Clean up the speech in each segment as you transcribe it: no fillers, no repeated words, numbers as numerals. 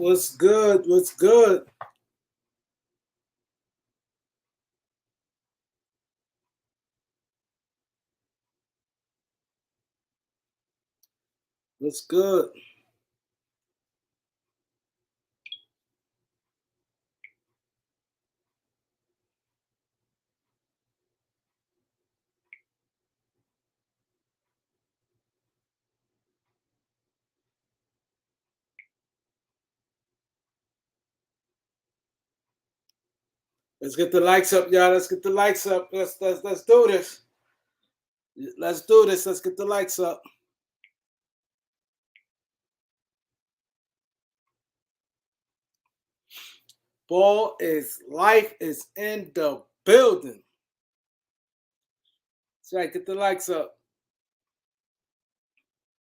What's good? What's good? What's good? Let's get the likes up, y'all. Let's get the likes up. Let's do this. Let's do this. Let's get the likes up. Ball is life is in the building. That's right. Get the likes up.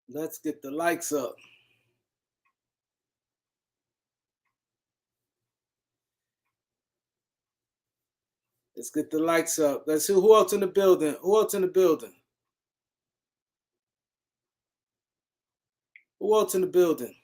Let's get the likes up. Let's get the likes up. Let's see who else in the building. Who else in the building? Who else in the building?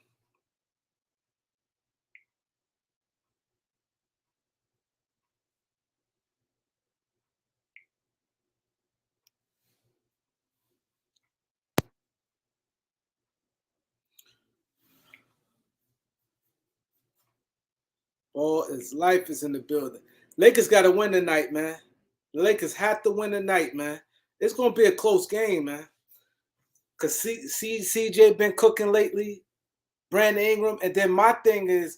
Ball is life is in the building. Lakers got to win tonight, man. The Lakers have to win tonight, man. It's gonna be a close game, man. Cause CJ been cooking lately. Brandon Ingram, and then my thing is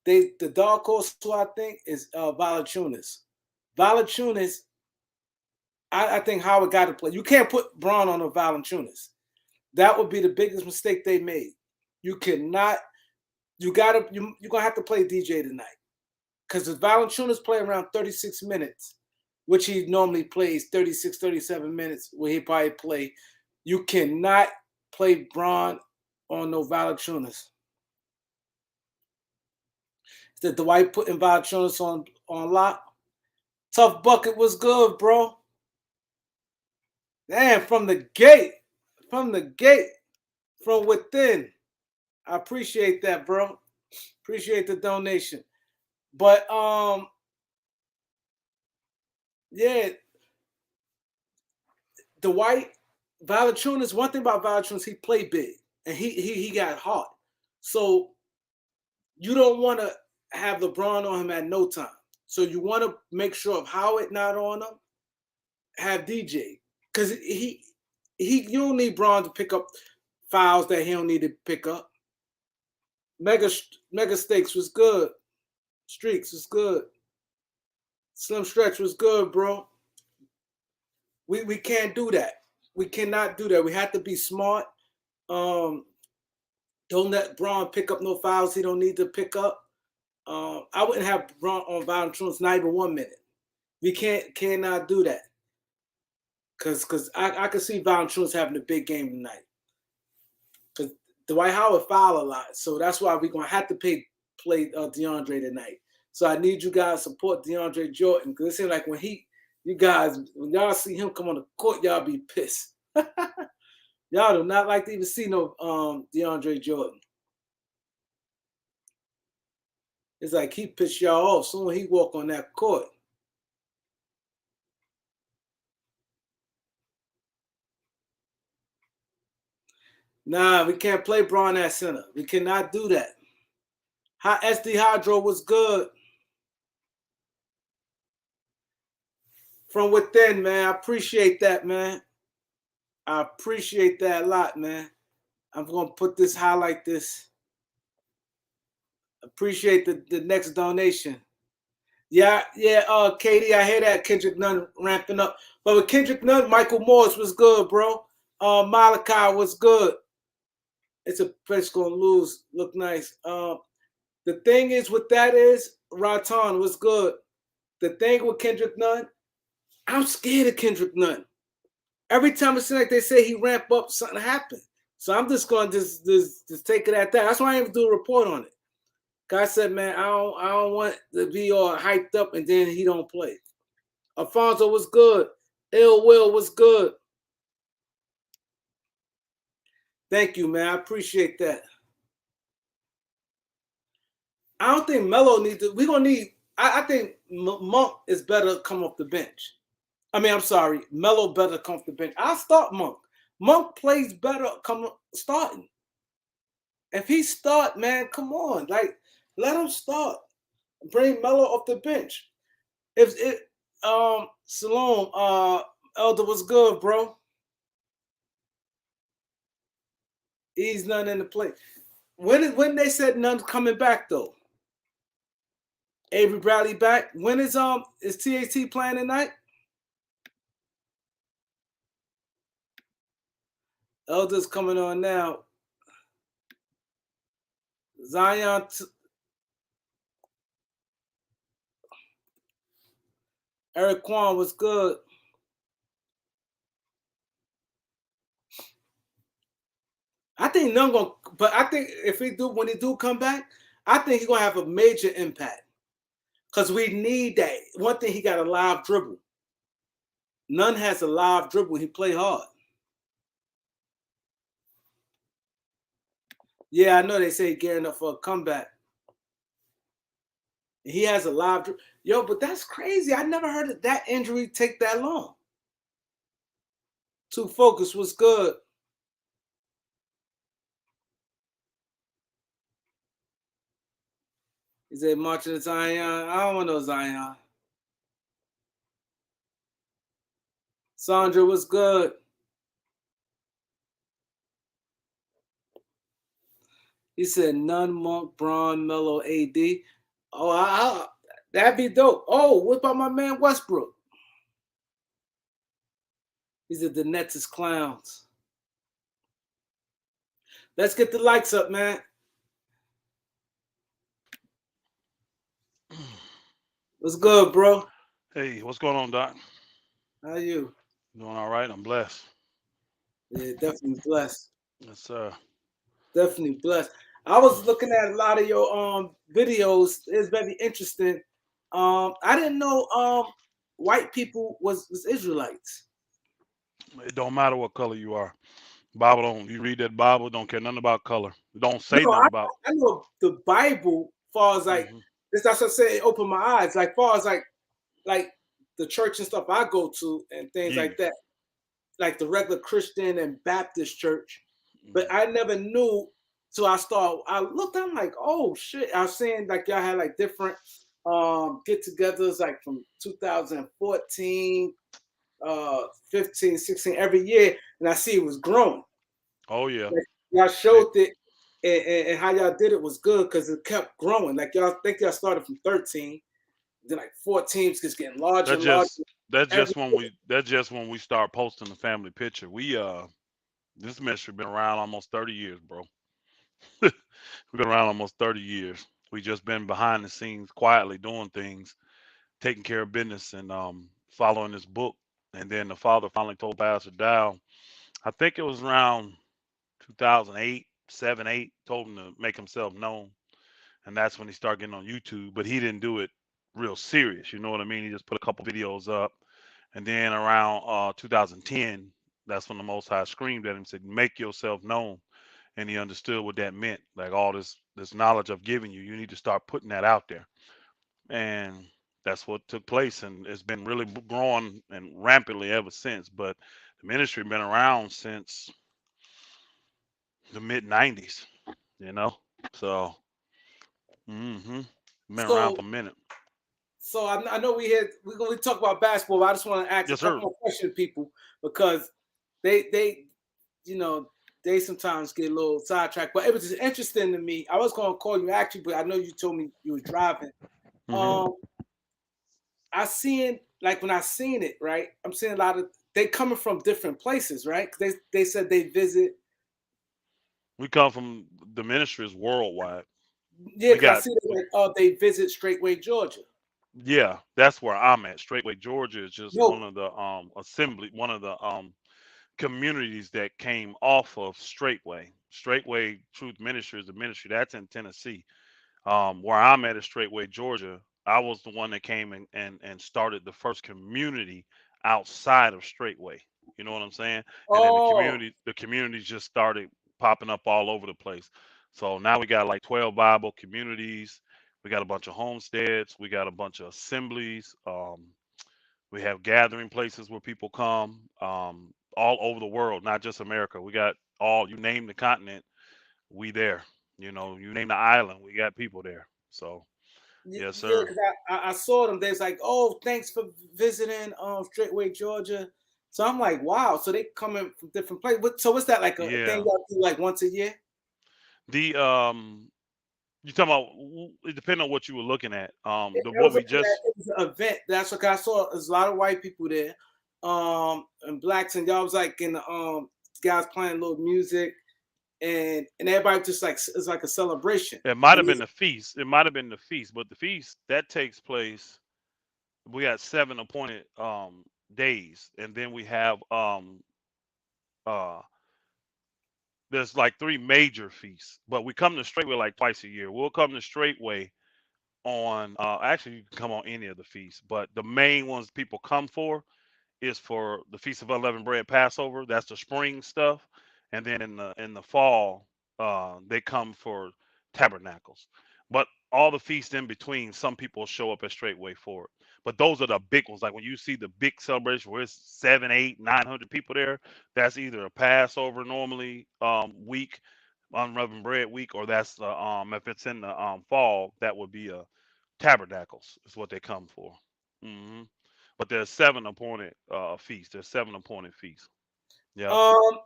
the dark horse who I think is Valanciunas. Valanciunas, I think Howard got to play. You can't put Braun on a Valanciunas. That would be the biggest mistake they made. You cannot. You're gonna have to play DJ tonight because if Valanciunas play around 36 minutes, which he normally plays 36, 37 minutes, where he probably play, you cannot play Braun on no Valanciunas. That Dwight putting Valanciunas on lock. Tough bucket was good, bro. Damn, from the gate, from within. I appreciate that, bro. Appreciate the donation. But yeah, Dwight Valanciunas. One thing about Valanciunas, he played big and he got hot. So you don't want to have LeBron on him at no time. So you want to make sure of Howard not on him. Have DJ because you don't need Braun to pick up fouls that he don't need to pick up. Mega Stakes was good. Streaks was good. Slim Stretch was good, bro. We can't do that. We cannot do that. We have to be smart. Don't let Braun pick up no fouls he don't need to pick up. I wouldn't have Braun on Valanciunas not even 1 minute. We cannot do that. Because I can see Valanciunas having a big game tonight. Because Dwight Howard foul a lot. So that's why we're going to have to play DeAndre tonight. So I need you guys to support DeAndre Jordan. Because it seems like when y'all see him come on the court, y'all be pissed. Y'all do not like to even see no DeAndre Jordan. It's like he pissed y'all off soon when he walk on that court. Nah, we can't play Braun at center. We cannot do that. SD Hydro was good. From within, man. I appreciate that, man. I appreciate that a lot, man. I'm going to highlight this. Appreciate the next donation. Yeah, Katie, I hear that Kendrick Nunn ramping up. But with Kendrick Nunn, Michael Morris was good, bro. Malachi was good. It's a pitch going to lose. Look nice. The thing is with that is, Raton was good. The thing with Kendrick Nunn, I'm scared of Kendrick Nunn. Every time it seems like they say he ramp up, something happen. So I'm just going to just take it at that. That's why I didn't do a report on it. I said, man, I don't want to be all hyped up and then he don't play. Alfonso was good. Ill Will was good. Thank you, man. I appreciate that. I don't think Melo needs to. We're gonna need. I think Monk is better come off the bench. I mean, I'm sorry, Melo better come off the bench. I start Monk. Monk plays better come starting. If he start, man, come on, like let him start. Bring Melo off the bench. If it Salome, Elder was good, bro. He's none in the play. When they said none's coming back though? Avery Bradley back. When is TAT playing tonight? Elder's coming on now. Zion Eric Kwan was good. I think none gonna, but I think if he do when he do come back, I think he's gonna have a major impact. Cause we need that. One thing he got a live dribble. None has a live dribble. He play hard. Yeah, I know they say gearing up for a comeback. He has a live dribble. Yo, but that's crazy. I never heard of that injury take that long. Too focused was good. He said marching to Zion. I don't want no Zion. Sandra was good. He said none, Monk, Braun, Melo, AD. Oh, that'd be dope. Oh, what about my man Westbrook? He said the Nets is clowns. Let's get the likes up, man. What's good, bro? Hey, what's going on, Doc? How you? Doing all right. I'm blessed. Yeah, definitely blessed. Yes, sir. Definitely blessed. I was looking at a lot of your videos. It's very interesting. I didn't know white people was Israelites. It don't matter what color you are. Bible don't. You read that Bible, don't care nothing about color. It don't No, say nothing about. I know the Bible. Far as like Hmm. this, that's what I say. It opened my eyes. Like far as like the church and stuff I go to and things Yeah. like that. Like the regular Christian and Baptist church. But Hmm. I never knew till I looked, I'm like, oh shit. I was saying like y'all had like different get-togethers like from 2014, 15, 16 every year, and I see it was growing. Oh yeah. Like, y'all It, showed it and how y'all did it was good because it kept growing. Like y'all think y'all started from 13, then like 14 just getting larger that and larger just that's every just when we that's just when we start posting the family picture. We this ministry been around almost 30 years, bro. We've been around almost 30 years. We just been behind the scenes quietly doing things, taking care of business, and following this book. And then the father finally told Pastor Dow, I think it was around 2008, 7, 8, told him to make himself known. And that's when he started getting on YouTube. But he didn't do it real serious. You know what I mean? He just put a couple videos up. And then around 2010, that's when the Most High screamed at him and said, make yourself known. And he understood what that meant. Like all this knowledge I've given you, you need to start putting that out there. And that's what took place. And it's been really growing and rampantly ever since. But the ministry been around since the mid 90s, you know? So, hmm been around so for a minute. I know we're gonna talk about basketball, but I just want to ask a Yes, sir. couple more questions, people, because they you know they sometimes get a little sidetracked. But it was just interesting to me. I was gonna call you actually, but I know you told me you were driving. Hmm. Um, I seen like when I seen it, right? I'm seeing a lot of they coming from different places, right? 'Cause they said they visit. We come from the ministries worldwide. Yeah, We because I got, see that like they visit Straightway, Georgia. yeah, that's where I'm at. Straightway, Georgia is just No, one of the assembly, one of the communities that came off of Straightway. Straightway Truth Ministry is a ministry that's in Tennessee. Where I'm at is Straightway, Georgia. I was the one that came and started the first community outside of Straightway. You know what I'm saying? And then oh, the communities just started popping up all over the place. So now we got like 12 Bible communities. We got a bunch of homesteads. We got a bunch of assemblies. We have gathering places where people come all over the world, not just America. We got all, you name the continent, we there. You know, you name the island, we got people there. So, yes, Yeah, sir. because I saw them. They was like, "Oh, thanks for visiting Straightway, Georgia." So I'm like, "Wow!" So they coming from different places. So what's that like a thing Yeah. y'all do like once a year? The you talking about? It depends on what you were looking at. It, The it what was a, we just it was an event. That's what I saw. There's a lot of white people there, and blacks, and y'all was like in the guys playing a little music, and everybody just like it's like a celebration. it might And have been the feast. It might have been the feast, but the feast that takes place. We got 7 appointed days, and then we have uh there's like 3 major feasts. But we come to Straightway like twice a year. We'll come to Straightway on actually you can come on any of the feasts, but the main ones people come for is for the Feast of Unleavened Bread Passover. That's the spring stuff, and then in the fall, they come for tabernacles. But all the feasts in between, some people show up at Straightway for it. But those are the big ones. Like when you see the big celebration where it's 7, 8, 900 people there, that's either a Passover normally week, unleavened bread week, or that's if it's in the fall, that would be a tabernacles is what they come for. Hmm. But there's 7 appointed feasts. There's 7 appointed feasts. Yep. um,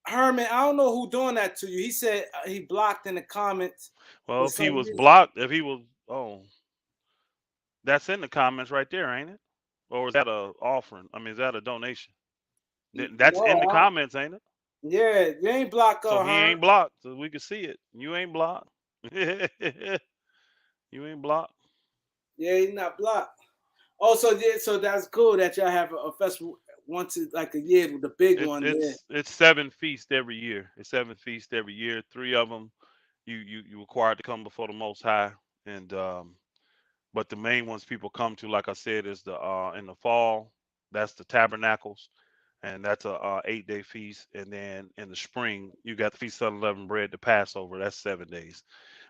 Herman, I don't know who doing that to you. He said he blocked in the comments Well, for if he some was reason. blocked, if he was, oh, that's in the comments right there, ain't it? Or is that a offering? I mean, is that a donation? That's in the No, comments, ain't it? yeah, you ain't block So he Herm. ain't blocked, so we can see it. You ain't blocked. You ain't blocked. Yeah, he's not blocked. Oh, so yeah, so that's cool that y'all have a festival once like a year with the big It's one. Yeah. it's it's 7 feasts every year. It's 7 feasts every year. 3 of them you required to come before the Most High, and but the main ones people come to, like I said, is the in the fall. That's the tabernacles, and that's a 8-day feast. And then in the spring, you got the feast of unleavened bread, the Passover. That's 7 days.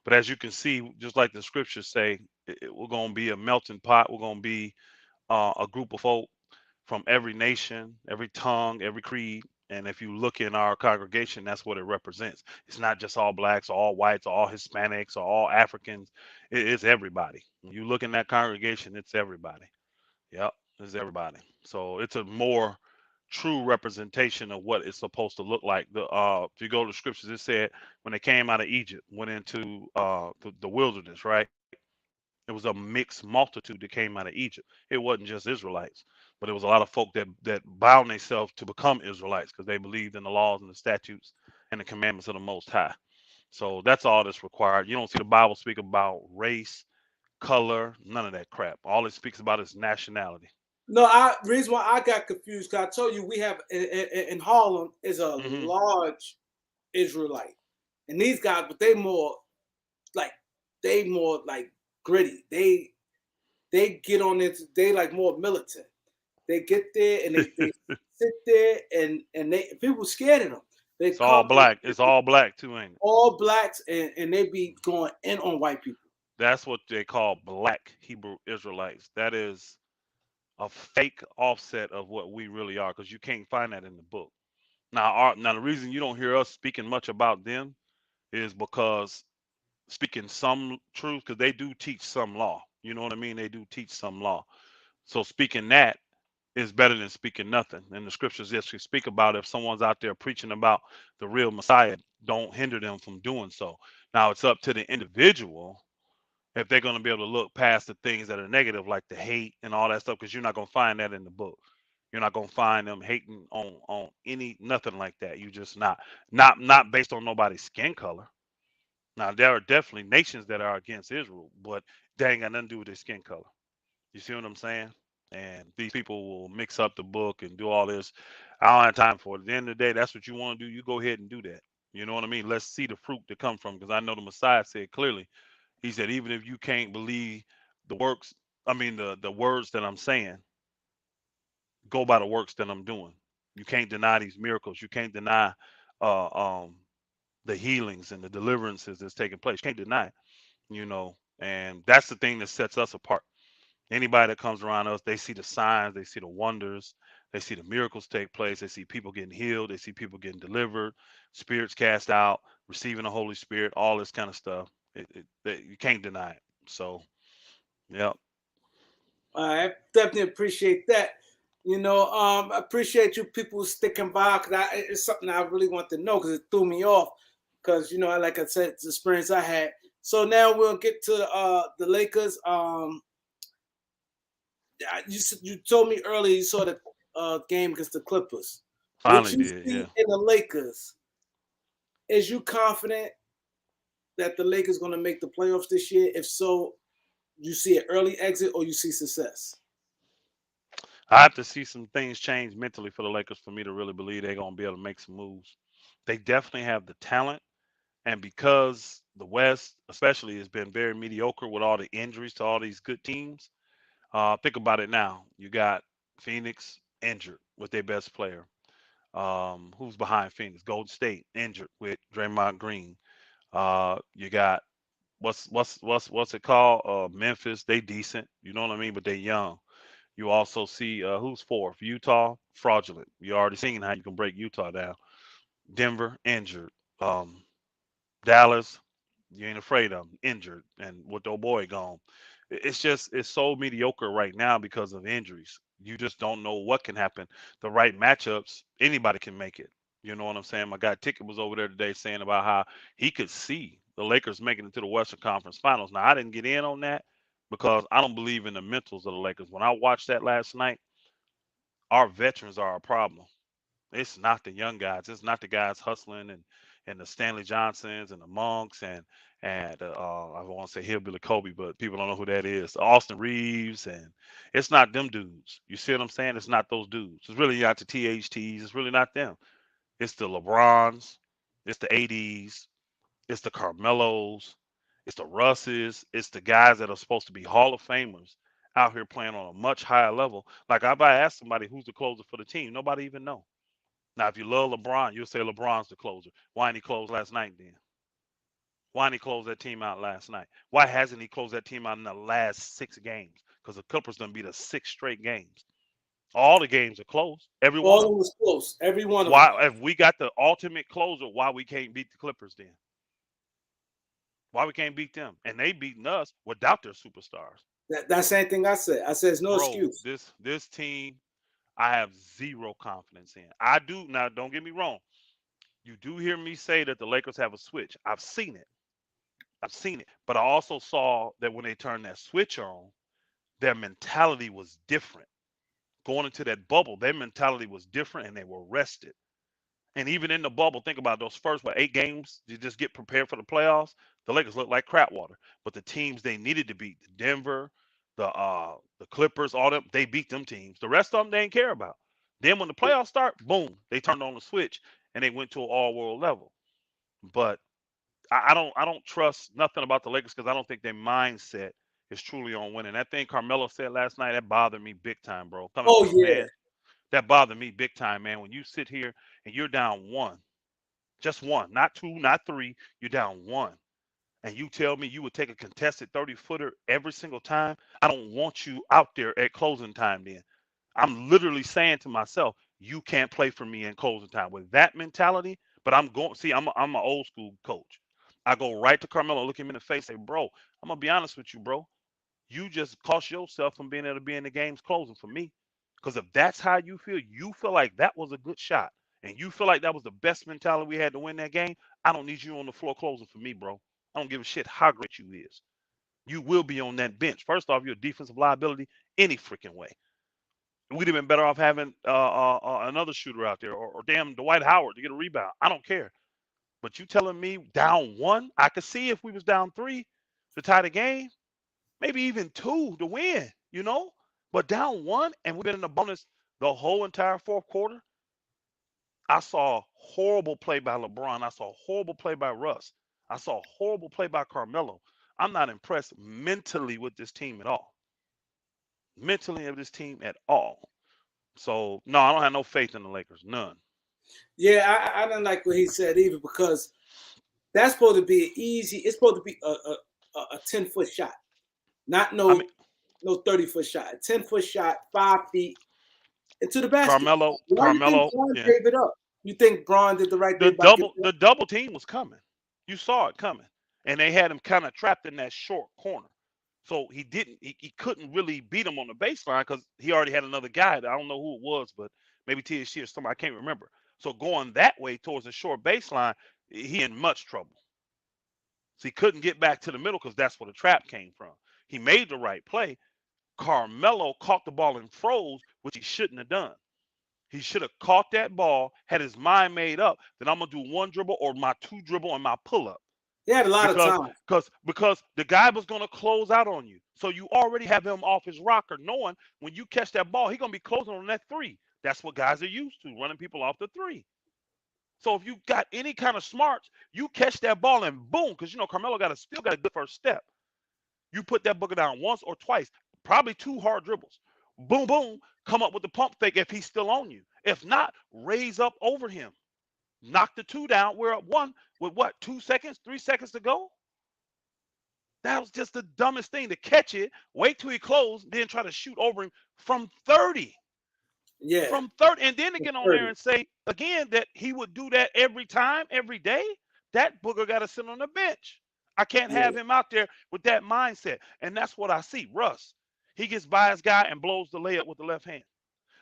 But as you can see, just like the scriptures say, we're gonna be a melting pot. We're gonna be a group of folk from every nation, every tongue, every creed. And if you look in our congregation, that's what it represents. It's not just all blacks, or all whites, or all Hispanics, or all Africans. It's everybody. When you look in that congregation, it's everybody. Yep, it's everybody. So it's a more true representation of what it's supposed to look like. The if you go to the scriptures, it said when they came out of Egypt, went into the wilderness, right? It was a mixed multitude that came out of Egypt. It wasn't just Israelites, but it was a lot of folk that bound themselves to become Israelites because they believed in the laws and the statutes and the commandments of the Most High. So that's all that's required. You don't see the Bible speak about race, color, none of that crap. All it speaks about is nationality. No, reason why I got confused because I told you we have in Harlem is a Hmm. large Israelite, and these guys, but like they more like gritty. They get on it. They like more militant. They get there and they sit there and they people scared of them. They It's all come black. It's all black too, ain't it? all blacks and they be going in on white people. That's what they call black Hebrew Israelites. That is a fake offset of what we really are, because you can't find that in the book. Now the reason you don't hear us speaking much about them is because speaking some truth, because they do teach some law. You know what I mean? They do teach some law. So speaking that is better than speaking nothing. And the scriptures actually speak about if someone's out there preaching about the real Messiah, don't hinder them from doing so. Now it's up to the individual if they're going to be able to look past the things that are negative, like the hate and all that stuff, because you're not going to find that in the book. You're not going to find them hating on any nothing like that. You just not based on nobody's skin color. Now there are definitely nations that are against Israel, but they ain't got nothing to do with their skin color. You see what I'm saying? And these people will mix up the book and do all this. I don't have time for it. At the end of the day, that's what you want to do. You go ahead and do that. You know what I mean? Let's see the fruit to come from. Because I know the Messiah said clearly, he said, even if you can't believe the works, I mean the words that I'm saying, go by the works that I'm doing. You can't deny these miracles. You can't deny uh, um, the healings and the deliverances that's taking place. You can't deny it, you know. And that's the thing that sets us apart. Anybody that comes around us, they see the signs, they see the wonders, they see the miracles take place, they see people getting healed, they see people getting delivered, spirits cast out, receiving the Holy Spirit, all this kind of stuff. You can't deny it. So, yeah. I definitely appreciate that. I appreciate you people sticking by because it's something I really want to know because it threw me off. Because like I said, it's the experience I had. So now we'll get to the Lakers. You told me earlier you saw the game against the Clippers. What Finally you did, see yeah. in the Lakers, is you confident that the Lakers going to make the playoffs this year? If so, you see an early exit or you see success? I have to see some things change mentally for the Lakers for me to really believe they're going to be able to make some moves. They definitely have the talent. And because the West, especially, has been very mediocre with all the injuries to all these good teams, think about it now. You got Phoenix injured with their best player. Who's behind Phoenix? Golden State injured with Draymond Green. You got what's it called? Memphis. They decent. You know what I mean? But they young. You also see who's fourth? Utah fraudulent. You already seen how you can break Utah down. Denver injured. Um, Dallas, you ain't afraid of him, injured, and with the old boy gone. It's so mediocre right now because of injuries. You just don't know what can happen. The right matchups, anybody can make it. You know what I'm saying? My guy Ticket was over there today saying about how he could see the Lakers making it to the Western Conference Finals. Now I didn't get in on that because I don't believe in the mentals of the Lakers. When I watched that last night, our veterans are a problem. It's not the young guys. It's not the guys hustling and the Stanley Johnsons and the Monks and I want to say Hillbilly Kobe, but people don't know who that is. Austin Reeves, and it's not them dudes. You see what I'm saying? It's not those dudes. It's really not the THTs. It's really not them. It's the LeBrons. It's the ADs. It's the Carmelos. It's the Russes. It's the guys that are supposed to be Hall of Famers out here playing on a much higher level. Like if I ask somebody who's the closer for the team, nobody even know. Now, if you love LeBron, you'll say LeBron's the closer. Why didn't he close last night then? Why didn't he close that team out last night? Why hasn't he closed that team out in the last 6 games? Because the Clippers done beat us 6 straight games. All the games are close. Every All one of of them them. was close. Every one of them. Why, if we got the ultimate closer, why we can't beat the Clippers then? Why we can't beat them? And they beating us without their superstars. That same thing I said. I said it's no Bro, excuse. this team, I have zero confidence in. I do now. Don't get me wrong. You do hear me say that the Lakers have a switch. I've seen it. I've seen it. But I also saw that when they turned that switch on, their mentality was different. Going into that bubble, their mentality was different and they were rested. And even in the bubble, think about those first 8 games to just get prepared for the playoffs. The Lakers looked like crap water. But the teams they needed to beat, the Denver, the Clippers, all them, they beat them teams. The rest of them they didn't care about. Then when the playoffs start, boom, they turned on the switch and they went to an all world level. But I don't trust nothing about the Lakers because I don't think their mindset is truly on winning. That thing Carmelo said last night, that bothered me big time, bro. Coming Oh from a yeah. man, that bothered me big time, man. When you sit here and you're down one, just one, not two, not three, you're down one. And you tell me you would take a contested 30-footer every single time. I don't want you out there at closing time then. I'm literally saying to myself, you can't play for me in closing time with that mentality. But I'm going, see, I'm an old school coach. I go right to Carmelo, look him in the face, say, bro, I'm gonna be honest with you, bro. You just cost yourself from being able to be in the game's closing for me. Because if that's how you feel like that was a good shot, and you feel like that was the best mentality we had to win that game, I don't need you on the floor closing for me, bro. I don't give a shit how great you is. You will be on that bench. First off, you're a defensive liability any freaking way. We'd have been better off having another shooter out there or damn Dwight Howard to get a rebound. I don't care. But you telling me down one? I could see if we was down three to tie the game, maybe even two to win, you know? But down one and we've been in the bonus the whole entire fourth quarter. I saw horrible play by LeBron. I saw horrible play by Russ. I saw horrible play by Carmelo. I'm not impressed mentally with this team at all. Mentally of this team at all. So no, I don't have no faith in the Lakers. None. Yeah, I don't like what he said either because that's supposed to be easy. It's supposed to be a 10-foot shot, not I mean, no 30-foot shot, a 10-foot shot, 5 feet into the basket. Why you think Carmelo, Bron yeah. gave it up? You think Bron did the right thing by giving it up? The double team was coming. You saw it coming, and they had him kind of trapped in that short corner. So he couldn't really beat him on the baseline because he already had another guy. I don't know who it was, but maybe THC or somebody, I can't remember. So going that way towards the short baseline, he in much trouble. So he couldn't get back to the middle because that's where the trap came from. He made the right play. Carmelo caught the ball and froze, which he shouldn't have done. He should have caught that ball, had his mind made up that I'm gonna do one dribble or my two dribble and my pull up. He had a lot of Because time. because the guy was gonna close out on you. So you already have him off his rocker, knowing when you catch that ball, he's gonna be closing on that three. That's what guys are used to, running people off the three. So if you got any kind of smarts, you catch that ball and boom, because you know Carmelo still got a good first step. You put that booger down once or twice, probably two hard dribbles. Boom, boom, come up with the pump fake if he's still on you. If not, raise up over him. Knock the two down. We're up one with what, 2 seconds, 3 seconds to go? That was just the dumbest thing, to catch it, wait till he closed, then try to shoot over him from 30. Yeah, From 30, and then to get on 30. there and say again that he would do that every time, every day. That booger got to sit on the bench. I can't Yeah. have him out there with that mindset. And that's what I see. Russ, he gets by his guy and blows the layup with the left hand.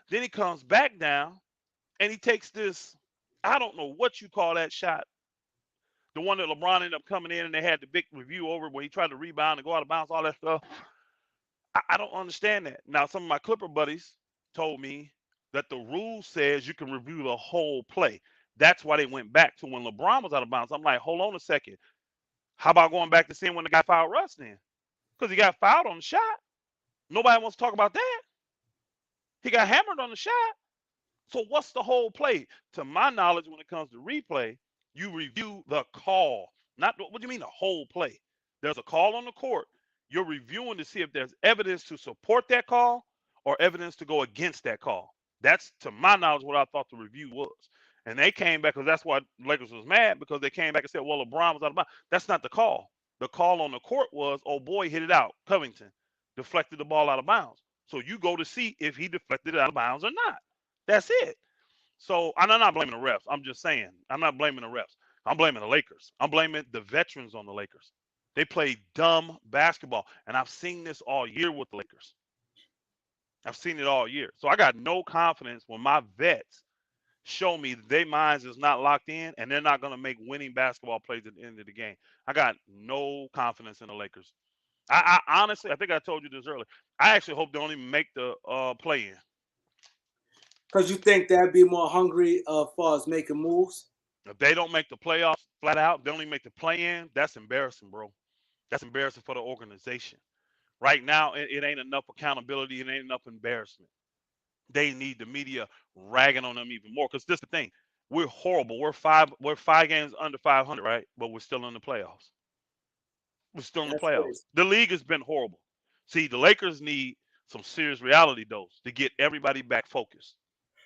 Then he comes back down and he takes this, I don't know what you call that shot. The one that LeBron ended up coming in and they had the big review over where he tried to rebound and go out of bounds, all that stuff. I don't understand that. Now, some of my Clipper buddies told me that the rule says you can review the whole play. That's why they went back to when LeBron was out of bounds. I'm like, hold on a second. How about going back to seeing when the guy fouled Russ then? Because he got fouled on the shot. Nobody wants to talk about that. He got hammered on the shot. So what's the whole play? To my knowledge, when it comes to replay, you review the call. Not what do you mean the whole play? There's a call on the court. You're reviewing to see if there's evidence to support that call or evidence to go against that call. That's, to my knowledge, what I thought the review was. And they came back, because that's why Lakers was mad, because they came back and said, well, LeBron was out of bounds. That's not the call. The call on the court was, oh boy, hit it out. Covington deflected the ball out of bounds. So you go to see if he deflected it out of bounds or not. That's it. So I'm not blaming the refs. I'm just saying, I'm not blaming the refs. I'm blaming the Lakers. I'm blaming the veterans on the Lakers. They play dumb basketball. And I've seen this all year with the Lakers. I've seen it all year. So I got no confidence when my vets show me that their minds is not locked in and they're not going to make winning basketball plays at the end of the game. I got no confidence in the Lakers. I honestly, I think I told you this earlier. I actually hope they don't even make the play in. Because you think they'd be more hungry as far as making moves? If they don't make the playoffs flat out, they only make the play in, that's embarrassing, bro. That's embarrassing for the organization. Right now, it ain't enough accountability. It ain't enough embarrassment. They need the media ragging on them even more. Because this is the thing. We're horrible. We're 5 games under 500, right? But we're still in the playoffs. We're still in the That's playoffs. crazy. The league has been horrible. See, the Lakers need some serious reality dose to get everybody back focused.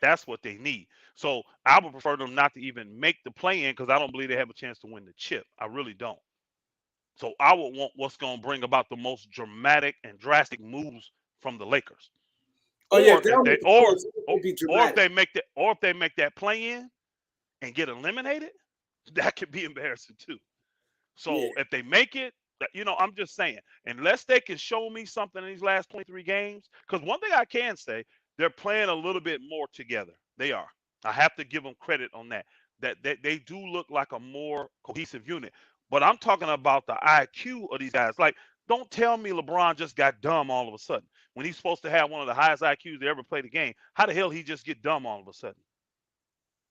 That's what they need. So I would prefer them not to even make the play in, because I don't believe they have a chance to win the chip. I really don't. So I would want what's going to bring about the most dramatic and drastic moves from the Lakers. Oh yeah, Or if they if don't they make the or playoffs, or, it'd be or if dramatic. they make that or if they make that play in and get eliminated, that could be embarrassing too. Yeah. So if they make it, I'm just saying, unless they can show me something in these last 23 games, because one thing I can say, they're playing a little bit more together. They are. I have to give them credit on that. That they do look like a more cohesive unit. But I'm talking about the IQ of these guys. Like, don't tell me LeBron just got dumb all of a sudden when he's supposed to have one of the highest IQs to ever play the game. How the hell he just get dumb all of a sudden?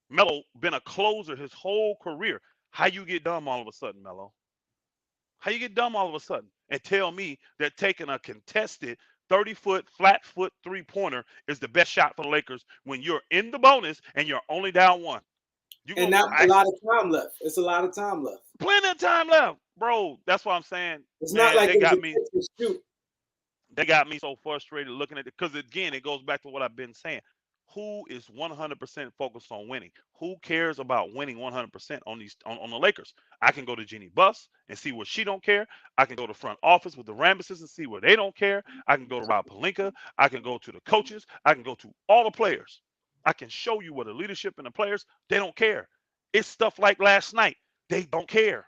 Melo been a closer his whole career. How you get dumb all of a sudden, Melo? How you get dumb all of a sudden and tell me that taking a contested 30-foot, flat foot three-pointer is the best shot for the Lakers when you're in the bonus and you're only down one? You And gonna not a lot actually of time left. It's a lot of time left. plenty of time left, bro. That's what I'm saying, It's not man. like They it was got a me. catch and shoot. They got me so frustrated looking at it, because again, it goes back to what I've been saying. who is 100% focused on winning? Who cares about winning 100% on these on the Lakers? I can go to Jeannie Buss and see where she don't care. I can go to front office with the Rambuses and see where they don't care. I can go to Rob Pelinka. I can go to the coaches. I can go to all the players. I can show you where the leadership and the players, they don't care. It's stuff like last night. They don't care.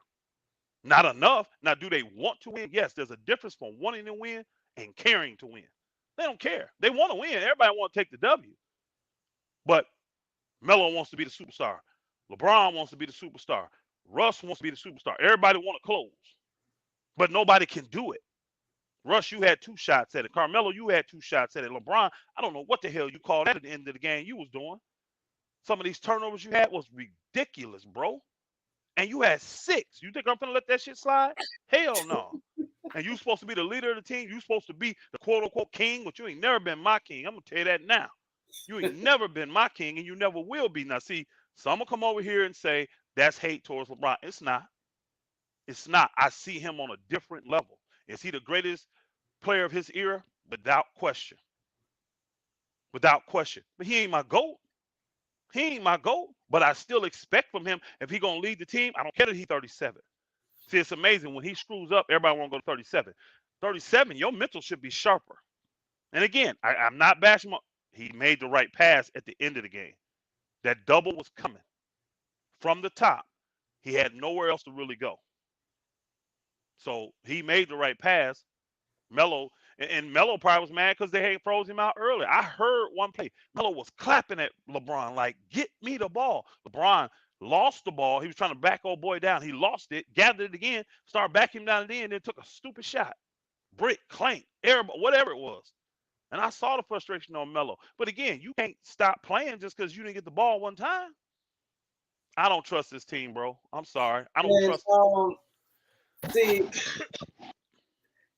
Not enough. Now, do they want to win? Yes, there's a difference from wanting to win and caring to win. They don't care. They want to win. Everybody want to take the W. But Melo wants to be the superstar. LeBron wants to be the superstar. Russ wants to be the superstar. Everybody want to close, but nobody can do it. Russ, you had 2 shots at it. Carmelo, you had 2 shots at it. LeBron, I don't know what the hell you called that at the end of the game you was doing. Some of these turnovers you had was ridiculous, bro. And you had 6. You think I'm gonna let that shit slide? Hell no. And you supposed to be the leader of the team. You supposed to be the quote unquote king, but you ain't never been my king. I'm gonna tell you that now. You ain't never been my king, and you never will be. Now, see, some will come over here and say that's hate towards LeBron. It's not. It's not. I see him on a different level. Is he the greatest player of his era? Without question. Without question. But he ain't my GOAT. He ain't my GOAT. But I still expect from him, if he gonna lead the team, I don't care that he's 37. See, it's amazing. When he screws up, everybody want to go to 37. 37, your mental should be sharper. And again, I'm not bashing him. He made the right pass at the end of the game. That double was coming from the top. He had nowhere else to really go. So he made the right pass. Melo, and Melo probably was mad because they had froze him out early. I heard one play. Melo was clapping at LeBron like, "Get me the ball." LeBron lost the ball. He was trying to back old boy down. He lost it, gathered it again, started backing him down again, then took a stupid shot. Brick, clank, air, whatever it was. And I saw the frustration on Melo. But again, you can't stop playing just because you didn't get the ball one time. I don't trust this team, bro. I'm sorry. I don't And trust them. see,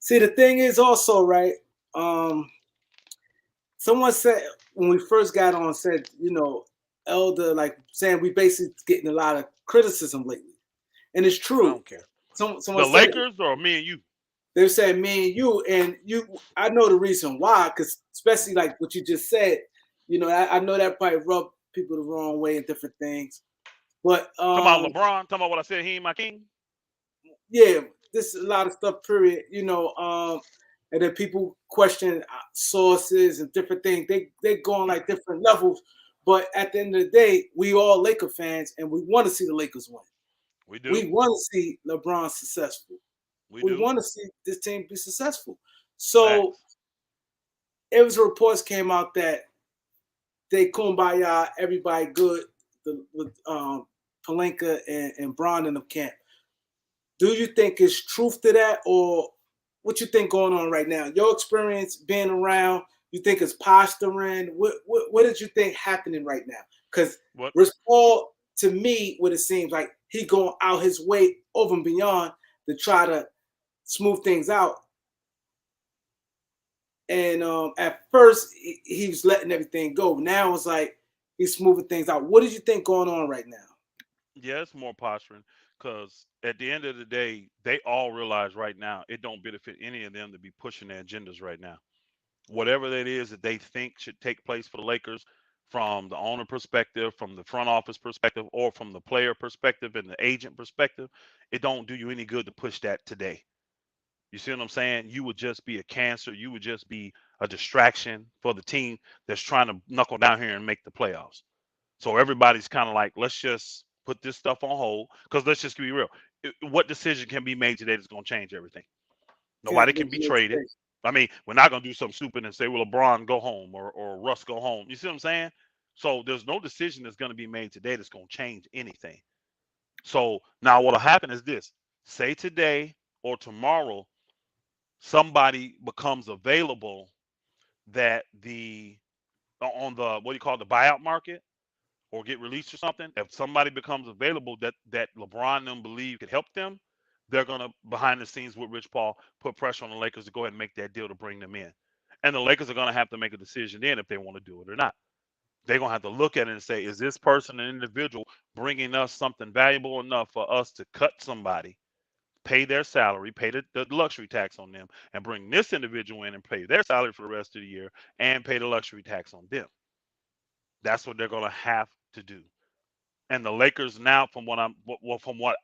see, the thing is also right. Um, Someone said when we first got on, said Elder, like saying we basically getting a lot of criticism lately, and it's I true. don't care. Someone The said it. Lakers or me and you? They said me and you. I know the reason why, because especially like what you just said. I know that probably rubbed people the wrong way and different things. But Talking about LeBron, talking about what I said, he ain't my king. yeah, this is a lot of stuff. Period. And then people question sources and different things. They go on like different levels. But at the end of the day, we all Laker fans, and we want to see the Lakers win. We do. We want to see LeBron successful. We We do. want to see this team be successful. So Facts. it was reports came out that they kumbaya, everybody good with Palenka and Braun in the camp. Do you think it's truth to that, or what you think going on right now? Your experience being around, you think it's posturing? What did you think happening right now? Because What? Rich Paul, to me, what it seems like he going out his way over and beyond to try to smooth things out. And at first he was letting everything go. Now it's like he's smoothing things out. What did you think going on right now? Yeah, it's more posturing because at the end of the day, they all realize right now it don't benefit any of them to be pushing their agendas right now. Whatever that is that they think should take place for the Lakers, from the owner perspective, from the front office perspective, or from the player perspective and the agent perspective, it don't do you any good to push that today. You see what I'm saying? You would just be a cancer. You would just be a distraction for the team that's trying to knuckle down here and make the playoffs. So everybody's kind of like, let's just put this stuff on hold because let's just be real. What decision can be made today that's going to change everything? Nobody Can't can make be no traded. space. I mean, we're not going to do something stupid and say, well, LeBron go home or Russ go home. You see what I'm saying? So there's no decision that's going to be made today that's going to change anything. So now what'll happen is this: say today or tomorrow somebody becomes available that the on the what do you call it, the buyout market or get released or something. If somebody becomes available that LeBron and them believe could help them, they're gonna behind the scenes with Rich Paul put pressure on the Lakers to go ahead and make that deal to bring them in. And the Lakers are gonna have to make a decision then if they want to do it or not. They're gonna have to look at it and say, is this person an individual bringing us something valuable enough for us to cut somebody, pay their salary, pay the luxury tax on them, and bring this individual in and pay their salary for the rest of the year and pay the luxury tax on them. That's what they're going to have to do. And the Lakers now, from what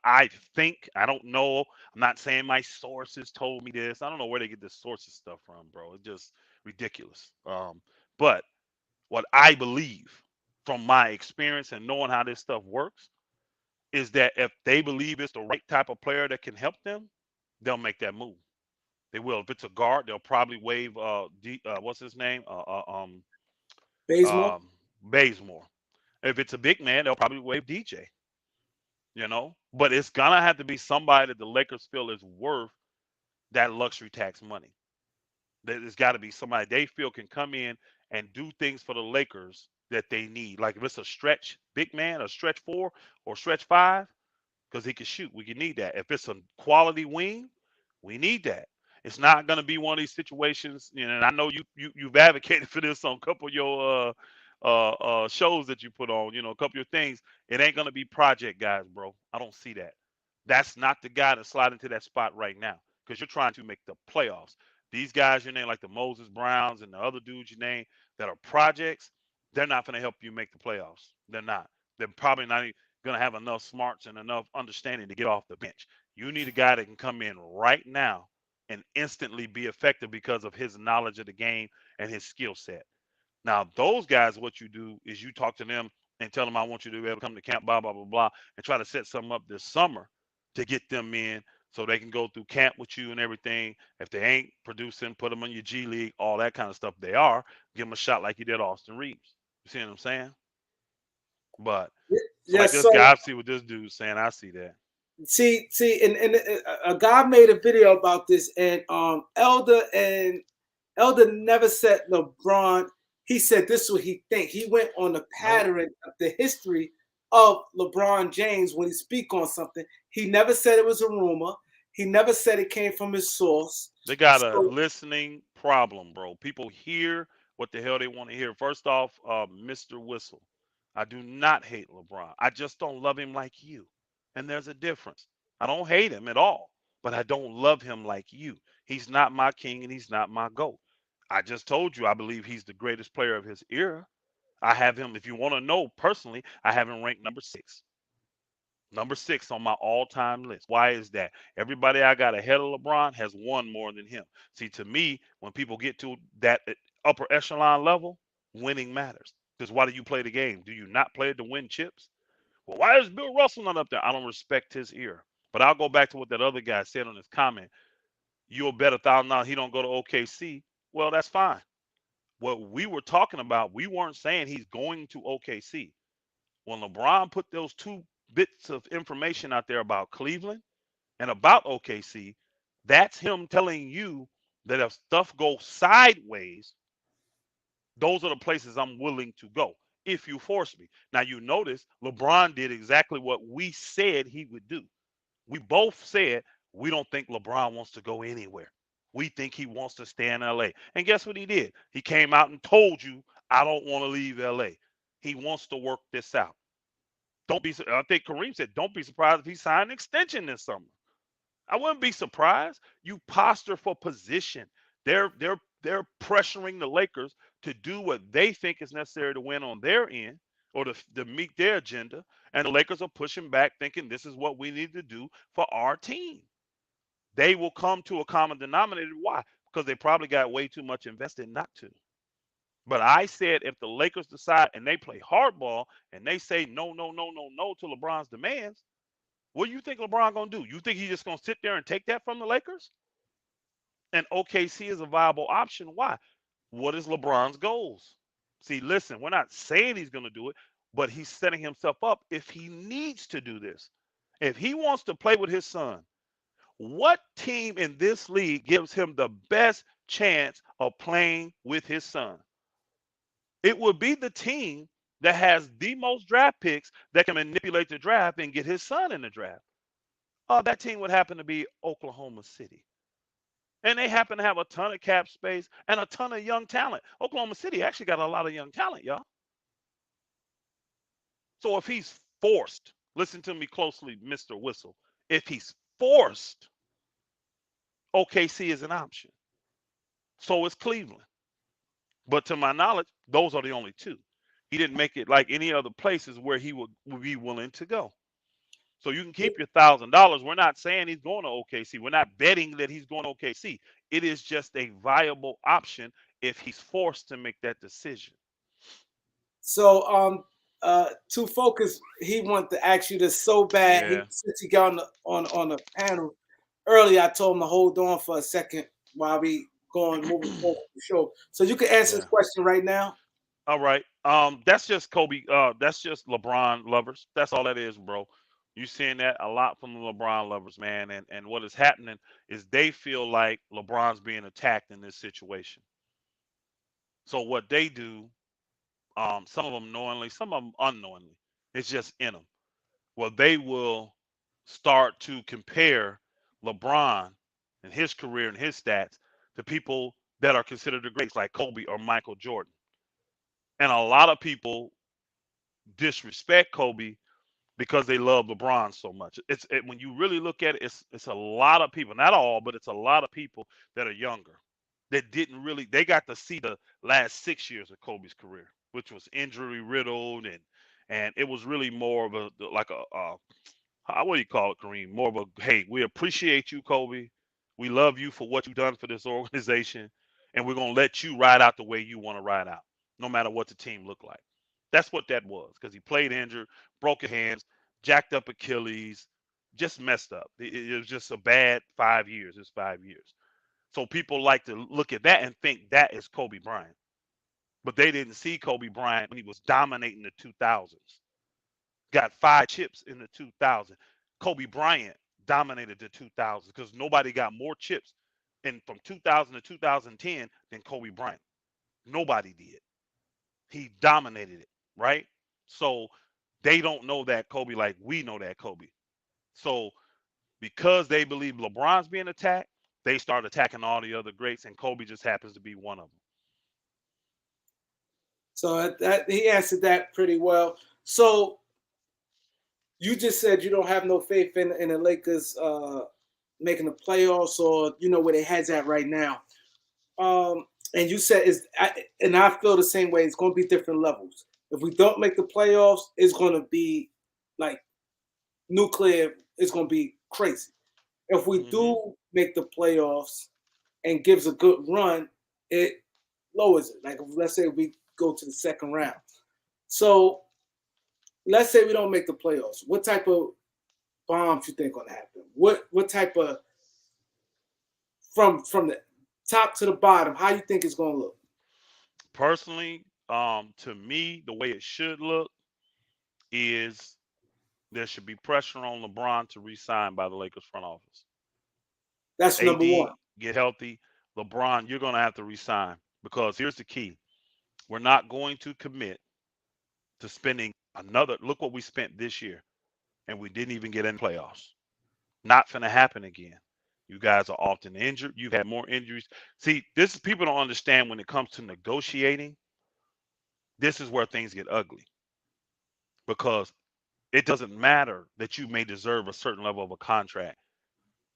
I think, I don't know. I'm not saying my sources told me this. I don't know where they get this sources stuff from, bro. It's just ridiculous. But what I believe from my experience and knowing how this stuff works is that if they believe it's the right type of player that can help them, they'll make that move. They will. If it's a guard, they'll probably waive what's his name? Bazemore. Um, Bazemore. If it's a big man, they'll probably waive DJ. But it's gonna have to be somebody that the Lakers feel is worth that luxury tax money. There's got to be somebody they feel can come in and do things for the Lakers that they need. Like if it's a stretch big man, a stretch four or stretch five, because he can shoot. We can need that. If it's a quality wing, we need that. It's not going to be one of these situations. And I know you've advocated for this on a couple of your shows that you put on. A couple of your things. It ain't going to be project guys, bro. I don't see that. That's not the guy to slide into that spot right now because you're trying to make the playoffs. These guys you name, like the Moses Browns and the other dudes you name that are projects, they're not going to help you make the playoffs. They're not. They're probably not going to have enough smarts and enough understanding to get off the bench. You need a guy that can come in right now and instantly be effective because of his knowledge of the game and his skill set. Now, those guys, what you do is you talk to them and tell them, I want you to be able to come to camp, blah, blah, blah, blah, and try to set something up this summer to get them in so they can go through camp with you and everything. If they ain't producing, put them on your G League, all that kind of stuff. They are. Give them a shot like you did Austin Reeves. You see what I'm saying? But so like Yes. this So guy, I see what this dude's saying. I see that. see, and a guy made a video about this, and Elder never said LeBron. He said this is what he think. He went on the Nope. pattern of the history of LeBron James when he speak on something. He never said it was a rumor. He never said it came from his source. They got a So listening problem, bro. People hear what the hell they want to hear. First off, Mr. Whistle, I do not hate LeBron. I just don't love him like you. And there's a difference. I don't hate him at all, but I don't love him like you. He's not my king and he's not my GOAT. I just told you I believe he's the greatest player of his era. I have him, if you want to know personally, I have him ranked number six. Number six on my all-time list. Why is that? Everybody I got ahead of LeBron has won more than him. See, to me, when people get to that upper echelon level, winning matters. Because why do you play the game? Do you not play it to win chips? Well, why is Bill Russell not up there? I don't respect his ear. But I'll go back to what that other guy said on his comment. You'll bet $1,000 he don't go to OKC. Well, that's fine. What we were talking about, we weren't saying he's going to OKC. When LeBron put those two bits of information out there about Cleveland and about OKC, that's him telling you that if stuff goes sideways, those are the places I'm willing to go if you force me. Now, you notice LeBron did exactly what we said he would do. We both said we don't think LeBron wants to go anywhere. We think he wants to stay in LA. And guess what he did? He came out and told you, I don't want to leave LA. He wants to work this out. Don't be. I think Kareem said, "Don't be surprised if he signed an extension this summer." I wouldn't be surprised. You posture for position. They're pressuring the Lakers to do what they think is necessary to win on their end or to meet their agenda, and the Lakers are pushing back, thinking this is what we need to do for our team. They will come to a common denominator. Why? Because they probably got way too much invested not to. But I said if the Lakers decide and they play hardball and they say no, no, no, no, no to LeBron's demands, what do you think LeBron gonna do? You think he's just gonna sit there and take that from the Lakers? And OKC is a viable option. Why? What is LeBron's goals? See, listen, we're not saying he's gonna do it, but he's setting himself up if he needs to do this. If he wants to play with his son, what team in this league gives him the best chance of playing with his son? It would be the team that has the most draft picks that can manipulate the draft and get his son in the draft. That team would happen to be Oklahoma City. And they happen to have a ton of cap space and a ton of young talent. Oklahoma City actually got a lot of young talent, y'all. So if he's forced, listen to me closely, Mr. Whistle. If he's forced, OKC is an option. So is Cleveland. But to my knowledge, those are the only two. He didn't make it like any other places where he would be willing to go. So you can keep your $1,000. We're not saying he's going to OKC. We're not betting that he's going to OKC. It is just a viable option if he's forced to make that decision. So to focus, he wanted to ask you this so bad. Yeah, Since he got on the panel earlier, I told him to hold on for a second while we moving forward with the show. So you can answer yeah. this question right now. All right. That's just Kobe. That's just LeBron lovers. That's all that is, bro. You seeing that a lot from the LeBron lovers, man. And what is happening is they feel like LeBron's being attacked in this situation. So what they do, some of them knowingly, some of them unknowingly, it's just in them. Well, they will start to compare LeBron and his career and his stats to people that are considered the greats, like Kobe or Michael Jordan. And a lot of people disrespect Kobe because they love LeBron so much. When you really look at it, it's a lot of people, not all, but it's a lot of people that are younger that didn't really they got to see the last 6 years of Kobe's career, which was injury riddled and it was really more of a like a what do you call it, Kareem? More of a hey, we appreciate you, Kobe. We love you for what you've done for this organization, and we're gonna let you ride out the way you want to ride out, no matter what the team look like. That's what that was, because he played injured, broke his hands, jacked up Achilles, just messed up. It was just a bad 5 years. It's 5 years. So people like to look at that and think that is Kobe Bryant, but they didn't see Kobe Bryant when he was dominating the 2000s. Got 5 chips in the 2000s. Kobe Bryant dominated the 2000s because nobody got more chips in from 2000 to 2010 than Kobe Bryant. Nobody did. He dominated it, right? So they don't know that Kobe like we know that Kobe. So because they believe LeBron's being attacked, they start attacking all the other greats, and Kobe just happens to be one of them. So he answered that pretty well. So you just said you don't have no faith in the Lakers making the playoffs, or you know where their heads at right now. And you said and I feel the same way. It's going to be different levels. If we don't make the playoffs, it's going to be like nuclear. It's going to be crazy. If we Hmm. do make the playoffs and gives a good run, it lowers it. Like let's say we go to the second round. So let's say we don't make the playoffs. What type of bombs you think gonna happen? What type of from the top to the bottom? How you think it's gonna look? Personally, to me, the way it should look is there should be pressure on LeBron to re-sign by the Lakers front office. That's number one. AD, get healthy. LeBron, you're going to have to resign because here's the key. We're not going to commit to spending another. Look what we spent this year, and we didn't even get in playoffs. Not going to happen again. You guys are often injured. You've had more injuries. See, this is people don't understand when it comes to negotiating. This is where things get ugly because it doesn't matter that you may deserve a certain level of a contract.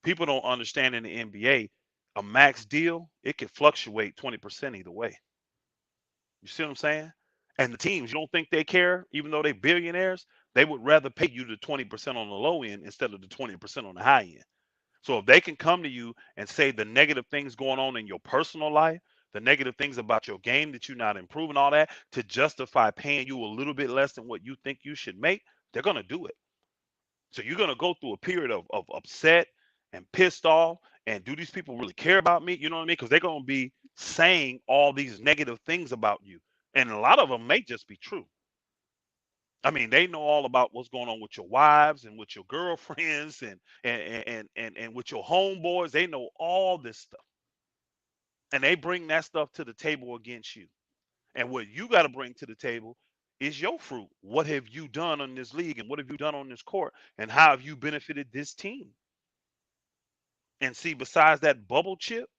People don't understand in the NBA, a max deal, it can fluctuate 20% either way. You see what I'm saying? And the teams, you don't think they care, even though they're billionaires, they would rather pay you the 20% on the low end instead of the 20% on the high end. So if they can come to you and say the negative things going on in your personal life, the negative things about your game that you're not improving, all that, to justify paying you a little bit less than what you think you should make, they're going to do it. So you're gonna go through a period of upset and pissed off. And do these people really care about me? You know what I mean? Because they're gonna be saying all these negative things about you, and a lot of them may just be true. I mean, they know all about what's going on with your wives and with your girlfriends and with your homeboys. They know all this stuff, and they bring that stuff to the table against you. And what you got to bring to the table is your fruit. What have you done on this league, and what have you done on this court, and how have you benefited this team? And see, besides that bubble chip,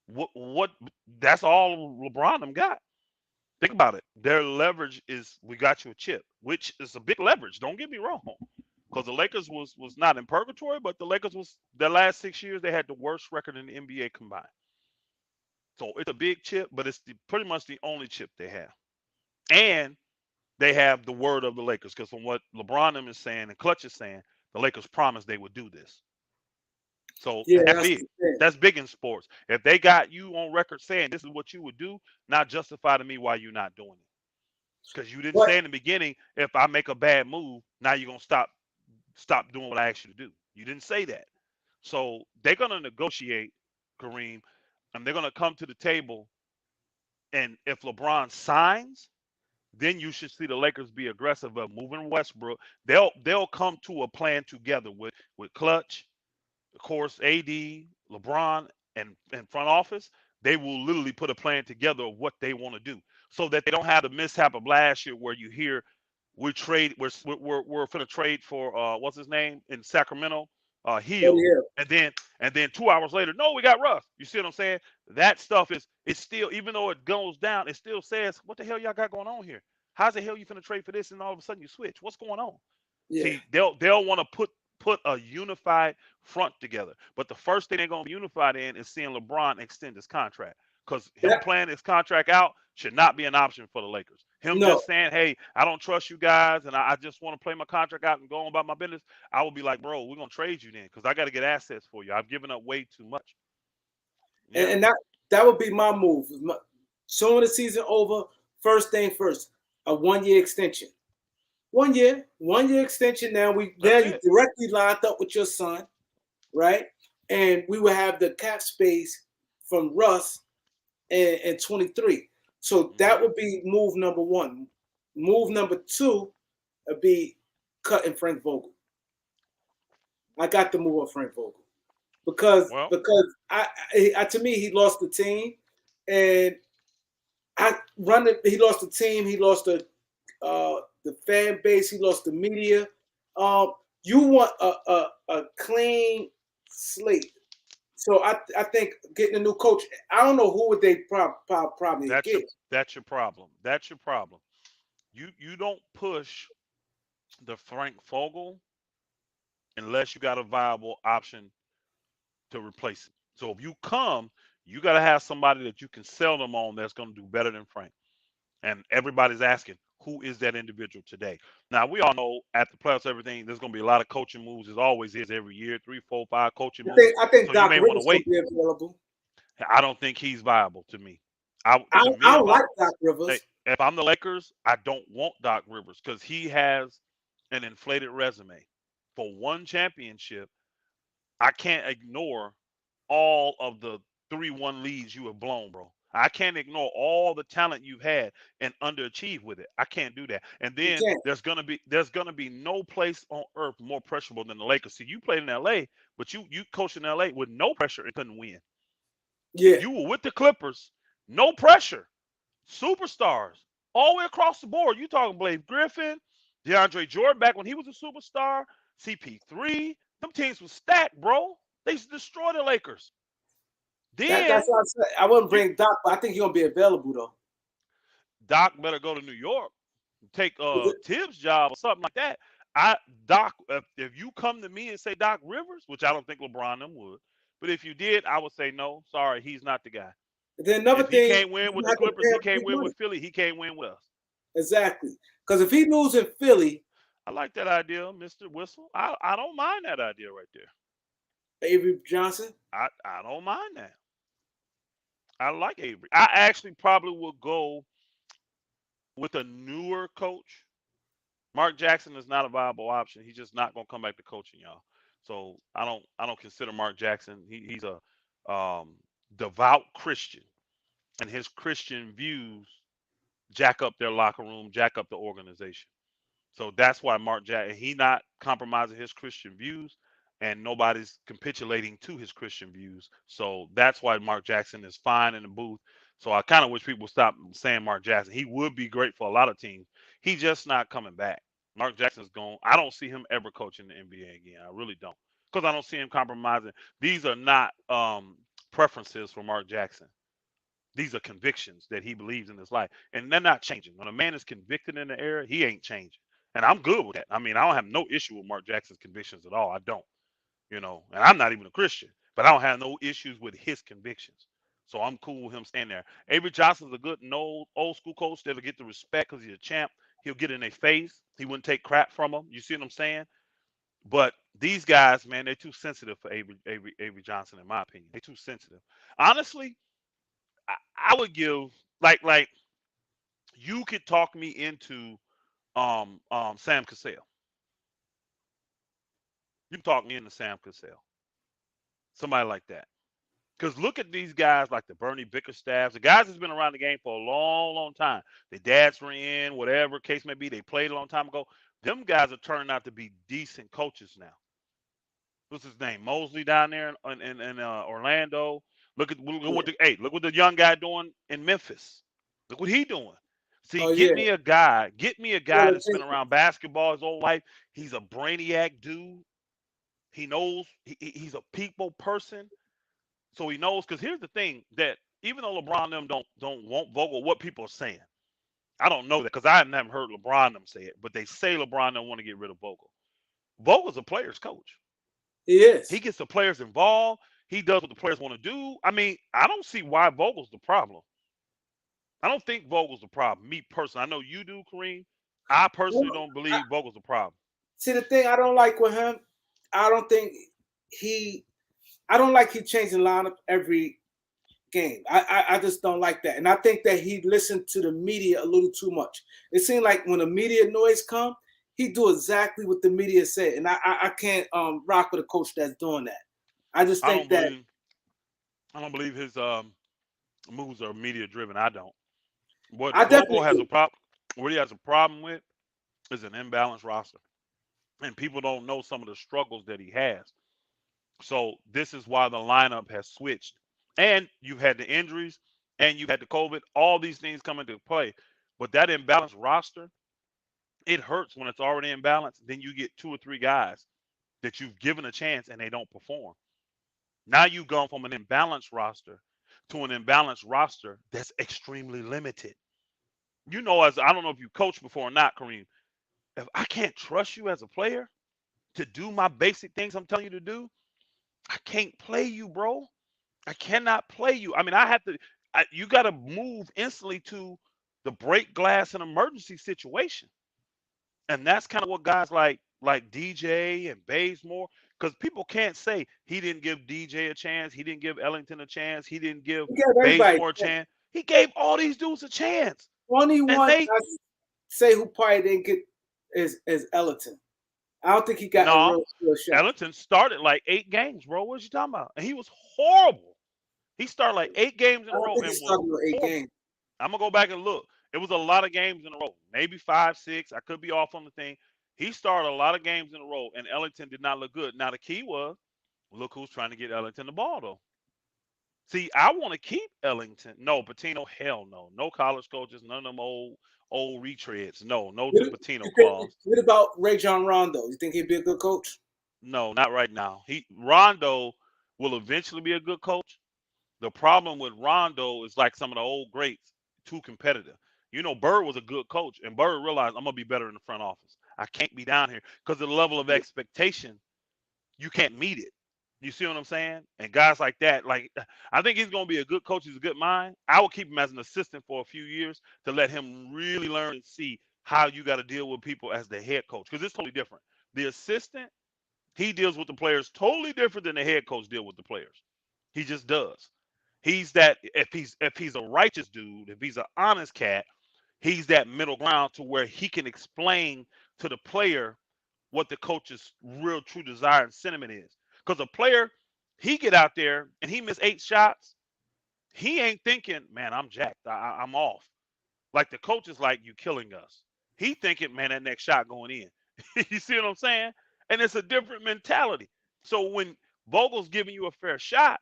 what that's all LeBron them got. Think about it. Their leverage is we got you a chip, which is a big leverage. Don't get me wrong. Because the Lakers was not in purgatory, but the Lakers was their last 6 years, they had the worst record in the NBA combined. So it's a big chip, but it's pretty much the only chip they have. and they have the word of the Lakers because from what LeBron them is saying and Clutch is saying, the Lakers promised they would do this. So Yeah, that's that's big. the thing. That's big in sports. If they got you on record saying this is what you would do, not justify to me why you're not doing it. Because you didn't But say in the beginning, if I make a bad move, now you're gonna stop doing what I asked you to do. You didn't say that. So they're gonna negotiate, Kareem, and they're gonna come to the table. And if LeBron signs, then you should see the Lakers be aggressive of moving Westbrook. They'll come to a plan together with Clutch, of course, AD, LeBron, and front office. They will literally put a plan together of what they want to do, so that they don't have the mishap of last year where you hear we're finna trade for what's his name in Sacramento, Buddy Hill, Hill. and then 2 hours later, no, we got Russ. You see what I'm saying? That stuff is it's still, even though it goes down, it still says, what the hell y'all got going on here? How's the hell you finna trade for this and all of a sudden you switch? What's going on? Yeah. See, they'll want to put a unified front together. But the first thing they're gonna be unified in is seeing LeBron extend his contract. Because him That playing his contract out should not be an option for the Lakers. Him no. just saying, hey, I don't trust you guys and I just want to play my contract out and go on about my business, I would be like, bro, we're gonna trade you then because I gotta get assets for you. I've given up way too much. And, Yeah. and that would be my move. Soon the season over, first thing first, a 1 year extension. 1 year extension. Now That's you it. directly lined up with your son, right? And we will have the cap space from Russ and 23. So that Hmm. would be move number one. Move number two would be cutting Frank Vogel. I got to move on Frank Vogel Well, because to me he lost the team, and I run it. He lost the team. He lost the fan base. He lost the media. Um, you want a clean slate. So I think getting a new coach. I don't know who would they probably that's your get. that's your problem. That's your problem. You don't push the Frank Vogel unless you got a viable option to replace him. So if you come, you got to have somebody that you can sell them on that's going to do better than Frank. And everybody's asking, who is that individual today? Now we all know at the playoffs, everything there's going to be a lot of coaching moves. As always is every year, three, four, five coaching moves. I think So you Doc may want to Rivers gonna wait. be available. I don't think he's viable to me. To me, I like Doc Rivers. if I'm the Lakers, I don't want Doc Rivers because he has an inflated resume. For one championship, I can't ignore all of the 3-1 leads you have blown, bro. I can't ignore all the talent you've had and underachieve with it. I can't do that. And You then can't. there's gonna be no place on earth more pressurable than the Lakers. See, you played in LA, but you coached in LA with no pressure and couldn't win. Yeah, You were with the Clippers, no pressure, superstars all the way across the board. You talking Blake Griffin, DeAndre Jordan back when he was a superstar, CP3. Them teams was stacked, bro. They destroyed the Lakers. that's Then what I said. I wouldn't you bring Doc, but I think he's gonna be available though. Doc better go to New York, take Is it- Tibbs' job or something like that. I Doc, if you come to me and say Doc Rivers, which I don't think LeBron them would, but if you did, I would say no. Sorry, he's not the guy. Then another If he thing, can't win you with the have to Clippers, pay he him can't big win money. with Philly. He can't win with us. Exactly. Because if he loses in Philly, I like that idea, Mister Whistle. I don't mind that idea right there. Avery Johnson. I don't mind that. I like Avery. I actually probably will go with a newer coach. Mark Jackson is not a viable option. He's just not gonna come back to coaching, y'all. So I don't consider Mark Jackson. He's a devout Christian, and his Christian views jack up their locker room, jack up the organization. So that's why Mark Jackson, he not compromising his Christian views, and nobody's capitulating to his Christian views. So that's why Mark Jackson is fine in the booth. So I kind of wish people stop saying Mark Jackson. He would be great for a lot of teams. He's just not coming back. Mark Jackson's gone. I don't see him ever coaching the NBA again. I really don't, because I don't see him compromising. These are not preferences for Mark Jackson. These are convictions that he believes in his life, and they're not changing. When a man is convicted in the area, he ain't changing, and I'm good with that. I mean, I don't have no issue with Mark Jackson's convictions at all. I don't, and I'm not even a Christian, but I don't have no issues with his convictions. So I'm cool with him staying there. Avery Johnson's a good no old school coach that'll get the respect because he's a champ. He'll get in their face. He wouldn't take crap from them. You see what I'm saying? But these guys, man, they're too sensitive for Avery Johnson, in my opinion. They're too sensitive. Honestly, I would give like you could talk me into Sam Cassell. You can talk me into Sam Cassell. Somebody like that. Because look at these guys like the Bernie Bickerstaffs, the guys that's been around the game for a long, long time. Their dads were in, whatever case may be. They played a long time ago. Them guys are turning out to be decent coaches now. What's his name? Mosley down there in Orlando. Yeah. Look what the young guy doing in Memphis. Look what he doing. See, Oh yeah. get me a guy Taylor that's been Jenkins. around basketball his whole life. He's a brainiac dude. He knows he's a people person. So he knows, because here's the thing, that even though LeBron and them don't want Vogel, what people are saying, I don't know that because I haven't heard LeBron and them say it, but they say LeBron don't want to get rid of Vogel. Vogel's a player's coach. He He is. gets the players involved. He does what the players want to do. I mean, I don't see why Vogel's the problem. I don't think Vogel's the problem. Me personally, I know you do, Kareem. I personally Well, don't believe Vogel's the problem. see, the thing I don't like with him, I don't think he. I don't like he changing lineup every game. I just don't like that, and I think that he listened to the media a little too much. It seemed like when the media noise come, he do exactly what the media said, and I can't rock with a coach that's doing that. I just I think don't that believe I don't believe his moves are media driven. I don't. What I Vogel definitely has a do. problem, what he has a problem with is an imbalanced roster, and people don't know some of the struggles that he has. So this is why the lineup has switched, and you've had the injuries, and you've had the COVID. All these things come into play, but that imbalanced roster, it hurts when it's already imbalanced. Then you get two or three guys that you've given a chance and they don't perform. Now you've gone from an imbalanced roster to an imbalanced roster that's extremely limited. You know, as I don't know if you coached before or not, Kareem, if I can't trust you as a player to do my basic things I'm telling you to do, I can't play you, bro. I cannot play you. I mean, I have to. You got to move instantly to the break glass and emergency situation, and that's kind of what guys like DJ and Bazemore, because people can't say he didn't give DJ a chance, he didn't give Ellington a chance, he didn't give He gave everybody. Bazemore a chance. He gave all these dudes a chance, Only and one they I say who probably didn't get is Ellington. I don't think he got a no. real shot. Ellington started like 8 games, bro. What you talking about? And he was horrible. He started like 8 games in I a don't row think he and was started with eight horrible. games. I'm gonna go back and look. It was a lot of games in a row, maybe 5, 6. I could be off on the thing. He started a lot of games in a row, and Ellington did not look good. Now the key was, look who's trying to get Ellington the ball though. See, I want to keep Ellington. No, Patino, hell no. No college coaches, none of them old retreads. No, no What, to do Patino you think, clause. what about Ray John Rondo? You think he'd be a good coach? No, not right now. Rondo will eventually be a good coach. The problem with Rondo is like some of the old greats, too competitive. You know, Bird was a good coach, and Bird realized I'm gonna be better in the front office. I can't be down here because the level of expectation, you can't meet it. You see what I'm saying? And guys like that, like I think he's gonna be a good coach. He's a good mind. I will keep him as an assistant for a few years to let him really learn and see how you got to deal with people as the head coach, because it's totally different. The assistant, he deals with the players totally different than the head coach deal with the players. He just does. He's that, if he's a righteous dude, if he's an honest cat, he's that middle ground to where he can explain to the player what the coach's real true desire and sentiment is. Because a player, he get out there and he miss 8 shots, he ain't thinking, man, I'm jacked. I'm off. Like the coach is like, you killing us. He thinking, man, that next shot going in. You see what I'm saying? And it's a different mentality. So when Vogel's giving you a fair shot,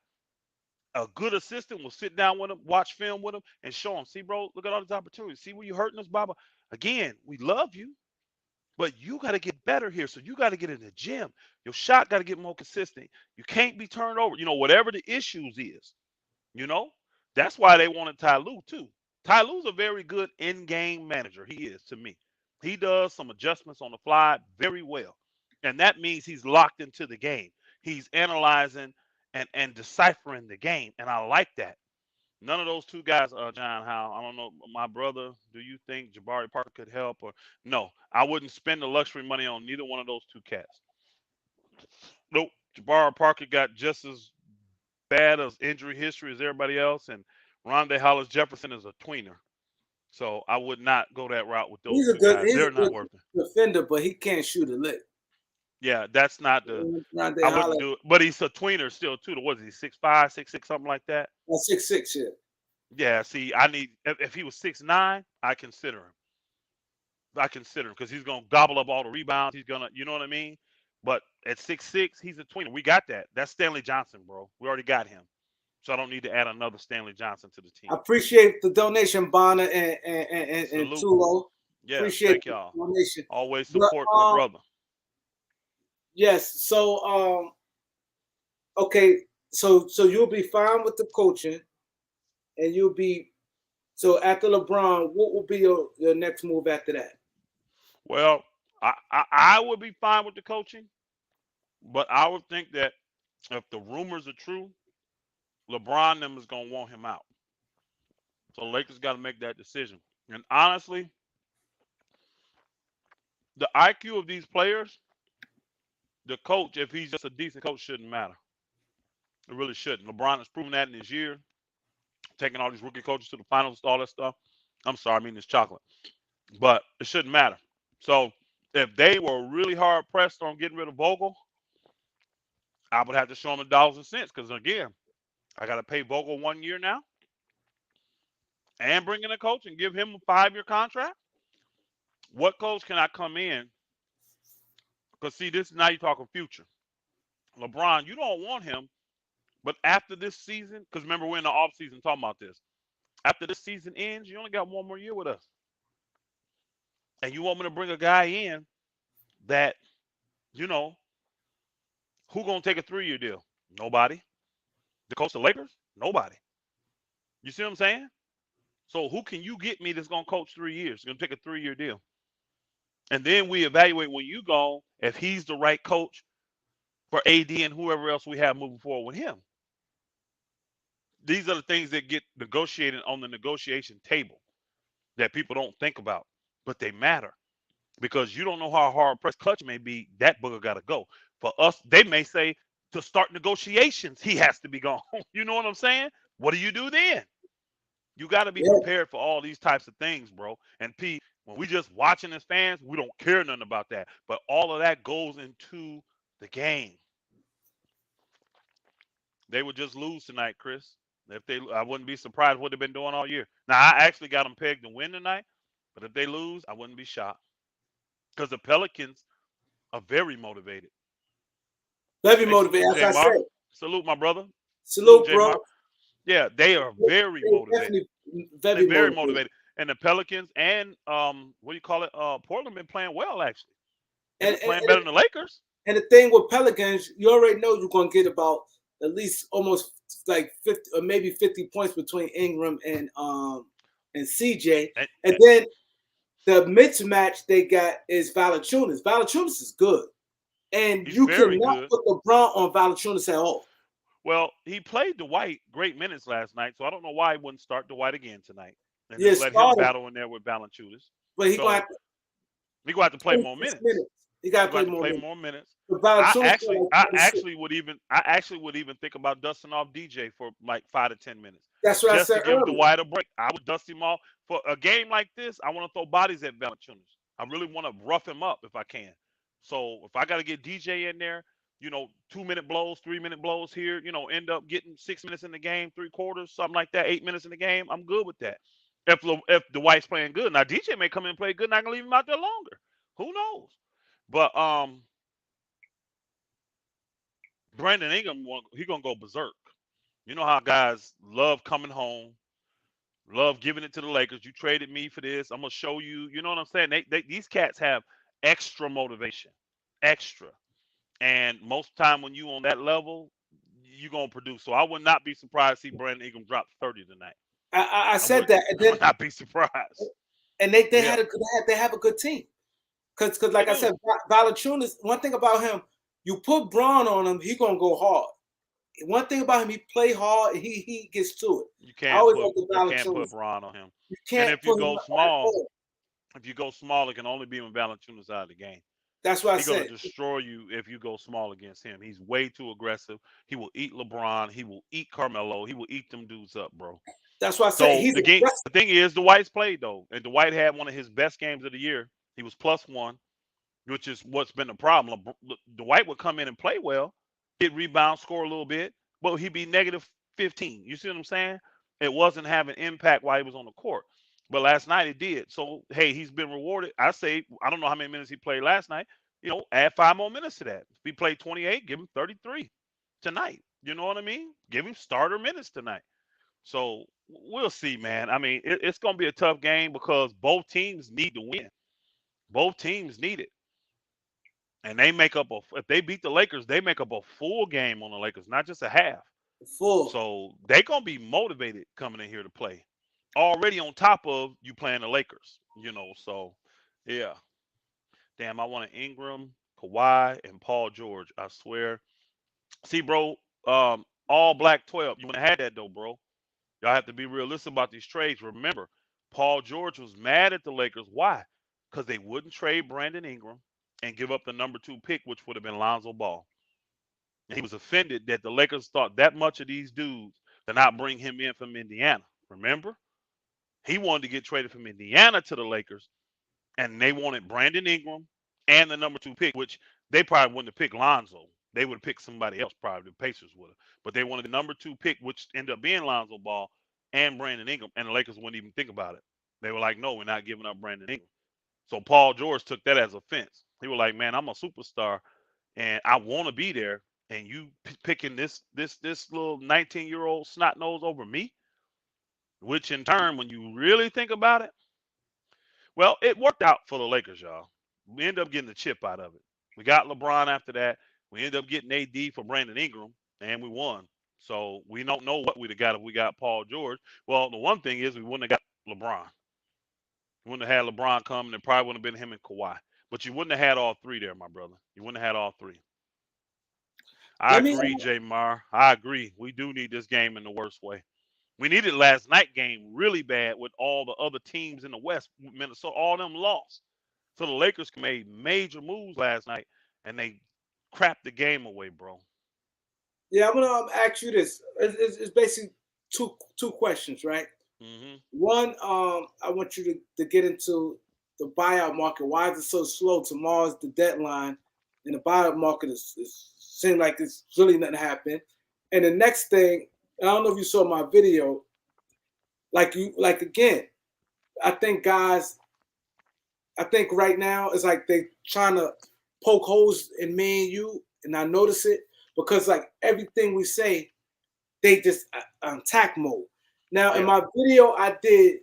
a good assistant will sit down with him, watch film with him, and show him, see, bro, look at all these opportunities. See where you hurting us, Baba? Again, we love you, but you got to get better here. So you got to get in the gym. Your shot got to get more consistent. You can't be turned over. Whatever the issues is, you know, that's why they wanted Ty Lue too. Ty Lue's a very good in-game manager. He is to me. He does some adjustments on the fly very well, and that means he's locked into the game. He's analyzing and deciphering the game, and I like that. None of those two guys, John Howe. I don't know, my brother. Do you think Jabari Parker could help? Or no, I wouldn't spend the luxury money on neither one of those two cats. Nope. Jabari Parker got just as bad as injury history as everybody else, and Rondé Hollis Jefferson is a tweener. So I would not go that route with those two guys. He's a They're not good worth it. defender, but he can't shoot a lick. Yeah, that's not the. Rondé I wouldn't Hollis, do it. But he's a tweener still too. What is he? 6'5", 6'6", something like that. 6'6", yeah. Yeah. See, I need if he was 6'9", I consider him. I consider him because he's gonna gobble up all the rebounds. He's gonna, you know what I mean. But at 6'6", he's a tweener. We got that. That's Stanley Johnson, bro. We already got him. So I don't need to add another Stanley Johnson to the team. I appreciate the donation, Bonner and Salute. Tulo. Yeah, Appreciate thank the y'all. donation. Always But, support my brother. Yes. So okay. So you'll be fine with the coaching, and you'll be so after LeBron. What will be your next move after that? Well, I would be fine with the coaching, but I would think that if the rumors are true, LeBron them is gonna want him out. So the Lakers got to make that decision. And honestly, the IQ of these players, the coach, if he's just a decent coach, shouldn't matter. It really shouldn't. LeBron has proven that in his year, taking all these rookie coaches to the finals, all that stuff. I'm sorry, I mean it's chocolate, but it shouldn't matter. So if they were really hard pressed on getting rid of Vogel, I would have to show them the dollars and cents because again, I got to pay Vogel 1 year now, and bring in a coach and give him a 5-year contract. What coach can I come in? Because see, this now you're talking future. LeBron, you don't want him, but after this season, because remember we're in the off season talking about this. After this season ends, you only got 1 more year with us, and you want me to bring a guy in that, you know, who gonna take a 3-year deal? Nobody. The coach of the Lakers? Nobody. You see what I'm saying? So who can you get me that's gonna coach 3 years? Gonna take a 3-year deal, and then we evaluate when you go if he's the right coach for AD and whoever else we have moving forward with him. These are the things that get negotiated on the negotiation table that people don't think about, but they matter because you don't know how hard pressed Clutch may be. That booger got to go. For us, they may say to start negotiations, he has to be gone. You know what I'm saying? What do you do then? You got to be prepared for all these types of things, bro. And P, when we just watching as fans, we don't care nothing about that. But all of that goes into the game. They would just lose tonight, Chris. If they, I wouldn't be surprised what they've been doing all year. Now, I actually got them pegged to win tonight, but if they lose, I wouldn't be shocked because the Pelicans are very motivated. Very motivated, as I said. Salute, my brother. Salute, bro. Yeah, they are very motivated. Very motivated. And the Pelicans and what do you call it? Portland been playing well actually. And playing better than the Lakers. And the thing with Pelicans, you already know you're gonna get about at least almost like 50 or maybe 50 points between Ingram and CJ. And then the mismatch they got is Valanciunas. Valanciunas is good. And you cannot put LeBron on Valanciunas at all. Well, he played Dwight great minutes last night, so I don't know why he wouldn't start Dwight again tonight. And just let him battle in there with Valanciunas. But he gonna have to play more minutes. He got to play more minutes. I actually would even think about dusting off DJ for like 5 to 10 minutes. That's what I said to give Dwight a break. I would dust him off for a game like this. I want to throw bodies at Valanciunas. I really want to rough him up if I can. So if I got to get DJ in there, 2-minute blows, 3-minute blows here, end up getting 6 minutes in the game, 3/4, something like that, 8 minutes in the game, I'm good with that. If Dwight's playing good, now DJ may come in and play good, and I can leave him out there longer. Who knows? But Brandon Ingram, he gonna go berserk. You know how guys love coming home, love giving it to the Lakers. You traded me for this. I'm gonna show you. You know what I'm saying? These cats have extra motivation, extra. And most time when you on that level, you're gonna produce. So I would not be surprised to see Brandon Ingram drop 30 tonight. I said that, and then I would not be surprised. And they have a good team. Because like I said, Valanciunas, one thing about him, you put Braun on him, he gonna go hard. one thing about him, he play hard and he gets to it. You I can't always put like the you can't put Valanciunas. Bron on him. You And can't if you put him go at small, all. it can only be when Valanciunas out of the game. That's what I He's gonna said. destroy you if you go small against him. He's way too aggressive. He will eat LeBron. He will eat Carmelo. He will eat them dudes up, bro. That's what I said. So He's the thing is, Dwight's played though, and Dwight had one of his best games of the year. He was +1, which is what's been the problem. Dwight would come in and play well, get rebounds, score a little bit, but he'd be -15. You see what I'm saying? It wasn't having impact while he was on the court. But last night it did. So hey, he's been rewarded. I say I don't know how many minutes he played last night. Add 5 more minutes to that. If he played 28, give him 33 tonight. You know what I mean? Give him starter minutes tonight. So we'll see, man. I mean, it's going to be a tough game because both teams need to win. Both teams need it. And they make up if they beat the Lakers, they make up a full game on the Lakers, not just a half. full. So they're going to be motivated coming in here to play. Already on top of you playing the Lakers, So, yeah. Damn, I wanted Ingram, Kawhi, and Paul George. I swear. See, bro, all black 12. You wouldn't have had that, though, bro. Y'all have to be realistic about these trades. Remember, Paul George was mad at the Lakers. Why? Because they wouldn't trade Brandon Ingram and give up the #2 pick, which would have been Lonzo Ball. And he was offended that the Lakers thought that much of these dudes to not bring him in from Indiana. Remember? He wanted to get traded from Indiana to the Lakers, and they wanted Brandon Ingram and the #2 pick, which they probably wouldn't have picked Lonzo. They would have picked somebody else, probably the Pacers would have. But they wanted the #2 pick, which ended up being Lonzo Ball and Brandon Ingram, and the Lakers wouldn't even think about it. They were like, no, we're not giving up Brandon Ingram. So Paul George took that as offense. He was like, man, I'm a superstar, and I want to be there, and you picking this little 19-year-old snot nose over me, which in turn, when you really think about it, well, it worked out for the Lakers, y'all. We ended up getting the chip out of it. We got LeBron after that. We ended up getting AD for Brandon Ingram, and we won. So we don't know what we'd have got if we got Paul George. Well, the one thing is we wouldn't have got LeBron. You wouldn't have had LeBron come, and it probably wouldn't have been him and Kawhi. But you wouldn't have had all three there, my brother. You wouldn't have had all three. I Let me agree, J. Mar. I agree. We do need this game in the worst way. We needed last night game really bad with all the other teams in the West. Minnesota, all them lost. So the Lakers made major moves last night, and they crapped the game away, bro. Yeah, I'm gonna ask you this. It's basically two questions, right? Mm-hmm. One, I want you to get into the buyout market. Why is it so slow? Tomorrow's the deadline, and the buyout market is seems like it's really nothing happening. And the next thing, I don't know if you saw my video. Like again, I think right now it's like they trying to poke holes in me and you, and I notice it because like everything we say, they just attack mode. Now, in my video I did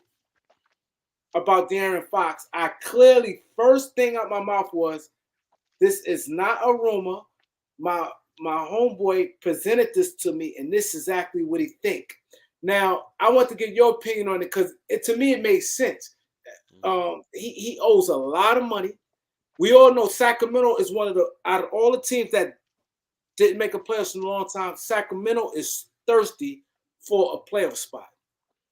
about De'Aaron Fox, I clearly first thing out my mouth was, "This is not a rumor. My homeboy presented this to me, and this is exactly what he think." Now, I want to get your opinion on it because to me it makes sense. He owes a lot of money. We all know Sacramento is one of the out of all the teams that didn't make a playoffs in a long time. Sacramento is thirsty for a playoff spot.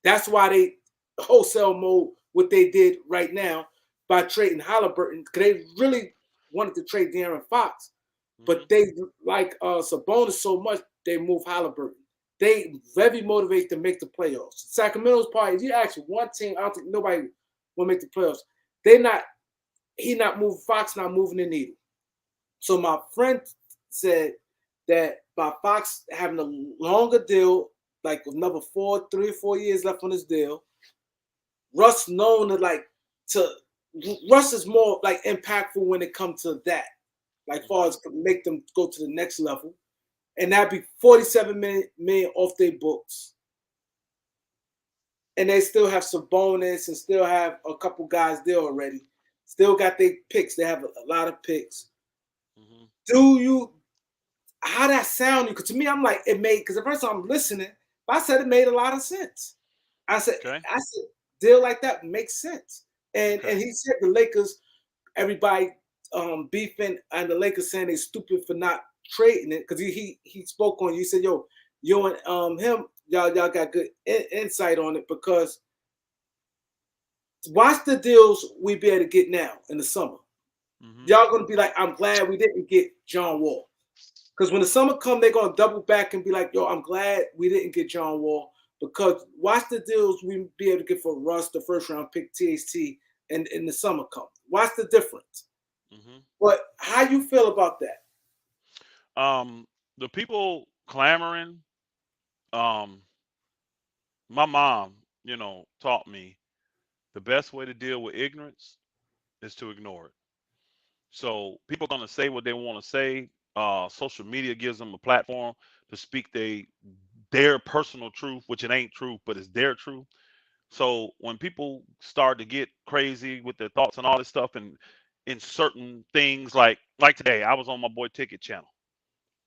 That's why they wholesale mode what they did right now by trading Halliburton, because they really wanted to trade De'Aaron Fox, but they like Sabonis so much they moved Halliburton. They very motivated to make the playoffs. Sacramento's part, if you ask one team, I don't think nobody will make the playoffs. He not moving, Fox not moving the needle. So my friend said that by Fox having a longer deal, like another 3 or 4 years left on his deal, Russ Russ is more like impactful when it comes to that, like far as make them go to the next level, and that'd be 47 million off their books, and they still have some bonus and still have a couple guys there already. Still got their picks. They have a lot of picks. How that sound? Because to me, I'm like, it made, because the first time I'm listening, I said it made a lot of sense. I said, deal like that makes sense. And he said the Lakers, everybody beefing, and the Lakers saying they stupid for not trading it because he spoke on. You said, yo, you and him, y'all got good insight on it because watch the deals we be able to get now in the summer. Y'all gonna be like, I'm glad we didn't get John Wall. Because when the summer come, they're gonna double back and be like, yo, I'm glad we didn't get John Wall. Because watch the deals we be able to get for Russ, the first round pick, THT, and in the summer come. Watch the difference. But how you feel about that? The people clamoring, um, my mom, taught me the best way to deal with ignorance is to ignore it. So people are gonna say what they want to say. Social media gives them a platform to speak their personal truth, which it ain't truth, but it's their truth. So when people start to get crazy with their thoughts and all this stuff, and in certain things like today, I was on my boy Ticket channel,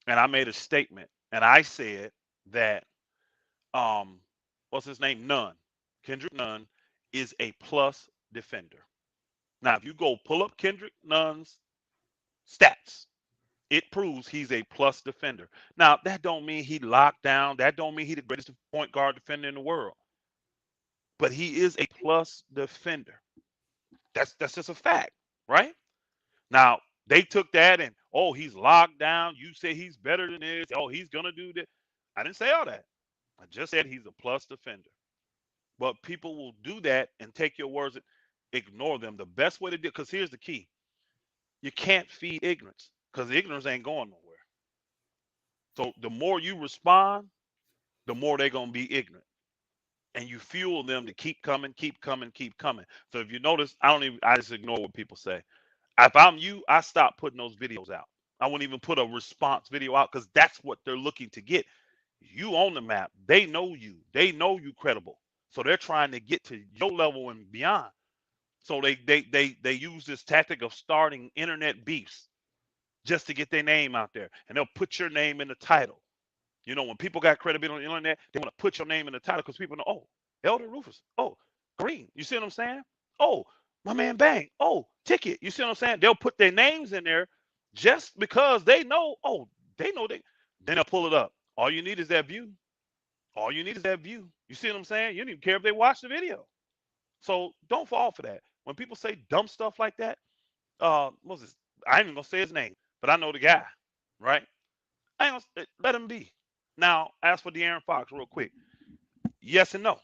and I made a statement, and I said that um, what's his name, Nunn, Kendrick Nunn, is a plus defender. Now, if you go pull up Kendrick Nunn's stats, it proves he's a plus defender. Now, that don't mean he locked down. That don't mean he the greatest point guard defender in the world. But he is a plus defender. That's just a fact, right? Now, they took that and he's locked down. You say he's better than this. Oh, he's gonna do that. I didn't say all that. I just said he's a plus defender. But people will do that and take your words and ignore them. The best way to do, because here's the key: you can't feed ignorance because ignorance ain't going nowhere. So the more you respond, the more they're gonna be ignorant, and you fuel them to keep coming, keep coming, keep coming. So if you notice, I just ignore what people say. If I'm you, I stop putting those videos out. I wouldn't even put a response video out because that's what they're looking to get. You on the map. They know you. They know you credible. So they're trying to get to your level and beyond. So they use this tactic of starting internet beefs just to get their name out there, and they'll put your name in the title. When people got credibility on the internet, they want to put your name in the title because people know, Elder Rufus, Kareem. You see what I'm saying? Oh, my man Bang. Oh, Ticket. You see what I'm saying? They'll put their names in there just because they know. They know they. Then they'll pull it up. All you need is that view. All you need is that view. You see what I'm saying? You don't even care if they watch the video. So don't fall for that. When people say dumb stuff like that, what's this? I ain't even gonna say his name, but I know the guy, right? I ain't gonna let him be. Now, as for De'Aaron Fox, real quick, yes and no.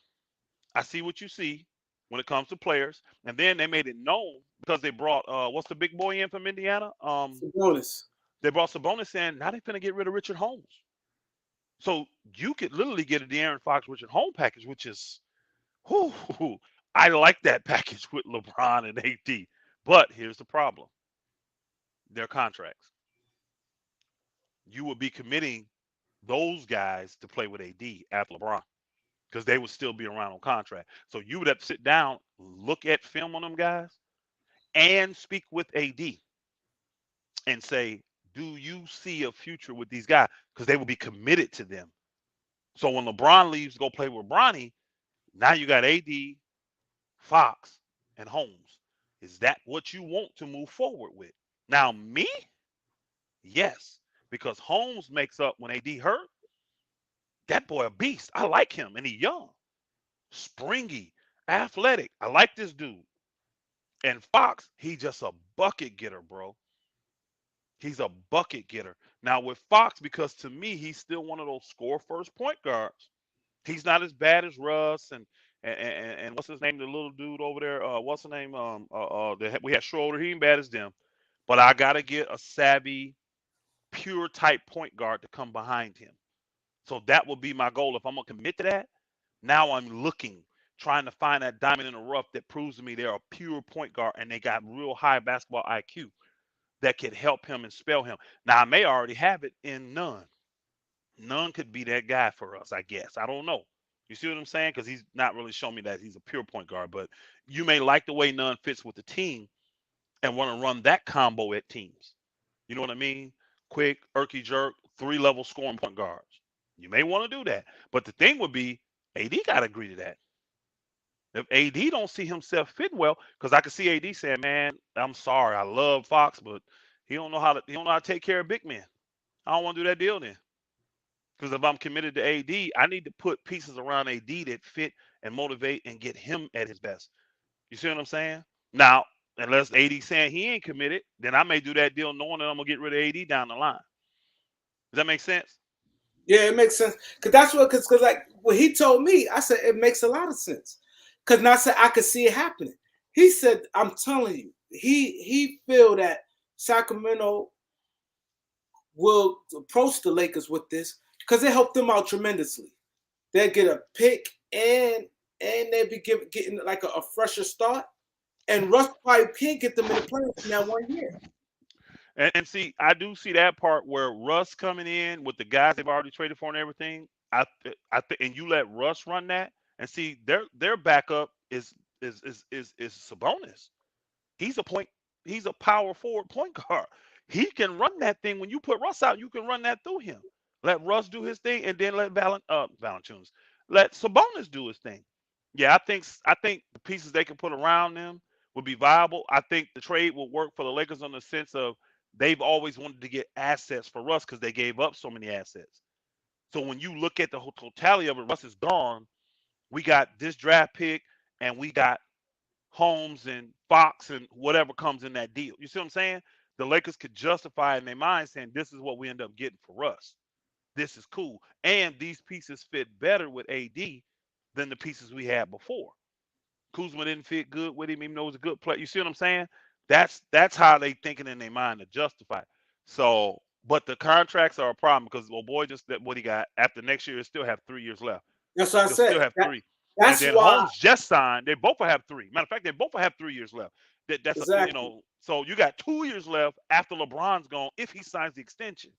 I see what you see when it comes to players, and then they made it known because they brought what's the big boy in from Indiana? Sabonis. They brought Sabonis in. Now they finna get rid of Richard Holmes. So you could literally get a De'Aaron Fox Richard Holmes package, which is, whew, I like that package with LeBron and AD. But here's the problem: their contracts. You would be committing those guys to play with AD after LeBron because they would still be around on contract. So you would have to sit down, look at film on them guys, and speak with AD and say, do you see a future with these guys? Because they will be committed to them. So when LeBron leaves to go play with Bronny, now you got AD, Fox, and Holmes. Is that what you want to move forward with? Now, me, yes, because Holmes makes up when AD hurt. That boy a beast. I like him, and he young, springy, athletic. I like this dude. And Fox, he just a bucket getter, bro. He's a bucket getter. Now with Fox, because to me, he's still one of those score first point guards. He's not as bad as Russ and what's his name, the little dude over there. What's the name? We had Schroeder. He ain't bad as them. But I gotta get a savvy, pure type point guard to come behind him. So that will be my goal. If I'm gonna commit to that, now I'm looking, trying to find that diamond in the rough that proves to me they're a pure point guard and they got real high basketball IQ that could help him and spell him. Now I may already have it in Nunn. Nunn could be that guy for us, I guess. I don't know. You see what I'm saying? Because he's not really showing me that he's a pure point guard, but you may like the way Nunn fits with the team and want to run that combo at teams. You know what I mean? Quick, irky jerk, 3-level scoring point guards. You may want to do that. But the thing would be, AD got to agree to that. If AD don't see himself fitting well, because I can see AD saying, "Man, I'm sorry, I love Fox, but he don't know how to take care of big men. I don't want to do that deal then. Because if I'm committed to AD, I need to put pieces around AD that fit and motivate and get him at his best. You see what I'm saying? Now, unless AD saying he ain't committed, then I may do that deal knowing that I'm gonna get rid of AD down the line. Does that make sense? Yeah, it makes sense. Cause that's what, cause like when he told me, I said it makes a lot of sense. Cause I said I could see it happening. He said, I'm telling you, he feel that Sacramento will approach the Lakers with this because it helped them out tremendously. They'll get a pick and they'll be getting like a fresher start. And Russ probably can't get them in the playoffs in that 1 year. And see, I do see that part where Russ coming in with the guys they've already traded for and everything. I think, and you let Russ run that, and see their backup is Sabonis. He's a point. He's a power forward point guard. He can run that thing. When you put Russ out, you can run that through him. Let Russ do his thing, and then let Valanciunas, let Sabonis do his thing. Yeah, I think the pieces they can put around them would be viable. I think the trade will work for the Lakers in the sense of they've always wanted to get assets for Russ because they gave up so many assets. So when you look at the whole totality of it, Russ is gone. We got this draft pick, and we got Holmes and Fox and whatever comes in that deal. You see what I'm saying? The Lakers could justify in their mind saying this is what we end up getting for us. This is cool. And these pieces fit better with AD than the pieces we had before. Kuzma didn't fit good with him, even though he was a good player. You see what I'm saying? That's how they thinking in their mind to justify it. So, but the contracts are a problem because well, boy, just that what he got after next year, he'll still have 3 years left. That's what I He'll still said. have three. And That's then why Holmes just signed. They both will have three. Matter of fact, they both will have 3 years left. That's exactly. so you got 2 years left after LeBron's gone if he signs the extension.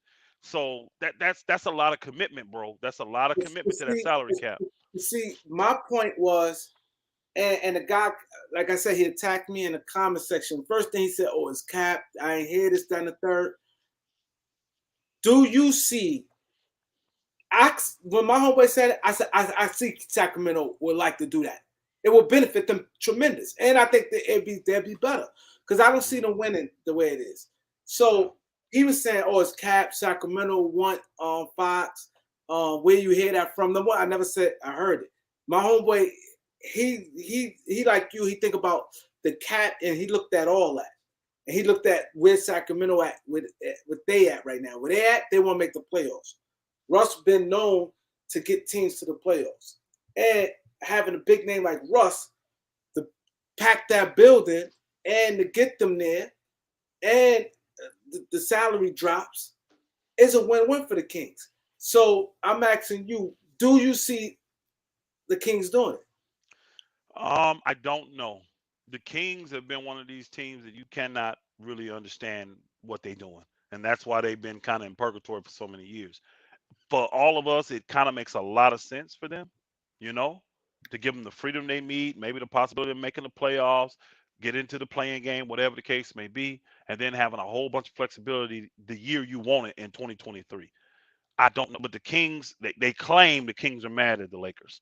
So that's a lot of commitment, bro. That's a lot of You commitment to that see, salary cap. you see, my point was, and the guy, like I said, he attacked me in the comment section. First thing he said, "Oh, it's cap. I ain't hear this, down the third." Do you see? When my homeboy said it, I said I see Sacramento would like to do that. It will benefit them tremendous, and I think that they'd be better because I don't see Hmm. them winning the way it is. Yeah. So he was saying, "Oh, it's cap. Sacramento want Fox. Where you hear that from?" The one I never said I heard it. My homeboy, he like you. He think about the cap, and he looked at all that, and he looked at where Sacramento at, with what they at right now. Where they at, they want to make the playoffs. Russ been known to get teams to the playoffs. And having a big name like Russ to pack that building and to get them there and the salary drops is a win-win for the Kings. So I'm asking you, do you see the Kings doing it? I don't know. The Kings have been one of these teams that you cannot really understand what they're doing, and that's why they've been kind of in purgatory for so many years. For all of us, it kind of makes a lot of sense for them, you know, to give them the freedom they need, maybe the possibility of making the playoffs, get into the playing game, whatever the case may be, and then having a whole bunch of flexibility the year you want it in 2023. I don't know, but the Kings, they claim the Kings are mad at the Lakers.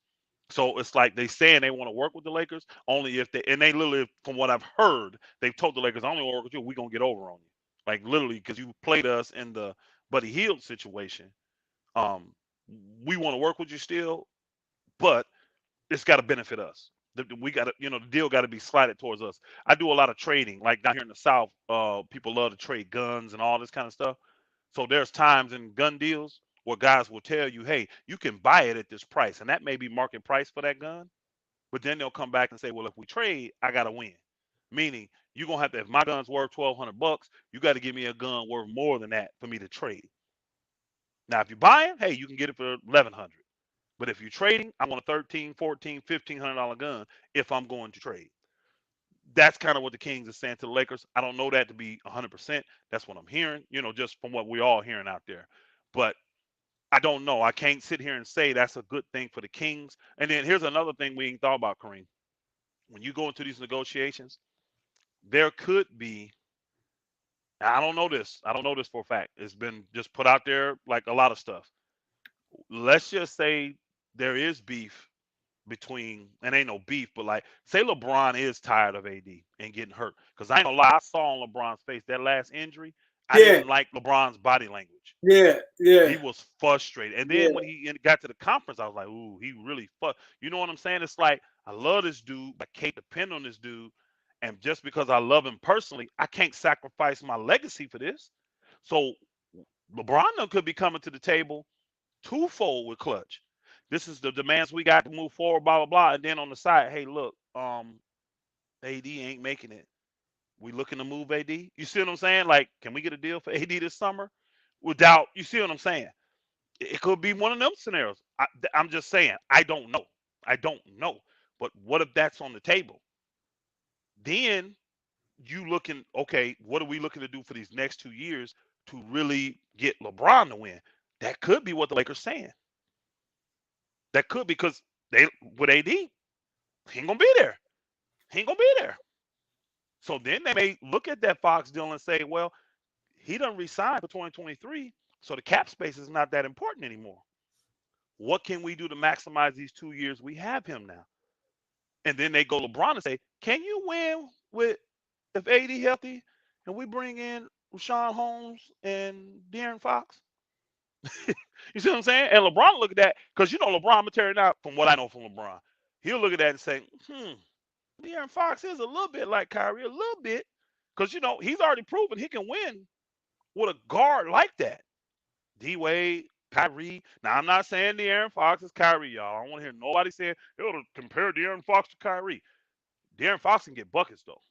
So it's like they saying they want to work with the Lakers only if they, and they literally, from what I've heard, they've told the Lakers, I only want to work with you. We're gonna get over on you, like literally, because you played us in the Buddy Hield situation. Um, we want to work with you still, but it's got to benefit us. We got to, the deal got to be slided towards us. I do a lot of trading, like down here in the South. People love to trade guns and all this kind of stuff. So there's times in gun deals where guys will tell you, "Hey, you can buy it at this price," and that may be market price for that gun. But then they'll come back and say, "Well, if we trade, I gotta win." Meaning, you're gonna have to. If my gun's worth $1,200, you got to give me a gun worth more than that for me to trade. Now, if you're buying, hey, you can get it for 1,100. But if you're trading, I want a 13, 14, $1,500 gun if I'm going to trade. That's kind of what the Kings are saying to the Lakers. I don't know that to be 100%. That's what I'm hearing, just from what we're all hearing out there. But I don't know. I can't sit here and say that's a good thing for the Kings. And then here's another thing we ain't thought about, Kareem. When you go into these negotiations, there could be, I don't know this. I don't know this for a fact. It's been just put out there like a lot of stuff. Let's just say there is beef between, and ain't no beef, but like say LeBron is tired of AD and getting hurt. Because I ain't gonna lie, I saw on LeBron's face that last injury. I Yeah, didn't like LeBron's body language. yeah, He yeah, was frustrated. And then yeah. when he got to the conference, I was like, ooh, he really You know what I'm saying? It's like, I love this dude, but I can't depend on this dude. And just because I love him personally, I can't sacrifice my legacy for this. So LeBron could be coming to the table twofold with Clutch. This is the demands we got to move forward, blah, blah, blah. And then on the side, hey, look, AD ain't making it. We looking to move AD. You see what I'm saying? Like, can we get a deal for AD this summer? Without, you see what I'm saying? It could be one of them scenarios. I'm just saying, I don't know. I don't know. But what if that's on the table? Then you looking, okay, what are we looking to do for these next 2 years to really get LeBron to win? That could be what the Lakers saying. That could, because they with AD, he ain't gonna be there. He ain't gonna be there. So then they may look at that Fox deal and say, well, he doesn't resign for 2023, so the cap space is not that important anymore. What can we do to maximize these 2 years we have him now? And then they go LeBron and say, can you win with if AD healthy and we bring in Rashawn Holmes and De'Aaron Fox? You see what I'm saying? And LeBron look at that, because you know LeBron, I'm gonna tell you now, from what I know from LeBron, he'll look at that and say, De'Aaron Fox is a little bit like Kyrie, a little bit. Because you know, he's already proven he can win with a guard like that. D Wade, Kyrie. Now I'm not saying De'Aaron Fox is Kyrie, y'all. I don't want to hear nobody saying he'll compare De'Aaron Fox to Kyrie. De'Aaron Fox can get buckets though.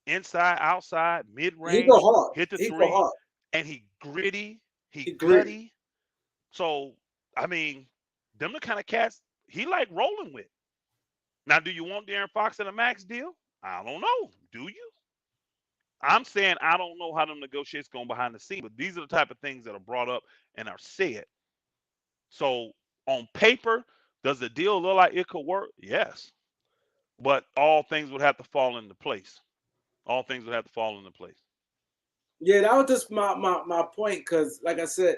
Inside, outside, mid He go range, hard. hit the He go three, hard. and he gritty, he He gritty. gutty. So I mean, them the kind of cats he like rolling with. Now, do you want De'Aaron Fox in a max deal? I don't know. Do you? I'm saying I don't know how them negotiations going behind the scene, but these are the type of things that are brought up and are said. So on paper, does the deal look like it could work? Yes. But all things would have to fall into place. All things would have to fall into place. Yeah, that was just my point, because like I said,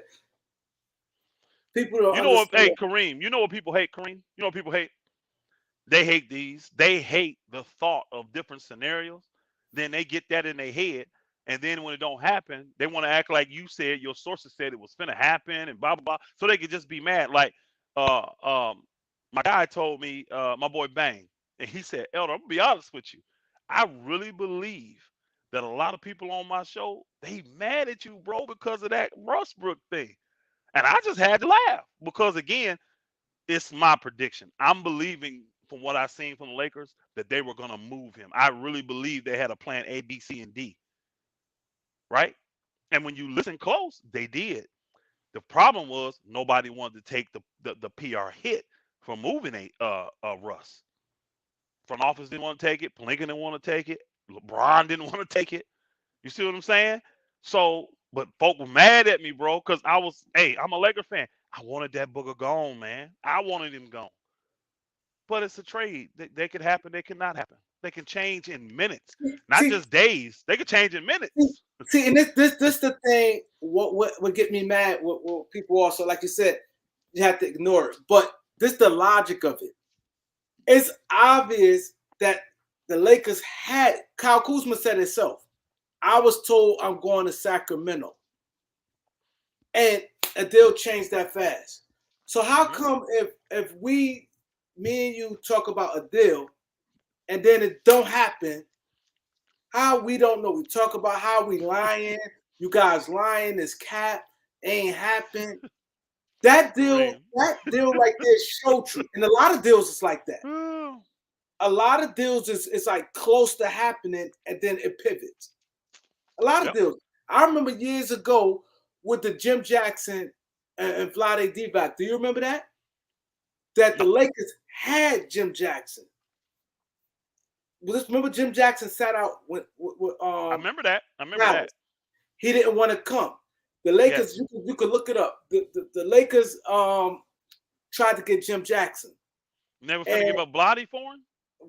people don't You know what? Hey, understand. Kareem, you know what people hate, Kareem? You know what people hate? They hate these. They hate the thought of different scenarios. Then they get that in their head. And then when it don't happen, they want to act like you said, your sources said it was finna happen and blah, blah, blah. So they could just be mad. Like uh my guy told me, my boy Bang, and he said, Elder, I'm gonna be honest with you. I really believe that a lot of people on my show, they mad at you, bro, because of that Westbrook thing. And I just had to laugh because again, it's my prediction. I'm believing from what I've seen from the Lakers that they were going to move him. I really believe they had a plan A, B, C, and D, right? And when you listen close, they did. The problem was nobody wanted to take the PR hit for moving a Russ. Front office didn't want to take it. Palinka didn't want to take it. LeBron didn't want to take it. You see what I'm saying? So, but folk were mad at me, bro, because hey, I'm a Laker fan. I wanted that booger gone, man. I wanted him gone. But it's a trade. They could happen. They cannot happen. They can change in minutes, not See, just days. They could change in see, minutes. see, and this the thing. What would get me mad? What people also, like you said, you have to ignore it. But this the logic of it. It's obvious that the Lakers had. Kyle Kuzma said himself, I was told I'm going to Sacramento, and a deal changed that fast. So how Mm-hmm. come if me and you talk about a deal and then it don't happen? How we don't know? We talk about how we lying. You guys lying. This cap ain't happened. That deal Kareem. right there is show true. And a lot of deals is like that. Oh, A lot of deals is like close to happening and then it pivots. A lot of yep. deals. I remember years ago with the Jim Jackson and Vlade Divac. Do you remember that? That the No, Lakers had Jim Jackson. Remember Jim Jackson sat out with I remember that. I remember Dallas. that. He didn't want to come. The Lakers, Yes. you could look it up. The Lakers tried to get Jim Jackson, Never finna and give up Bloody for him.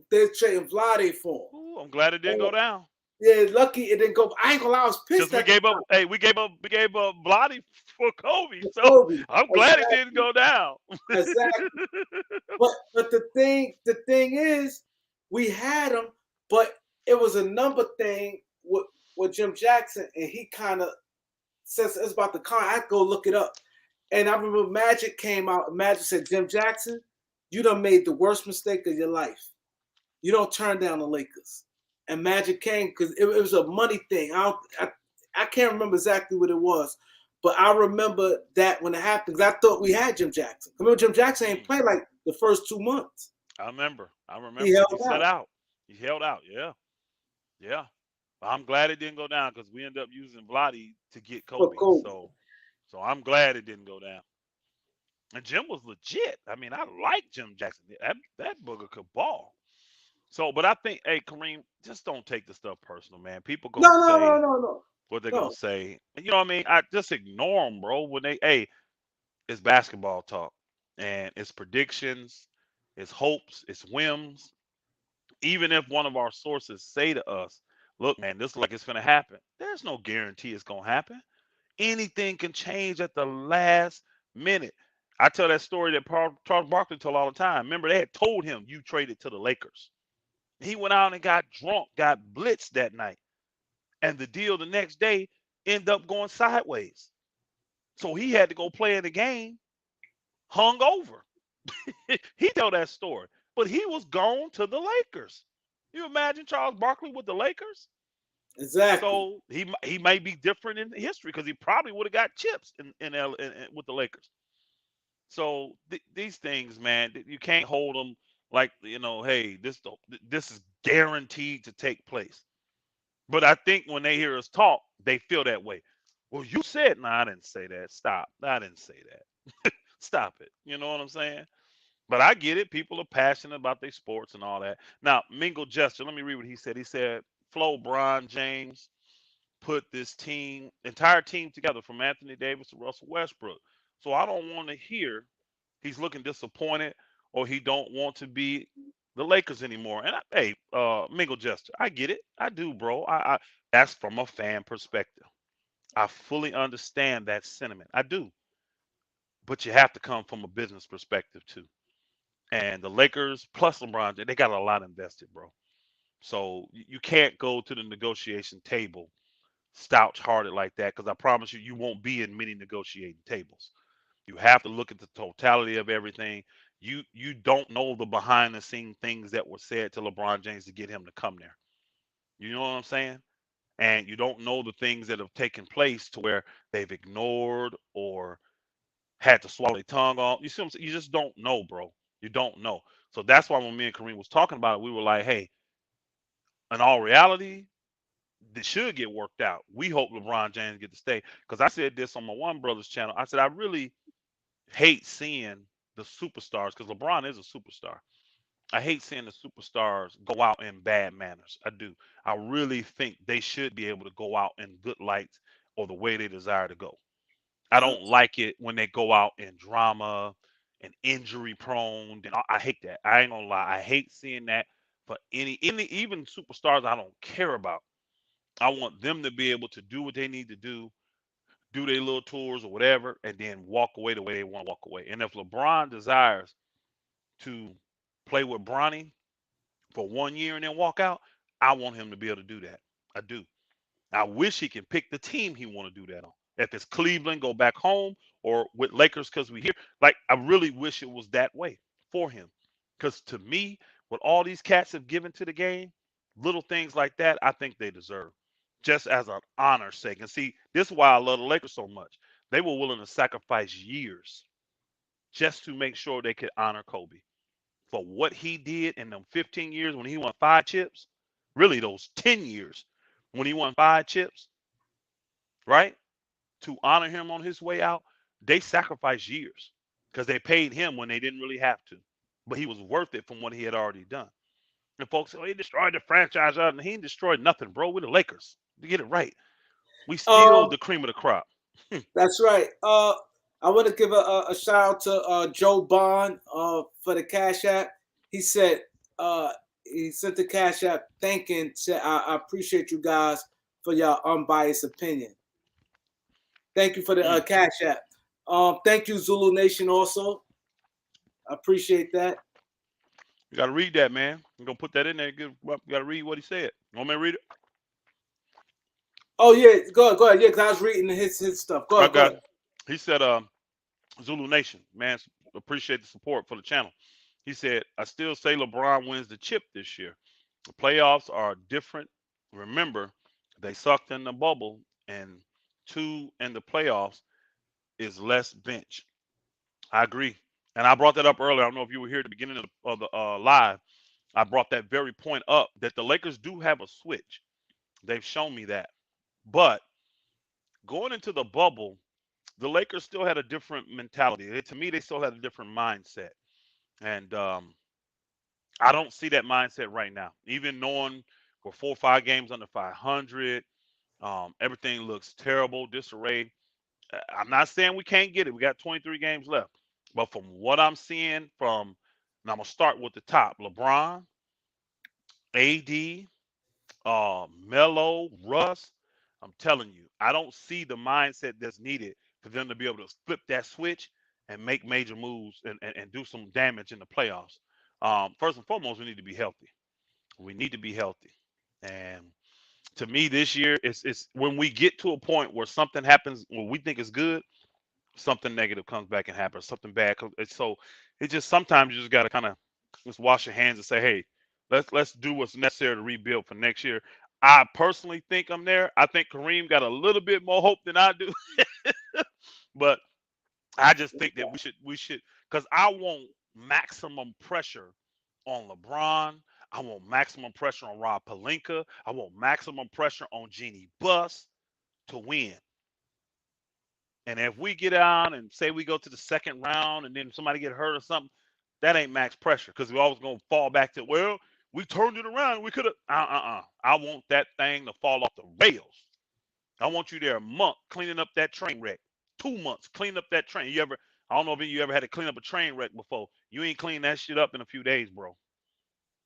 they're trading Vlade for him. Ooh, I'm glad it didn't And, go down. yeah, lucky it didn't go. I ain't gonna lie, I was Because pissed we at the gave up. time. Hey, we gave up Bloody for Kobe. So Kobe, I'm glad it didn't exactly, go down. exactly. But the thing is, we had him, but it was a number thing with with Jim Jackson, and he kind of says it's about the con. I go look it up, and I remember Magic came out. Magic said, "Jim Jackson, you done made the worst mistake of your life. You don't turn down the Lakers." And Magic came because it was a money thing. I can't remember exactly what it was, but I remember that when it happened, 'cause I thought we had Jim Jackson. Remember, Jim Jackson ain't played like the first 2 months. I remember. He He held set out out. He held out. Yeah. Yeah. I'm glad it didn't go down because we ended up using Vladi to get for Kobe. Kobe. So I'm glad it didn't go down. And Jim was legit. I mean, I like Jim Jackson. That booger could ball. So, but I think, hey, Kareem, just don't take the stuff personal, man. People No, gonna no, no, say no, no, what they're gonna no. say. And you know what I mean? I just ignore them, bro. When hey, it's basketball talk, and it's predictions, it's hopes, it's whims. Even if one of our sources say to us, "Look, man, this is like it's gonna happen," there's no guarantee it's gonna happen. Anything can change at the last minute. I tell that story that Charles Barkley told all the time. Remember, they had told him you traded to the Lakers. He went out and got drunk, got blitzed that night, and the deal the next day ended up going sideways. So he had to go play in the game hung over. He told that story, but he was gone to the Lakers. You imagine Charles Barkley with the Lakers? Exactly. So he may be different in history because he probably would have got chips with the Lakers. So these things, man, you can't hold them like hey, this is guaranteed to take place. But I think when they hear us talk, they feel that way. Well, you said, no, I didn't say that. Stop. I didn't say that. Stop it. You know what I'm saying? But I get it. People are passionate about their sports and all that. Now, Mingle Gesture, let me read what he said. He said, Flo Bron James put this entire team together from Anthony Davis to Russell Westbrook. So I don't want to hear he's looking disappointed or he don't want to be the Lakers anymore. And hey, Mingle Gesture, I get it. I do, bro. I that's from a fan perspective. I fully understand that sentiment. I do. But you have to come from a business perspective too. And the Lakers plus LeBron, they got a lot invested, bro. So you can't go to the negotiation table stouch hearted like that because I promise you, you won't be in many negotiating tables. You have to look at the totality of everything. You don't know the behind the scene things that were said to LeBron James to get him to come there. You know what I'm saying? And you don't know the things that have taken place to where they've ignored or had to swallow their tongue off. You see what I'm saying? You just don't know, bro. You don't know. So that's why when me and Kareem was talking about it, we were like, hey, in all reality, this should get worked out. We hope LeBron James get to stay. Because I said this on my One Brothers channel. I said I really hate seeing the superstars because LeBron is a superstar. I hate seeing the superstars go out in bad manners. I do. I really think they should be able to go out in good lights or the way they desire to go. I Yep. don't like it when they go out in drama and injury prone. And I hate that. I ain't gonna lie. I hate seeing that for any even superstars I don't care about. I want them to be able to do what they need to do their little tours or whatever, and then walk away the way they want to walk away. And if LeBron desires to play with Bronny for 1 year and then walk out, I want him to be able to do that. I do. I wish he can pick the team he want to do that on. If it's Cleveland, go back home, or with Lakers because we here. Like I really wish it was that way for him. Because to me, what all these cats have given to the game, little things like that, I think they deserve. Just as an honor sake. And see, this is why I love the Lakers so much. They were willing to sacrifice years just to make sure they could honor Kobe for what he did in them 15 years when he won 5 chips. Really, those 10 years when he won 5 chips, right? To honor him on his way out, they sacrificed years because they paid him when they didn't really have to. But he was worth it from what he had already done. And folks say, oh, he destroyed the franchise. And he destroyed nothing, bro. We're the Lakers. You get it right. We still Um, the cream of the crop. that's right. I want to give a shout out to Joe Bond for the Cash App. He said he sent the Cash App thanking. Said I appreciate you guys for your unbiased opinion. Thank you for the Mm. Cash App. Thank you Zulu Nation also. I appreciate that. You got to read that, man. I'm going to put that in there. You got to read what he said. Want me to read it? Oh yeah, go ahead. Yeah, because I was reading his stuff. Go I ahead, go got. ahead. He said, Zulu Nation, man, appreciate the support for the channel. He said, I still say LeBron wins the chip this year. The playoffs are different. Remember, they sucked in the bubble, and two in the playoffs is less bench. I agree. And I brought that up earlier. I don't know if you were here at the beginning of the live. I brought that very point up that the Lakers do have a switch. They've shown me that. But going into the bubble, the Lakers still had a different mentality. To me, they still had a different mindset. And I don't see that mindset right now. Even knowing we're 4 or 5 games under 500, everything looks terrible, disarray. I'm not saying we can't get it. We got 23 games left. But from what I'm seeing and I'm going to start with the top LeBron, AD, Melo, Russ, I'm telling you, I don't see the mindset that's needed for them to be able to flip that switch and make major moves and do some damage in the playoffs. First and foremost, we need to be healthy. We need to be healthy. And to me, this year, it's when we get to a point where something happens, what we think is good, something negative comes back and happens, something bad. So it just sometimes you just got to kind of just wash your hands and say, hey, let's do what's necessary to rebuild for next year. I personally think I'm there. I think Kareem got a little bit more hope than I do, but I just think that we should because I want maximum pressure on LeBron. I want maximum pressure on Rob Pelinka. I want maximum pressure on Jeannie Buss to win. And if we get out and say we go to the second round and then somebody get hurt or something, that ain't max pressure because we're always gonna fall back to we turned it around. We could have I want that thing to fall off the rails. I want you there a month cleaning up that train wreck. 2 months cleaning up that train. I don't know if you ever had to clean up a train wreck before. You ain't clean that shit up in a few days, bro.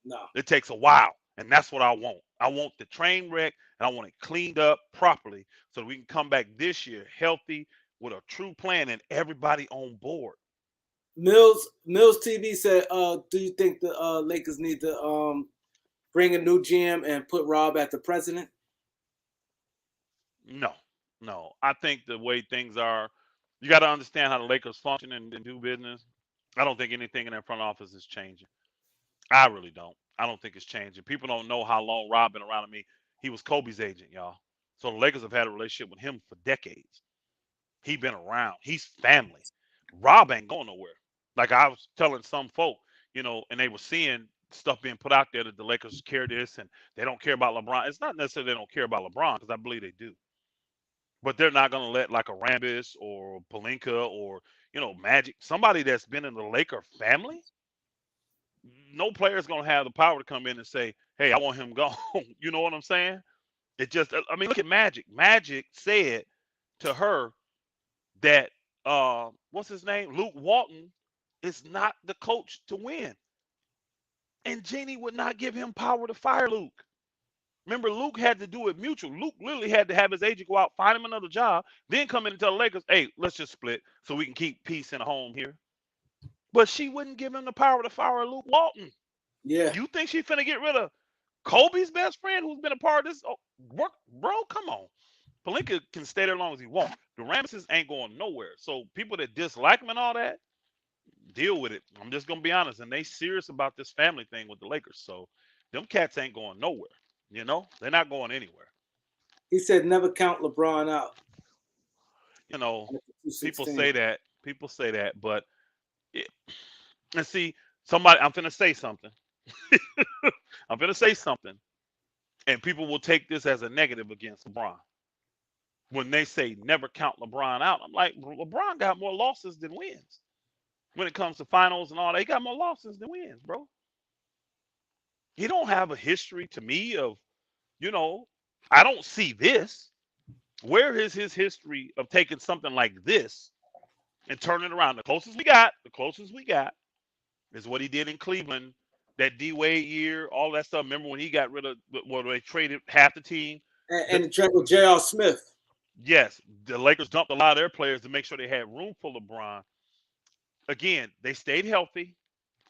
No. It takes a while. And that's what I want. I want the train wreck and I want it cleaned up properly so we can come back this year healthy with a true plan and everybody on board. Mills TV said, do you think the Lakers need to bring a new GM and put Rob at the president? No, no. I think the way things are, you got to understand how the Lakers function and do business. I don't think anything in their front office is changing. I really don't. I don't think it's changing. People don't know how long Rob been around me. He was Kobe's agent, y'all. So the Lakers have had a relationship with him for decades. He been around. He's family. Rob ain't going nowhere. Like I was telling some folk, and they were seeing stuff being put out there that the Lakers care this and they don't care about LeBron. It's not necessarily they don't care about LeBron because I believe they do, but they're not going to let like a Rambis or Palinka or Magic, somebody that's been in the Laker family. No player's going to have the power to come in and say, "Hey, I want him gone." You know what I'm saying? It just, I mean, look at Magic. Magic said to her that what's his name, Luke Walton, is not the coach to win, and Jeannie would not give him power to fire Luke. Remember, Luke had to do it mutual. Luke literally had to have his agent go out, find him another job, then come in and tell the Lakers, "Hey, let's just split so we can keep peace in a home here." But she wouldn't give him the power to fire Luke Walton. Yeah. You think she's finna get rid of Kobe's best friend who's been a part of this work? Bro, come on. Palinka can stay there as long as he wants. The Ramses ain't going nowhere. So people that dislike him and all that, deal with it. I'm just gonna be honest, and they serious about this family thing with the Lakers. So them cats ain't going nowhere. They're not going anywhere. He said never count LeBron out. You know, After people 216. say that. People say that, but it, and see, somebody, I'm finna say something. I'm finna say something, and people will take this as a negative against LeBron. When they say never count LeBron out, I'm like, LeBron got more losses than wins. When it comes to finals and all, they got more losses than wins, bro. He don't have a history to me of, you know, I don't see this. Where is his history of taking something like this and turning it around? The closest we got is what he did in Cleveland, that D Wade year, all that stuff. Remember when he got rid of, well, they traded half the team? The, And with J.R. Smith. yes, the Lakers dumped a lot of their players to make sure they had room for LeBron. Again, they stayed healthy.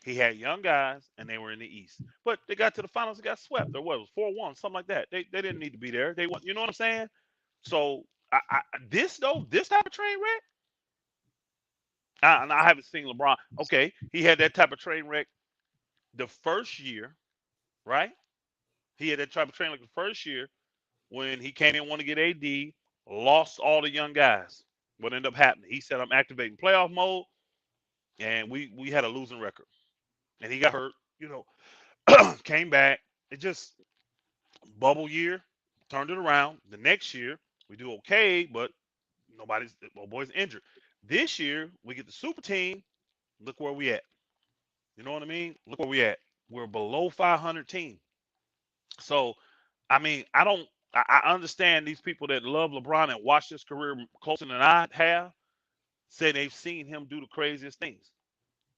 He had young guys, and they were in the East. But they got to the finals and got swept. Or what, it was 4-1, something like that. They didn't need to be there. They want, you know what I'm saying? So this type of train wreck, and I haven't seen LeBron. Okay, he had that type of train wreck the first year, right? He had that type of train wreck the first year when he came in, wanted to get AD, lost all the young guys. What ended up happening? He said, "I'm activating playoff mode," and we had a losing record, and he got hurt. You know, came back. It just bubble year, turned it around. The next year we do okay, but my boy's injured. This year we get the super team. Look where we at. You know what I mean? Look where we at. We're below 500 team. So, I mean, I don't. I understand these people that love LeBron and watch his career closer than I have say they've seen him do the craziest things.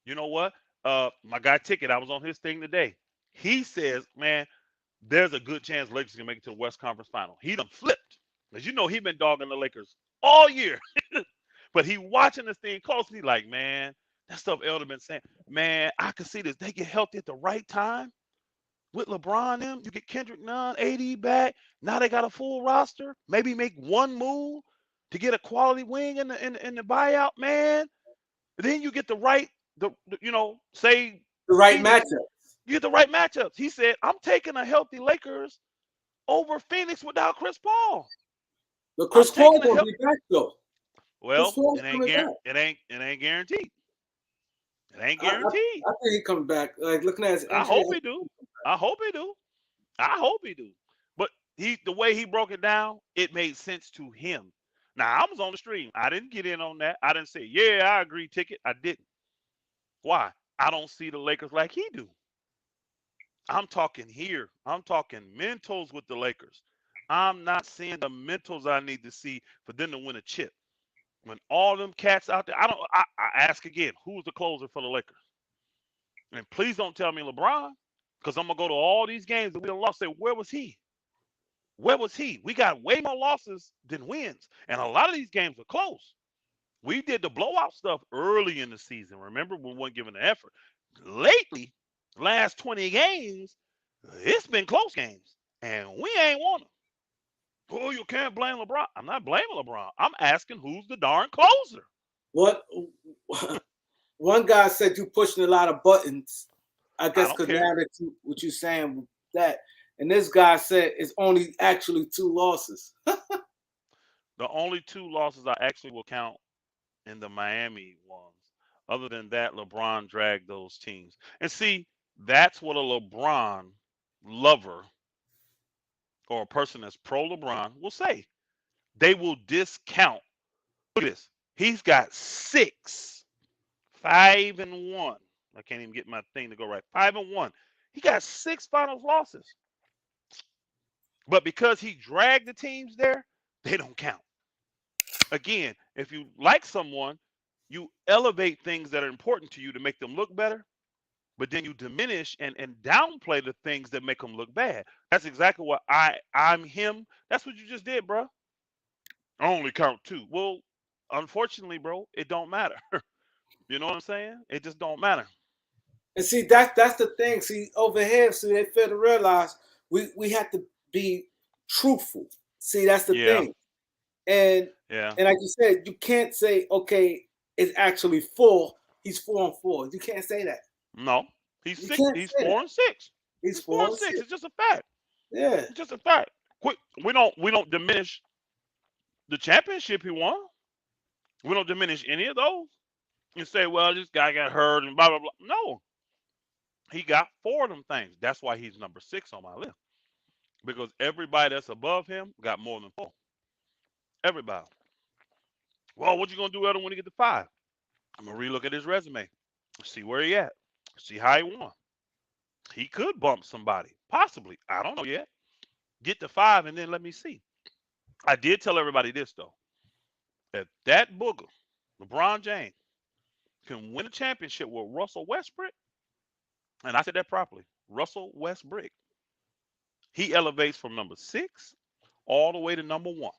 You know what? My guy Ticket, I was on his thing today. He says, man, there's a good chance Lakers can make it to the West Conference Final. He done flipped. As you know, he been dogging the Lakers all year. But he watching this thing closely, like, man, that stuff Elder been saying. Man, I can see this. They get healthy at the right time with LeBron them. You get Kendrick Nunn, AD back. Now they got a full roster. Maybe make one move to get a quality wing in the buyout, man. Then you get the right, say The right Phoenix, matchup. you get the right matchups. He said, I'm taking a healthy Lakers over Phoenix without Chris Paul. But I'm Chris Paul taking a gonna help. be back though. Chris Well, Paul's it ain't coming back. guaranteed. It ain't I, I, guaranteed. I think he coming back. Like looking at his I injury. hope he do. I hope he do. I hope he do. But the way he broke it down, it made sense to him. Now I was on the stream. I didn't get in on that. I didn't say, yeah, I agree, Ticket. I didn't. Why? I don't see the Lakers like he do. I'm talking here. I'm talking mentals with the Lakers. I'm not seeing the mentals I need to see for them to win a chip. When all them cats out there, I ask again, who's the closer for the Lakers? And please don't tell me LeBron, because I'm gonna go to all these games that we done lost. Say, where was he? Where was he? We got way more losses than wins, and a lot of these games are close. We did the blowout stuff early in the season. Remember, we weren't giving the effort. Lately, last 20 games, it's been close games, and we ain't won them. Oh, you can't blame LeBron. I'm not blaming LeBron. I'm asking who's the darn closer. What one guy said you pushing a lot of buttons. I I guess don't because care. now that what you saying with that, and this guy said it's only actually 2 losses. The only 2 losses I actually will count in the Miami ones. Other than that, LeBron dragged those teams. And see, that's what a LeBron lover or a person that's pro LeBron will say. They will discount. Look at this. He's got 5-1. I can't even get my thing to go right. 5-1. He got 6 finals losses. But because he dragged the teams there, they don't count. Again, if you like someone, you elevate things that are important to you to make them look better, but then you diminish and downplay the things that make them look bad. That's exactly what I'm him. That's what you just did, bro. I only count 2. Well, unfortunately, bro, it don't matter. You know what I'm saying? It just don't matter. And see, that's the thing. See, over here, see, they fail to realize we have to be truthful. See, that's the Yeah, thing. And yeah. and like you said, you can't say, okay, it's actually 4. He's 4-4. You can't say that. No, he's You six. can't He's say that. 4-6. He's He's four four and and six. six. It's just a fact. Yeah. It's just a fact. Quick, we don't diminish the championship he won. We don't diminish any of those. You say, well, this guy got hurt and blah blah blah. No, he got 4 of them things. That's why he's number 6 on my list. Because everybody that's above him got more than 4. Everybody. Well, what you gonna do, Elton, when he get to 5? I'm gonna relook at his resume, see where he at, see how he won. He could bump somebody, possibly. I don't know yet. Get to 5 and then let me see. I did tell everybody this though. If that booger, LeBron James, can win a championship with Russell Westbrook, and I said that properly, Russell Westbrook, he elevates from number 6 all the way to number 1.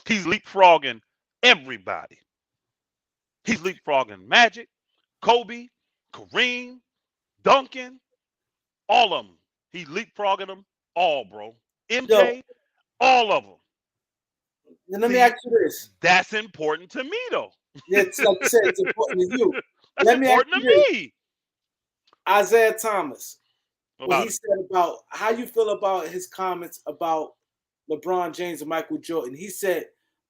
He's leapfrogging everybody. He's leapfrogging Magic, Kobe, Kareem, Duncan, all of them. He's leapfrogging them all, bro. Yo, MJ. All of them. And let me See, ask you this. that's important to me, though. Yeah, it's like you said, it's important to you. That's Let me ask important you to this. me. Isaiah Thomas, what About he him. said about how you feel about his comments about LeBron James and Michael Jordan. He said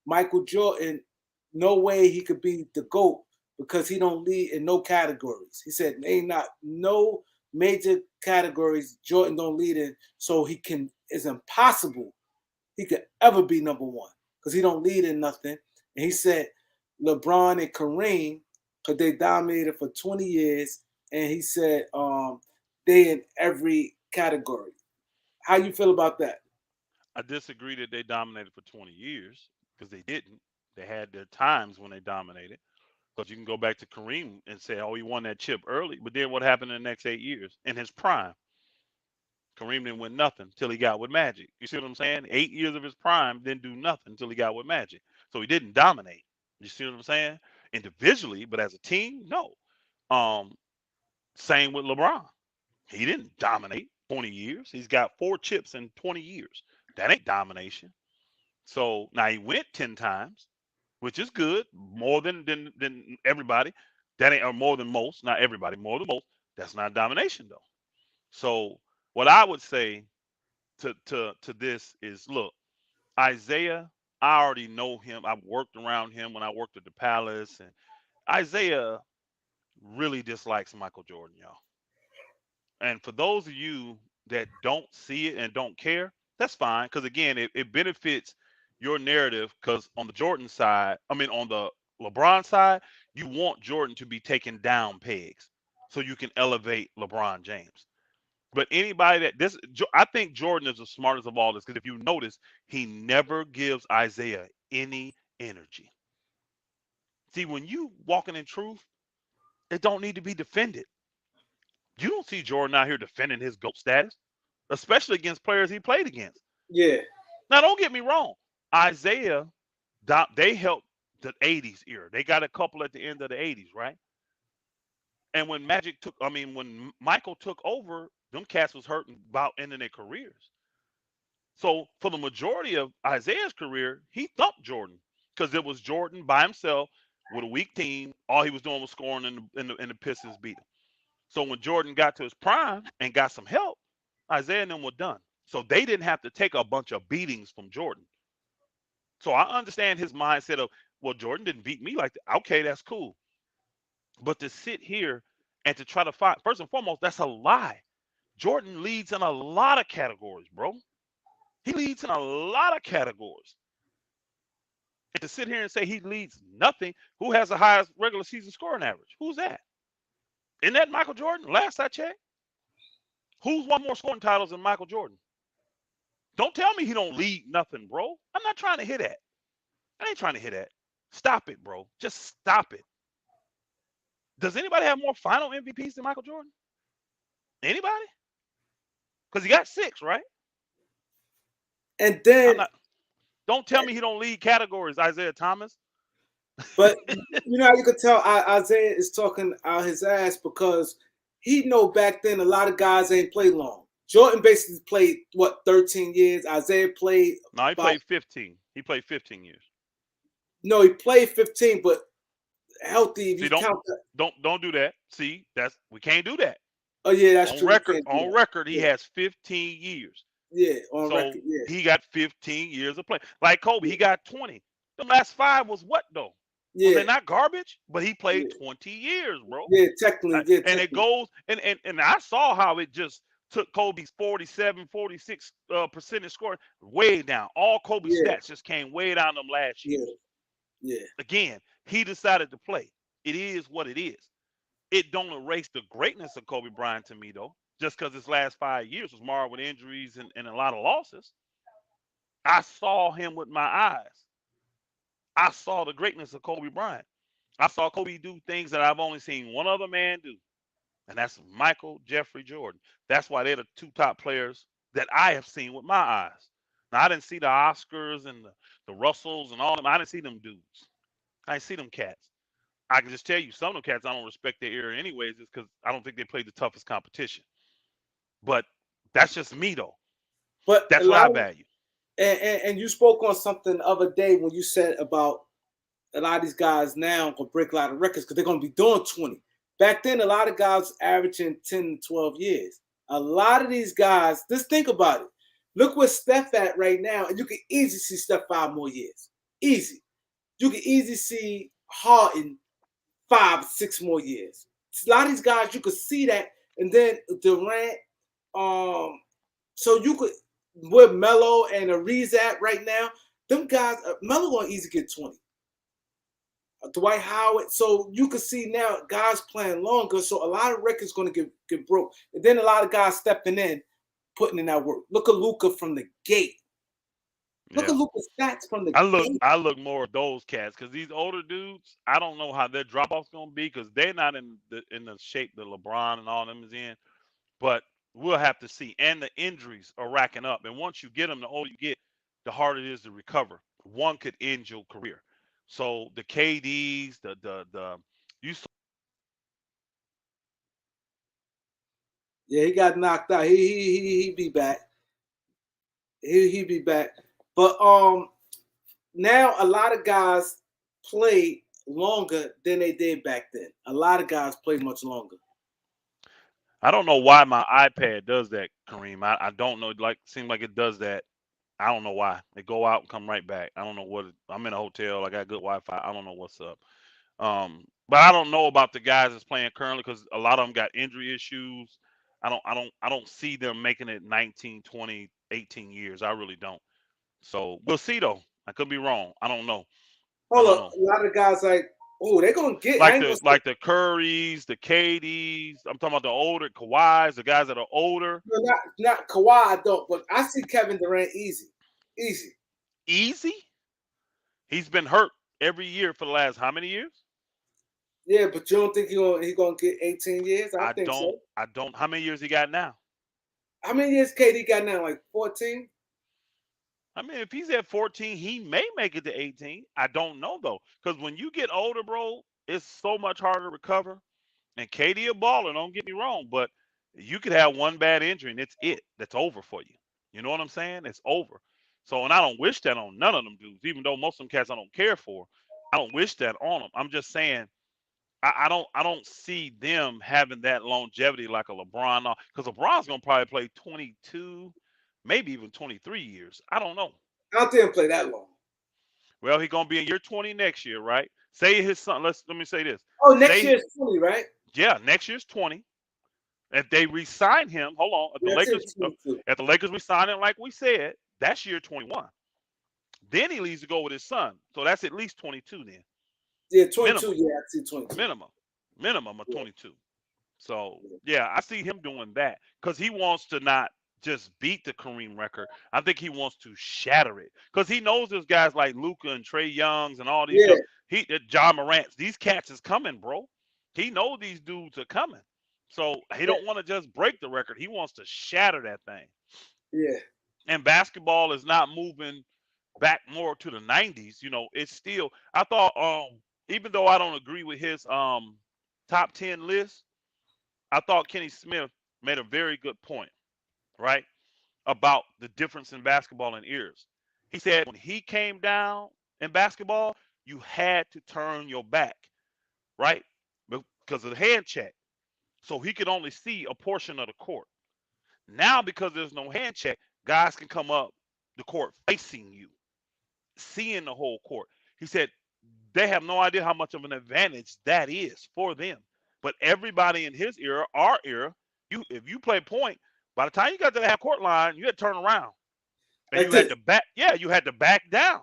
Michael Jordan, no way he could be the GOAT because he don't lead in no categories. He said ain't not no major categories Jordan don't lead in, so he can it's impossible he could ever be number one because he don't lead in nothing. And he said LeBron and Kareem, because they dominated for 20 years, and he said they in every category. How you feel about that? I disagree that they dominated for 20 years because they didn't. They had their times when they dominated. Because you can go back to Kareem and say, oh, he won that chip early. But then what happened in the next 8 years? In his prime, Kareem didn't win nothing until he got with Magic. You see what I'm saying? 8 years of his prime didn't do nothing until he got with Magic. So he didn't dominate. You see what I'm saying? Individually, but as a team, no. Um, Same with LeBron. He didn't dominate 20 years. He's got 4 chips in 20 years. That ain't domination. So now he went 10 times, which is good, more than everybody. That ain't or more than most, not everybody, more than most. That's not domination though. So what I would say to this is look, Isaiah, I already know him. I've worked around him when I worked at the Palace, and Isaiah really dislikes Michael Jordan, y'all. And for those of you that don't see it and don't care, that's fine. Because again, it benefits your narrative. Because on the Jordan side, I mean, on the LeBron side, you want Jordan to be taken down pegs so you can elevate LeBron James. But anybody that this, I think Jordan is the smartest of all this. Because if you notice, he never gives Isaiah any energy. See, when you walking in truth, it don't need to be defended. You don't see Jordan out here defending his GOAT status, especially against players he played against. Yeah, Now, don't get me wrong. Isaiah, they helped the 80s era. They got a couple at the end of the 80s, right? And when when Michael took over, them cats was hurting about ending their careers. So for the majority of Isaiah's career, he thumped Jordan because it was Jordan by himself with a weak team. All he was doing was scoring, and the Pistons beat him. So when Jordan got to his prime and got some help, Isaiah and them were done. So they didn't have to take a bunch of beatings from Jordan. So I understand his mindset of, well, Jordan didn't beat me like that. Okay, that's cool. But to sit here and to try to find, first and foremost, that's a lie. Jordan leads in a lot of categories, bro. He leads in a lot of categories. And to sit here and say he leads nothing, who has the highest regular season scoring average? Who's that? Isn't that Michael Jordan? Last I checked. Who's won more scoring titles than Michael Jordan? Don't tell me he don't lead nothing, bro. I'm not trying to hit that. I ain't trying to hit that. Stop it, bro. Just stop it. Does anybody have more final MVPs than Michael Jordan? Anybody? Because he got 6, right? and I'm then not. Don't tell me he don't lead categories, Isaiah Thomas. but you know how you could tell Isaiah is talking out his ass because he know back then a lot of guys ain't played long. Jordan basically played what 13 years. Isaiah played No, he about played 15. He played 15 years. no, he played 15, but healthy if See, you don't count that. don't do that. See, that's we can't do that. Oh yeah, that's On true. We record, can't do on that. record, he Yeah, has 15 years. yeah, on So record. Yeah, he got 15 years of play. Like Kobe, he got 20. The last 5 was what though? Was yeah, they not garbage? But he played yeah, 20 years, bro. yeah. Technically, yeah, And it technically, goes and I saw how it just took Kobe's 47, 46 percentage scoring way down. All Kobe's yeah, stats just came way down them last yeah, years. yeah. Again, he decided to play. It is what it is. It don't erase the greatness of Kobe Bryant to me though. Just because his last 5 years was marred with injuries and a lot of losses. I saw him with my eyes. I saw the greatness of Kobe Bryant. I saw Kobe do things that I've only seen one other man do, and that's Michael Jeffrey Jordan. That's why they're the 2 top players that I have seen with my eyes. Now I didn't see the Oscars and the Russells and all them. I didn't see them dudes. I didn't see them cats. I can just tell you, some of them cats I don't respect their era anyways, just because I don't think they played the toughest competition. But that's just me though. But a That's what lot I of value. And you spoke on something the other day when you said about a lot of these guys now gonna break a lot of records because they're gonna be doing 20. Back then, a lot of guys averaging 10 to 12 years. A lot of these guys, just think about it. Look where Steph at right now, and you can easily see Steph 5 more years. Easy. You can easily see Harden 5, 6 more years. A lot of these guys, you could see that, and then Durant. So you could where Melo and Ariz at right now. Them guys, Melo gonna easily get 20. Dwight Howard. So you can see now guys playing longer. So a lot of records going to get broke. And then a lot of guys stepping in, putting in that work. Look at Luka from the gate. Look at Luka's stats from the gate. I look more at those cats because these older dudes, I don't know how their drop off's gonna be because they're not in the shape that LeBron and all them is in. But we'll have to see. And the injuries are racking up. And once you get them, the older you get, the harder it is to recover. One could end your career. So the KDs, the you Yeah, he got knocked out. He be back. He be back. But now a lot of guys play longer than they did back then. A lot of guys play much longer. I don't know why my iPad does that, Kareem. I don't know. Like, seems like it does that. I don't know why. They go out and come right back. I don't know what. I'm in a hotel. I got good Wi-Fi. I don't know what's up. But I don't know about the guys that's playing currently because a lot of them got injury issues. I don't see them making it 19, 20, 18 years. I really don't. So we'll see though. I could be wrong. I don't know. I Hold don't up, know. a lot of guys like, oh, they're gonna get. I Like ain't gonna the say like the Currys, the KDs. I'm talking about the older Kawhis, the guys that are older. no, not Kawhi. I don't, but I see Kevin Durant easy, easy. Easy. He's been hurt every year for the last how many years? Yeah, but you don't think he gonna get 18 years? I I think don't. so. I don't. How many years he got now? How many years KD got now? Like 14? I mean, if he's at 14, he may make it to 18. I don't know though, because when you get older, bro, it's so much harder to recover. And KD a baller, don't get me wrong, but you could have one bad injury and it's it. That's over for you. You know what I'm saying? It's over. So, and I don't wish that on none of them dudes, even though most of them cats I don't care for. I don't wish that on them. I'm just saying I don't see them having that longevity like a LeBron, because LeBron's gonna probably play 22, maybe even 23 years. I don't know. I don't think he'll play that long. Well, he's gonna be in year 20 next year, right? Say his son. Let me say this. Oh, next Say year is 20, right? yeah, next year's 20. If they re-sign him, hold on. Yeah, I think 22. If the Lakers re-sign him like we said, that's year 21. Then he leaves to go with his son, so that's at least 22 then. Yeah, 22. Minimum, Yeah, I see 22. minimum of Yeah, 22. So yeah. yeah, I see him doing that because he wants to not just beat the Kareem record. I think he wants to shatter it because he knows there's guys like Luka and Trey Youngs and all these Yeah, jump. John Morant's. These cats is coming, bro. He knows these dudes are coming. So he yeah, don't want to just break the record. He wants to shatter that thing. yeah. And basketball is not moving back more to the 90s. You know, it's still. I thought, even though I don't agree with his top 10 list, I thought Kenny Smith made a very good point, right, about the difference in basketball and ears. He said when he came down in basketball, you had to turn your back, right, because of the hand check. So he could only see a portion of the court. Now, because there's no hand check, guys can come up the court facing you, seeing the whole court. He said they have no idea how much of an advantage that is for them. But everybody in his era, our era, if you play point, by the time you got to the half court line, you had to turn around and Like you had this. to back. Yeah, you had to back down.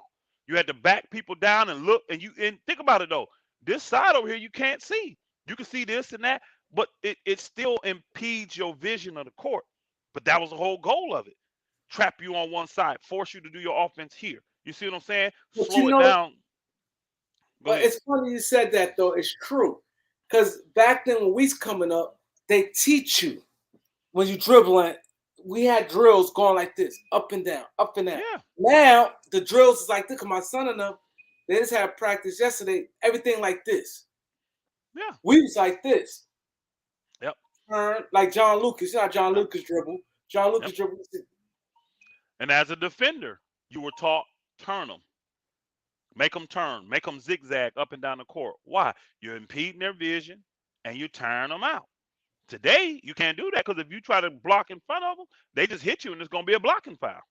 You had to back people down and look. And think about it though. This side over here you can't see. You can see this and that, but it still impedes your vision of the court. But that was the whole goal of it. Trap you on one side, force you to do your offense here. You see what I'm saying? But Slow it down. Go but ahead. it's funny you said that though. It's true. Because back then when we was coming up, they teach you when you dribbling, we had drills going like this, up and down, up and down. Yeah, Now the drills is like this. Cause my son and them, they just had practice yesterday. Everything like this. yeah, We was like this. yep, Turn like John Lucas. You know how John yep, Lucas dribble. John yep. Lucas dribble. And as a defender, You were taught turn them, make them turn, make them zigzag up and down the court. Why? You're impeding their vision and you're tiring them out. Today, you can't do that because if you try to block in front of them, they just hit you and it's going to be a blocking foul.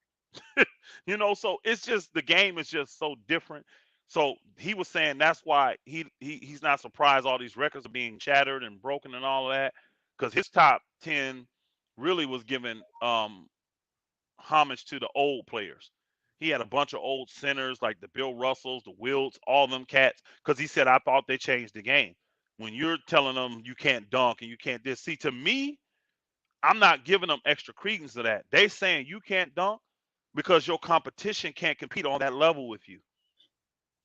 So it's just the game is just so different. So he was saying that's why he's not surprised all these records are being shattered and broken and all of that because his top 10 really was giving homage to the old players. He had a bunch of old centers like the Bill Russells, the Wilts, all them cats because he said I thought they changed the game. When you're telling them you can't dunk and you can't this, see to me, I'm not giving them extra credence to that. They saying you can't dunk because your competition can't compete on that level with you.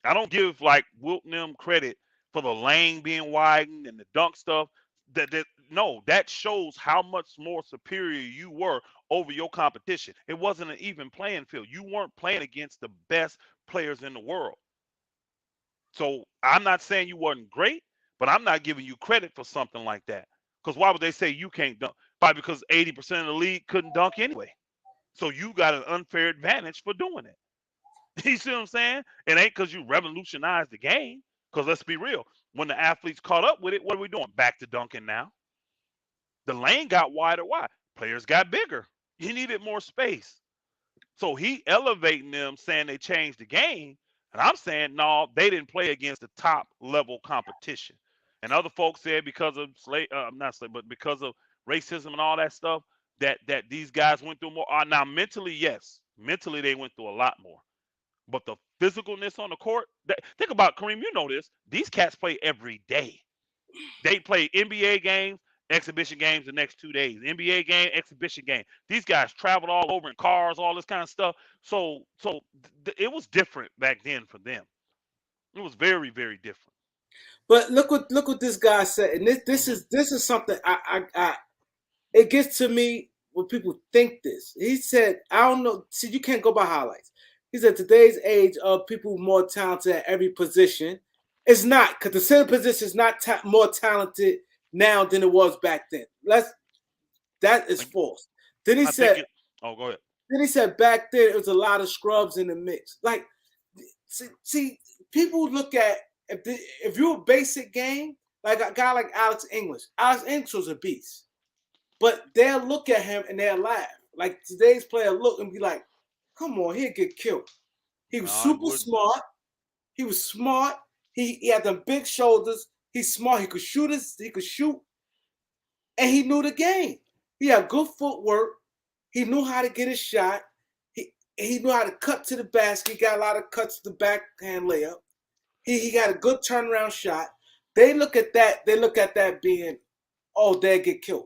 I don't give like Wilt and them credit for the lane being widened and the dunk stuff. No, that shows how much more superior you were over your competition. It wasn't an even playing field. You weren't playing against the best players in the world. So I'm not saying you wasn't great, but I'm not giving you credit for something like that. Because why would they say you can't dunk? Probably because 80% of the league couldn't dunk anyway. So you got an unfair advantage for doing it. You see what I'm saying? It ain't because you revolutionized the game. Because let's be real, when the athletes caught up with it, what are we doing? Back to dunking now. The lane got wider. Why? Players got bigger. You needed more space. So he elevating them, saying they changed the game, and I'm saying no, they didn't play against the top level competition. And other folks said because of not slave, but because of racism and all that stuff, that these guys went through more. Now mentally, yes, mentally they went through a lot more. But the physicalness on the court, think about Kareem. You know this. These cats play every day. They play NBA games, exhibition games the next 2 days. NBA game, exhibition game. These guys traveled all over in cars, all this kind of stuff. So it was different back then for them. It was very, very different. But look what this guy said, and this is something I it gets to me when people think this. He said, I don't know. See, you can't go by highlights. He said today's age of people more talented at every position. It's not because the center position is not more talented now than it was back then. That is false. Then he said, go ahead. Then he said back then it was a lot of scrubs in the mix. Like, see people look at if you're a basic game, like a guy like Alex English. Alex English was a beast. But they'll look at him and they'll laugh. Like today's player look and be like, come on, he'll get killed. He was super smart. He was smart. He had them big shoulders. He's smart. He could shoot. And he knew the game. He had good footwork. He knew how to get his shot. He knew how to cut to the basket. He got a lot of cuts to the backhand layup. He got a good turnaround shot. They look at that being, oh, they'll get killed.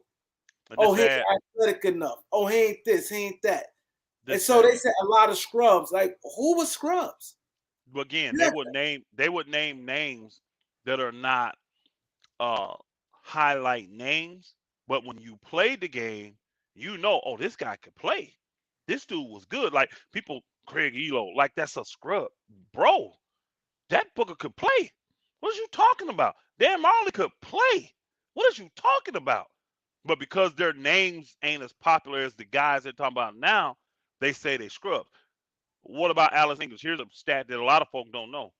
Oh, he ain't athletic enough. Oh, he ain't this, he ain't that. And so they said a lot of scrubs. Like, who was scrubs? But again, they would name names that are not highlight names. But when you play the game, oh, this guy could play. This dude was good. Like people, Craig Elo, like that's a scrub. Bro, that Booker could play. What are you talking about? Dan Marley could play. What are you talking about? But because their names ain't as popular as the guys they're talking about now, they say they scrubs. What about Alex English? Here's a stat that a lot of folk don't know.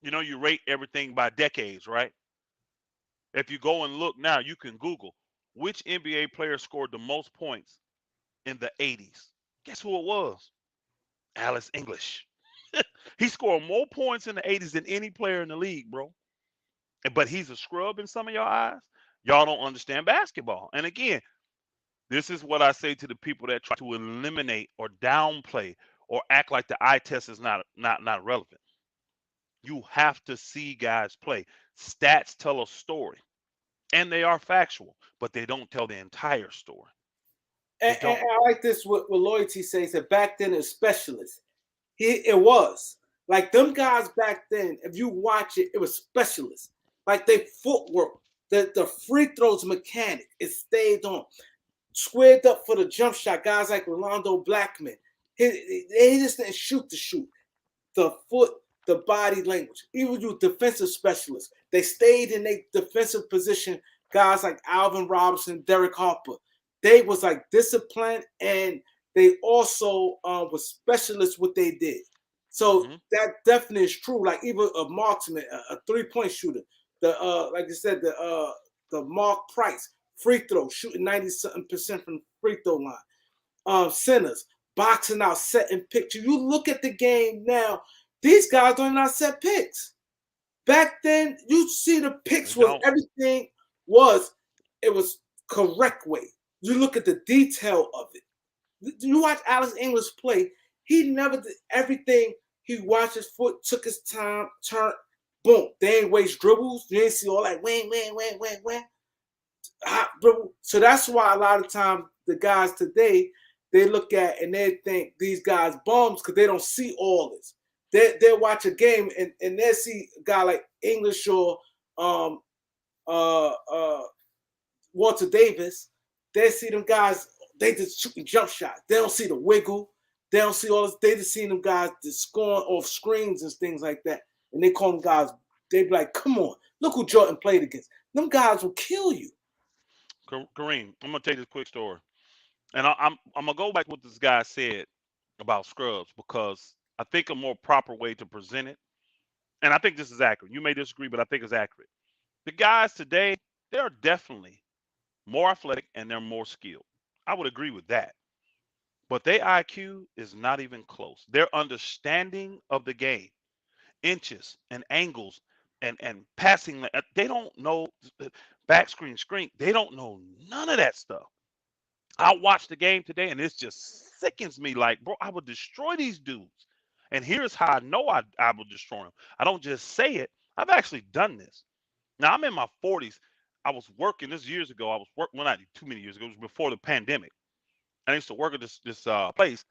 You rate everything by decades, right? If you go and look now, you can Google which NBA player scored the most points in the 80s. Guess who it was? Alex English. He scored more points in the 80s than any player in the league, bro. But he's a scrub in some of your eyes. Y'all don't understand basketball. And again, this is what I say to the people that try to eliminate or downplay or act like the eye test is not relevant. You have to see guys play. Stats tell a story, and they are factual, but they don't tell the entire story. And I like this what Loyalty says that back then it was specialists. It was. Like them guys back then, if you watch it, it was specialists. Like they footwork, the free throws mechanic, it stayed on. Squared up for the jump shot, guys like Rolando Blackman. He just didn't shoot to shoot. The foot, the body language. Even you defensive specialists, they stayed in their defensive position. Guys like Alvin Robinson, Derek Harper. They was like disciplined and they also were specialists what they did. So Mm-hmm. that definitely is true. Like even a marksman, a 3-point shooter, the like I said, the Mark Price free throw shooting 90-something% from the free throw line. Centers boxing out, setting picture. You look at the game now; these guys don't even set picks. Back then, you see the They picks was don't. everything was it was correct way. You look at the detail of it. You watch Alex English play. He never did everything. He watched his foot, took his time, turned, boom. They ain't waste dribbles. You ain't see all that wham. So that's why a lot of times the guys today they look at and they think these guys bums because they don't see all this. They'll watch a game and they see a guy like English or um, uh, uh, Walter Davis. They see them guys, they just shooting jump shots. They don't see the wiggle. They don't see all this. They just see them guys just scoring off screens and things like that. And they call them guys, they be like, come on, look who Jordan played against. Them guys will kill you. Kareem, I'm gonna tell you this quick story, and I'm gonna go back to what this guy said about scrubs because I think a more proper way to present it, and I think this is accurate. You may disagree, but I think it's accurate. The guys today, they're definitely more athletic and they're more skilled. I would agree with that. But their IQ is not even close. Their understanding of the game, inches and angles and passing, they don't know back screen. They don't know none of that stuff. I watched the game today and it just sickens me. Like, bro, I would destroy these dudes. And here's how I know I will destroy them. I don't just say it. I've actually done this. Now I'm in my 40s. I was working this years ago. I was working, well, not too many years ago. It was before the pandemic. I used to work at this place,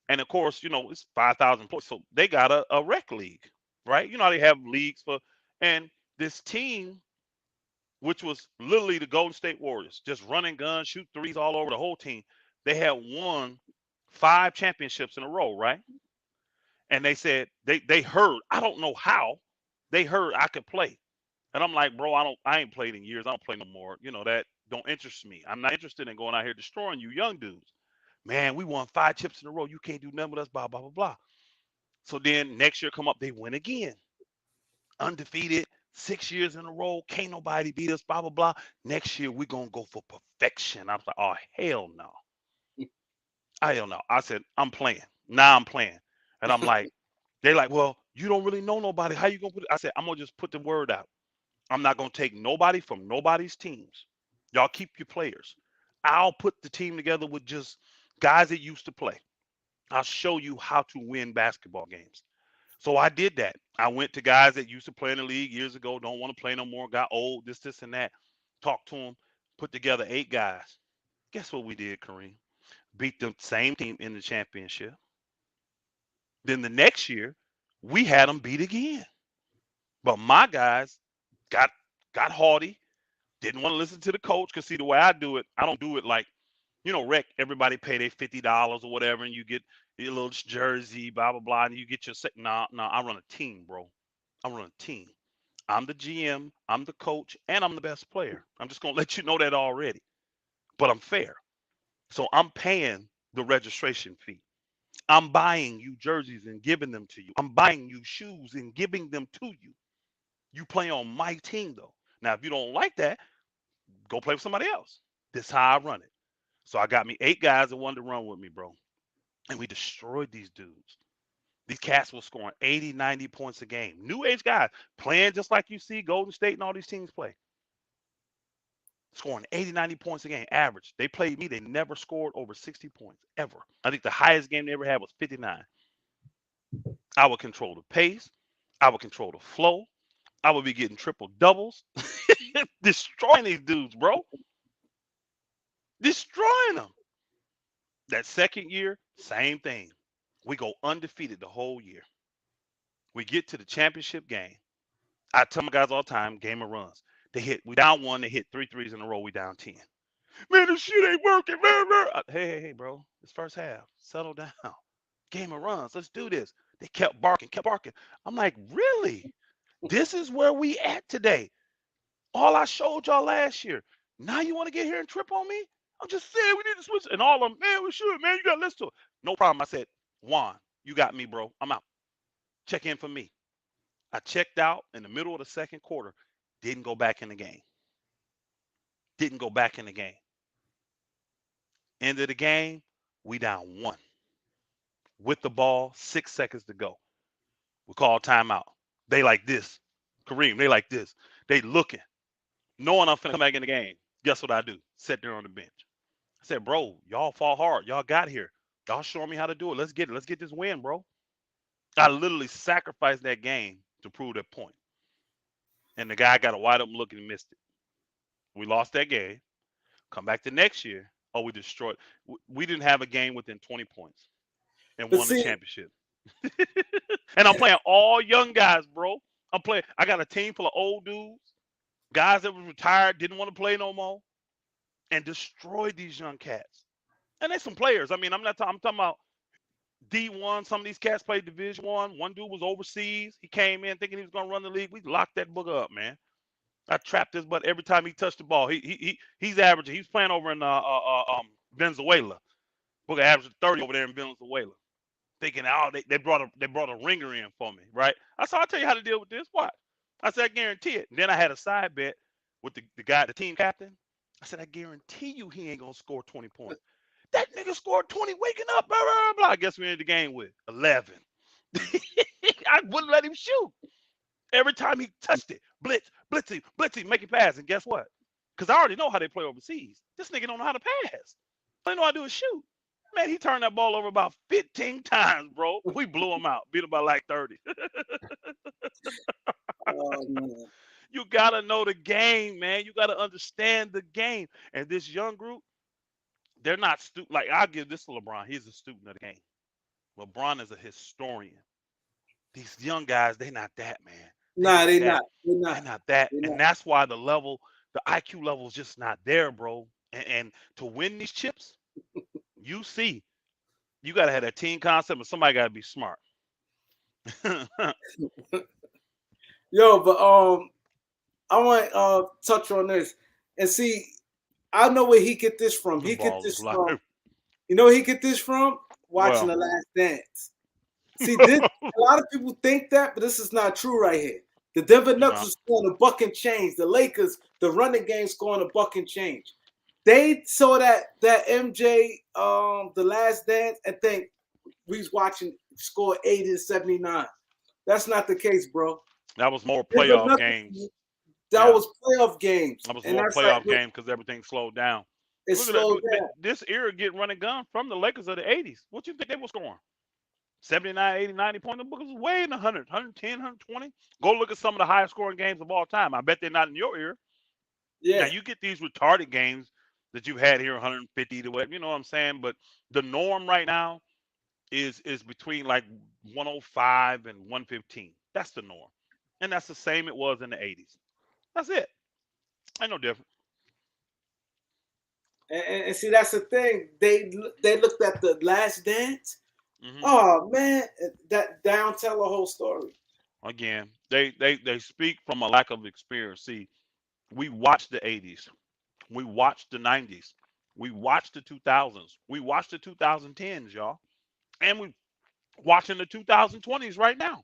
and of course, it's 5,000 employees, so they got a rec league, right? You know how they have leagues for, and this team, which was literally the Golden State Warriors, just running guns, shoot threes all over the whole team. They had won 5 championships in a row, right? And they said they heard, I don't know how, they heard I could play. And I'm like, bro, I ain't played in years. I don't play no more. That don't interest me. I'm not interested in going out here destroying you young dudes. Man, we won 5 chips in a row. You can't do nothing with us, blah, blah, blah, blah. So then next year come up, they win again. Undefeated, 6 years in a row. Can't nobody beat us, blah, blah, blah. Next year we're gonna go for perfection. I was like, oh hell no. Hell no. I said, I'm playing. Now I'm playing. And I'm like, they like, well, you don't really know nobody. How you gonna put it? I said, I'm gonna just put the word out. I'm not going to take nobody from nobody's teams. Y'all keep your players. I'll put the team together with just guys that used to play. I'll show you how to win basketball games. So I did that. I went to guys that used to play in the league years ago, don't want to play no more, got old, this, and that. Talked to them, put together 8 guys. Guess what we did, Kareem? Beat the same team in the championship. Then the next year, we had them beat again. But my guys got got haughty, didn't want to listen to the coach because see the way I do it, I don't do it like rec. Everybody pay their $50 or whatever, and you get your little jersey, blah blah blah, and you get your nah nah. I run a team, bro. I run a team. I'm the GM, I'm the coach, and I'm the best player. I'm just gonna let you know that already. But I'm fair, so I'm paying the registration fee. I'm buying you jerseys and giving them to you. I'm buying you shoes and giving them to you. You play on my team though. Now, if you don't like that, go play with somebody else. This is how I run it. So I got me 8 guys that wanted to run with me, bro. And we destroyed these dudes. These cats were scoring 80, 90 points a game. New age guys playing just like you see Golden State and all these teams play. Scoring 80, 90 points a game, average. They played me. They never scored over 60 points, ever. I think the highest game they ever had was 59. I would control the pace. I would control the flow. I would be getting triple doubles. Destroying these dudes, bro. Destroying them. That second year, same thing. We go undefeated the whole year. We get to the championship game. I tell my guys all the time, game of runs. We down one, they hit 3 threes in a row, we down 10. Man, this shit ain't working. Hey, bro. It's first half. Settle down. Game of runs. Let's do this. They kept barking, kept barking. I'm like, really? This is where we at today. All I showed y'all last year. Now you want to get here and trip on me? I'm just saying we need to switch. And all of them, man, we should, man. You got to listen to it. No problem. I said, Juan, you got me, bro. I'm out. Check in for me. I checked out in the middle of the second quarter. Didn't go back in the game. Didn't go back in the game. End of the game, we down one. With the ball, 6 seconds to go. We call timeout. They like this. Kareem, they like this. They looking. Knowing I'm finna come back in the game. Guess what I do? Sit there on the bench. I said, bro, y'all fought hard. Y'all got here. Y'all showing me how to do it. Let's get it. Let's get this win, bro. I literally sacrificed that game to prove that point. And the guy got a wide open look and missed it. We lost that game. Come back the next year. Oh, we destroyed. We didn't have a game within 20 points and But won the see, championship. And I'm playing all young guys, bro. I'm playing. I got a team full of old dudes, guys that was retired, didn't want to play no more, and destroyed these young cats. And they some players. I mean, I'm not. I'm talking about D1. Some of these cats played Division One. One dude was overseas. He came in thinking he was gonna run the league. We locked that booger up, man. I trapped his butt every time he touched the ball. He's averaging. He's playing over in Venezuela. Booker averaging 30 over there in Venezuela. Thinking, oh, they brought a ringer in for me, right? I said, I'll tell you how to deal with this. What? I said, I guarantee it. And then I had a side bet with the guy, the team captain. I said, I guarantee you he ain't gonna score 20 points. That nigga scored 20 waking up, blah, blah, blah. I guess we ended the game with 11. I wouldn't let him shoot. Every time he touched it, blitzy, make it pass. And guess what? Because I already know how they play overseas. This nigga don't know how to pass. All I know how to do is shoot. Man, he turned that ball over about 15 times, bro. We blew him out. Beat him by like 30. oh man, You got to know the game, man. You got to understand the game. And this young group, they're not stupid. Like, I'll give this to LeBron. He's a student of the game. LeBron is a historian. These young guys, they not that, man. They nah, not they that. not, they They're not, not that. they And not. that's why the IQ level is just not there, bro. And to win these chips, you see, you got to have that team concept, and somebody got to be smart. Yo, but I want touch on this and see. I know where he get this from. This He get ball is this live. from. You know, where he get this from watching Well, The Last Dance. See, this a lot of people think that, but this is not true right here. The Denver you Nuggets know, was scoring a buck and change. The Lakers, the running game scoring a buck and change. They saw that MJ The Last Dance and think we was watching score 80 and 79. That's not the case, bro. that was more Denver playoff Nuggets, games. that Yeah, was playoff games. that was And more that's like playoff games because everything slowed down. it Look at that. slowed Man, down. this era getting running gun from the Lakers of the 80s. What you think they were scoring? 79, 80, 90 points. The book is way in the 100, 110, 120. Go look at some of the highest scoring games of all time. I bet they're not in your era. Now Yeah. you get these retarded games that you've had here, 150 to what, you know what I'm saying? But the norm right now is between like 105 and 115. That's the norm, and that's the same it was in the 80s. That's it. Ain't no different. And see, that's the thing. They looked at The Last Dance. Hmm. Oh man, that down tell the whole story. Again, they speak from a lack of experience. See, we watched the 80s, we watched the 90s, we watched the 2000s, we watched the 2010s, y'all, and we watching the 2020s right now.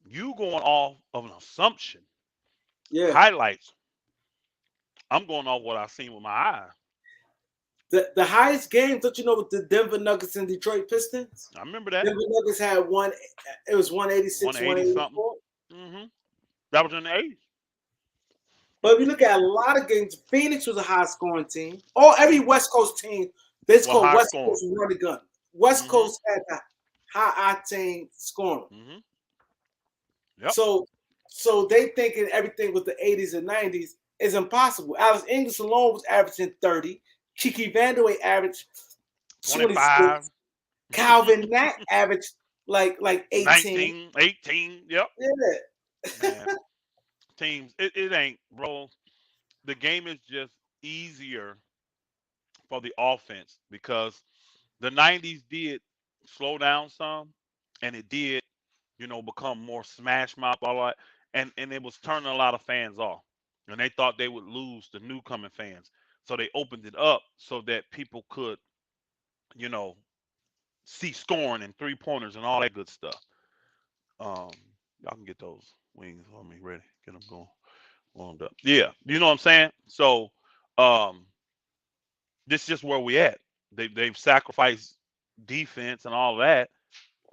You going off of an assumption, Yeah. highlights. I'm going off what I've seen with my eyes. The highest game, don't you know, with the Denver Nuggets and Detroit Pistons? I remember that Denver Nuggets had one. It was 186, 180 something. 184. Hmm. That was in the 80s. But if you look at a lot of games, Phoenix was a high scoring team. Or every Hmm. West Coast team, they Well, scored high West scoring. Coast running gun. West Hmm. Coast had the high octane scoring. Hmm. Yep. So they thinking everything with the 80s and 90s is impossible. Alex English alone was averaging 30. Kiki Vandeweghe averaged 25, 26. Calvin Knack averaged like 18. 19, 18. Yep. Yeah. Man, teams, it ain't, bro. The game is just easier for the offense because the 90s did slow down some, and it did, become more smash mouth, all that, and it was turning a lot of fans off, and they thought they would lose the new coming fans. So they opened it up so that people could, you know, see scoring and 3 pointers and all that good stuff. Um, y'all can get those wings on me ready. Get them going, warmed up. Yeah, you know what I'm saying. So, um, this is just where we at. They've sacrificed defense and all that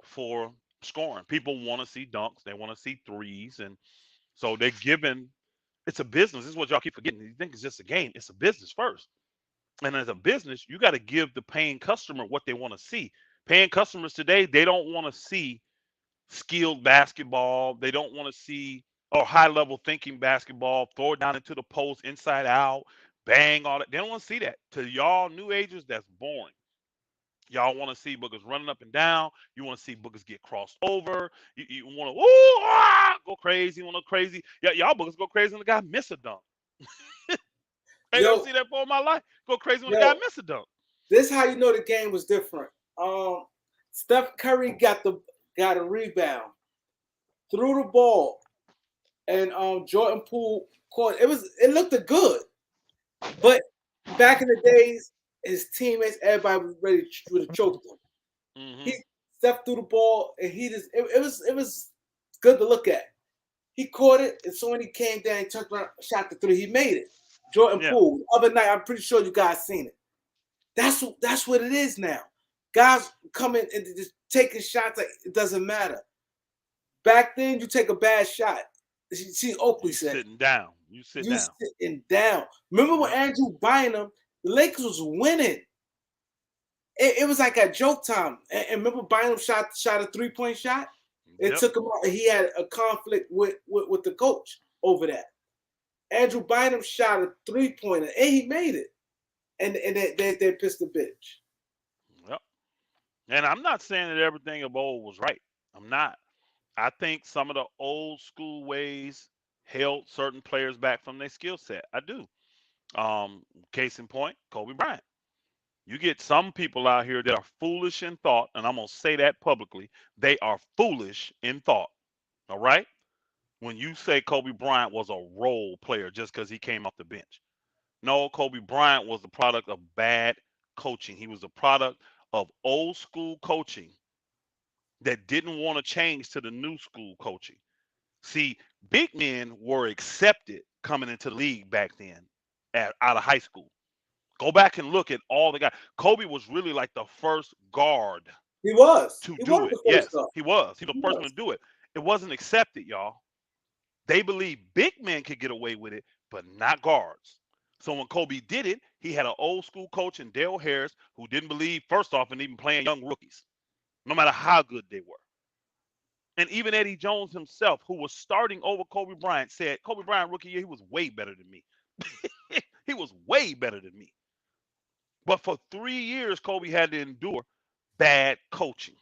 for scoring. People want to see dunks. They want to see threes, and so they're giving. It's a business. This is what y'all keep forgetting. You think it's just a game. It's a business first. And as a business, you got to give the paying customer what they want to see. Paying customers today, they don't want to see skilled basketball. They don't want to see or high level thinking basketball, throw it down into the post, inside out, bang, all that. They don't want to see that. To y'all new agers, that's boring. Y'all want to see boogers running up and down. You want to see boogers get crossed over. You want to go crazy. You want to go crazy. Yeah, y'all boogers go crazy when the guy miss a dunk. I ain't never Yo, seen that before in my life. Go crazy when the guy yo, miss a dunk. this how you know the game was different. Steph Curry got a rebound, threw the ball, and Jordan Poole caught. It looked good, but back in the days, his teammates, everybody was ready to choke him. He Hmm. stepped through the ball, and it was good to look at. He caught it, and so when he came down, he turned around, shot the three. He made it. Jordan Yeah. Poole. The other night, I'm pretty sure you guys seen it. That's what it is now. Guys coming and just taking shots like it doesn't matter. Back then, you take a bad shot. See, Oakley You said, sitting down. You sit "You down. sitting down." Remember when Yep. Andrew Bynum, the Lakers was winning. It was like at joke time. And remember Bynum shot a 3-point shot. It Yep. took him out. He had a conflict with the coach over that. Andrew Bynum shot a 3-pointer and he made it. And they pissed the bitch. Yep. And I'm not saying that everything of old was right. I'm not. I think some of the old school ways held certain players back from their skill set. I do. Case in point, Kobe Bryant. You get some people out here that are foolish in thought, and I'm gonna say that publicly. They are foolish in thought. All right. When you say Kobe Bryant was a role player just because he came off the bench. No, Kobe Bryant was the product of bad coaching. He was a product of old school coaching that didn't want to change to the new school coaching. See, big men were accepted coming into the league back then out of high school. Go back and look at all the guys. Kobe was really like the first guard He was. to He do was it. the first Yes, up. he was. He was He the first one was. to do it. It wasn't accepted, y'all. They believed big men could get away with it, but not guards. So when Kobe did it, he had an old school coach in Dale Harris who didn't believe, first off, in even playing young rookies, no matter how good they were. And even Eddie Jones himself, who was starting over Kobe Bryant, said Kobe Bryant rookie year, he was way better than me. He was way better than me. But for 3 years, Kobe had to endure bad coaching.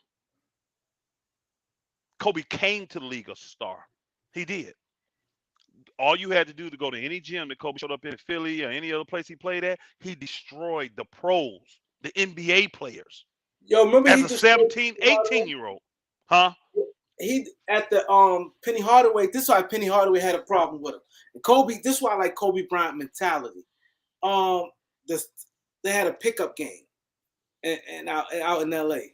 Kobe came to the league a star. He did. All you had to do to go to any gym that Kobe showed up in Philly or any other place he played at, he destroyed the pros, the NBA players, Yo, remember as he a destroyed 17, Penny Hardaway? 18-year-old. Huh? He at the Penny Hardaway. This is why Penny Hardaway had a problem with him. And Kobe. This is why I like Kobe Bryant mentality. Um, this they had a pickup game and out in L.A.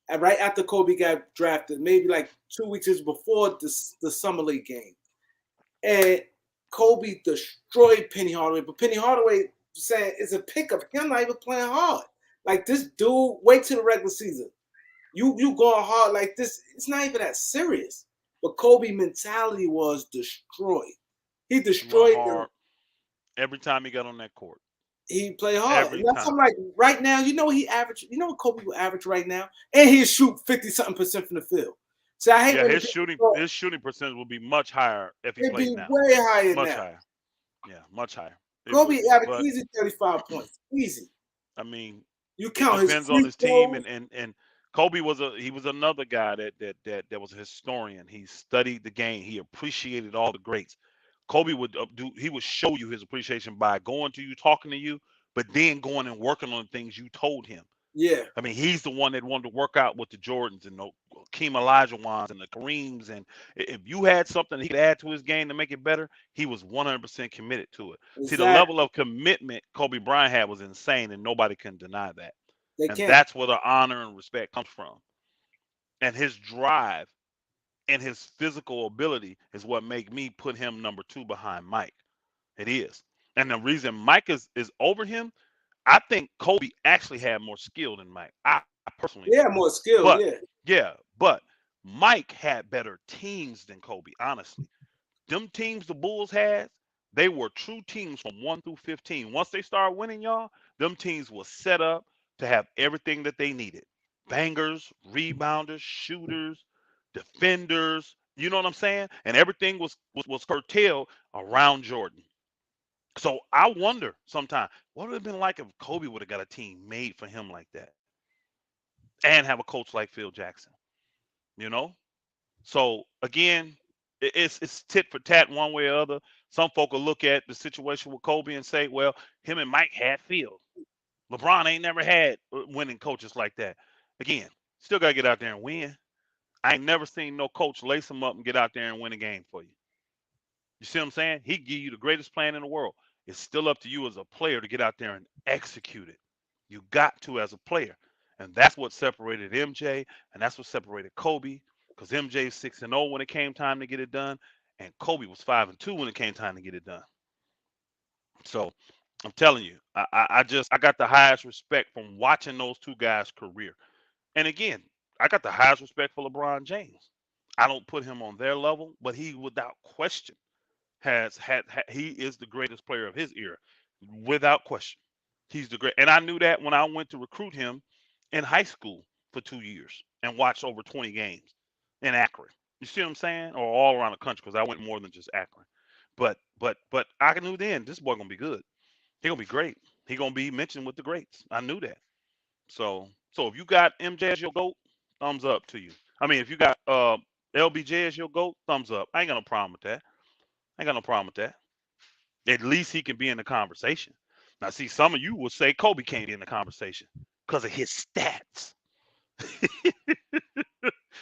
And right after Kobe got drafted, maybe like 2 weeks before the summer league game, and Kobe destroyed Penny Hardaway. But Penny Hardaway saying it's a pickup. He's not even playing hard. Like this dude, wait till the regular season. You going hard like this, it's not even that serious. But Kobe mentality was destroyed. He He went destroyed them. hard every time he got on that court. He played hard. Every And that's time. something like right now, you know what he average, you know what Kobe will average right now? And he'll shoot 50-something% from the field. So I hate Yeah, when the his people shooting talk, his shooting percentage will be much higher if he it'd played be now. way higher Much now. higher. Yeah, much higher. It Kobe would be. averaged But easy 35 points. Easy. I mean, You it count his depends on free his team, throws. and Kobe was another guy that was a historian. He studied the game. He appreciated all the greats. Kobe would he would show you his appreciation by going to you, talking to you, but then going and working on things you told him. Yeah. I mean, he's the one that wanted to work out with the Jordans and Hakeem Olajuwons and the Kareems, and if you had something he could add to his game to make it better, he was 100% committed to it. See, the level Exactly. of commitment Kobe Bryant had was insane, and nobody can deny that. They And can't. that's where the honor and respect comes from. And his drive and his physical ability is what make me put him number 2 behind Mike. It is. And the reason Mike is over him, I think Kobe actually had more skill than Mike. I personally do. They have more skill. But Yeah. yeah, but Mike had better teams than Kobe, honestly. Them teams the Bulls had, they were true teams from 1 through 15. Once they started winning, y'all, them teams were set up to have everything that they needed. Bangers, rebounders, shooters, defenders, you know what I'm saying? And everything was curtailed around Jordan. So I wonder sometimes what would it have been like if Kobe would have got a team made for him like that and have a coach like Phil Jackson, you know? So again, it's tit for tat one way or other. Some folk will look at the situation with Kobe and say, well, him and Mike had Phil. LeBron ain't never had winning coaches like that. Again, still gotta get out there and win. I ain't never seen no coach lace him up and get out there and win a game for you. You see what I'm saying? He give you the greatest plan in the world. It's still up to you as a player to get out there and execute it. You got to as a player. And that's what separated MJ and that's what separated Kobe. Because MJ is 6-0 when it came time to get it done. And Kobe was 5-2 when it came time to get it done. So I'm telling you, I got the highest respect from watching those two guys' career. And again, I got the highest respect for LeBron James. I don't put him on their level, but he without question he is the greatest player of his era, without question. He's the great, and I knew that when I went to recruit him in high school for 2 years and watched over 20 games in Akron. You see what I'm saying? Or all around the country because I went more than just Akron. But I knew then this boy gonna be good. He gonna be great. He gonna be mentioned with the greats. I knew that. So if you got MJ as your goat, thumbs up to you. I mean, if you got LBJ as your goat, thumbs up. I ain't got no problem with that. I ain't got no problem with that. At least he can be in the conversation. Now, see, some of you will say Kobe can't be in the conversation because of his stats.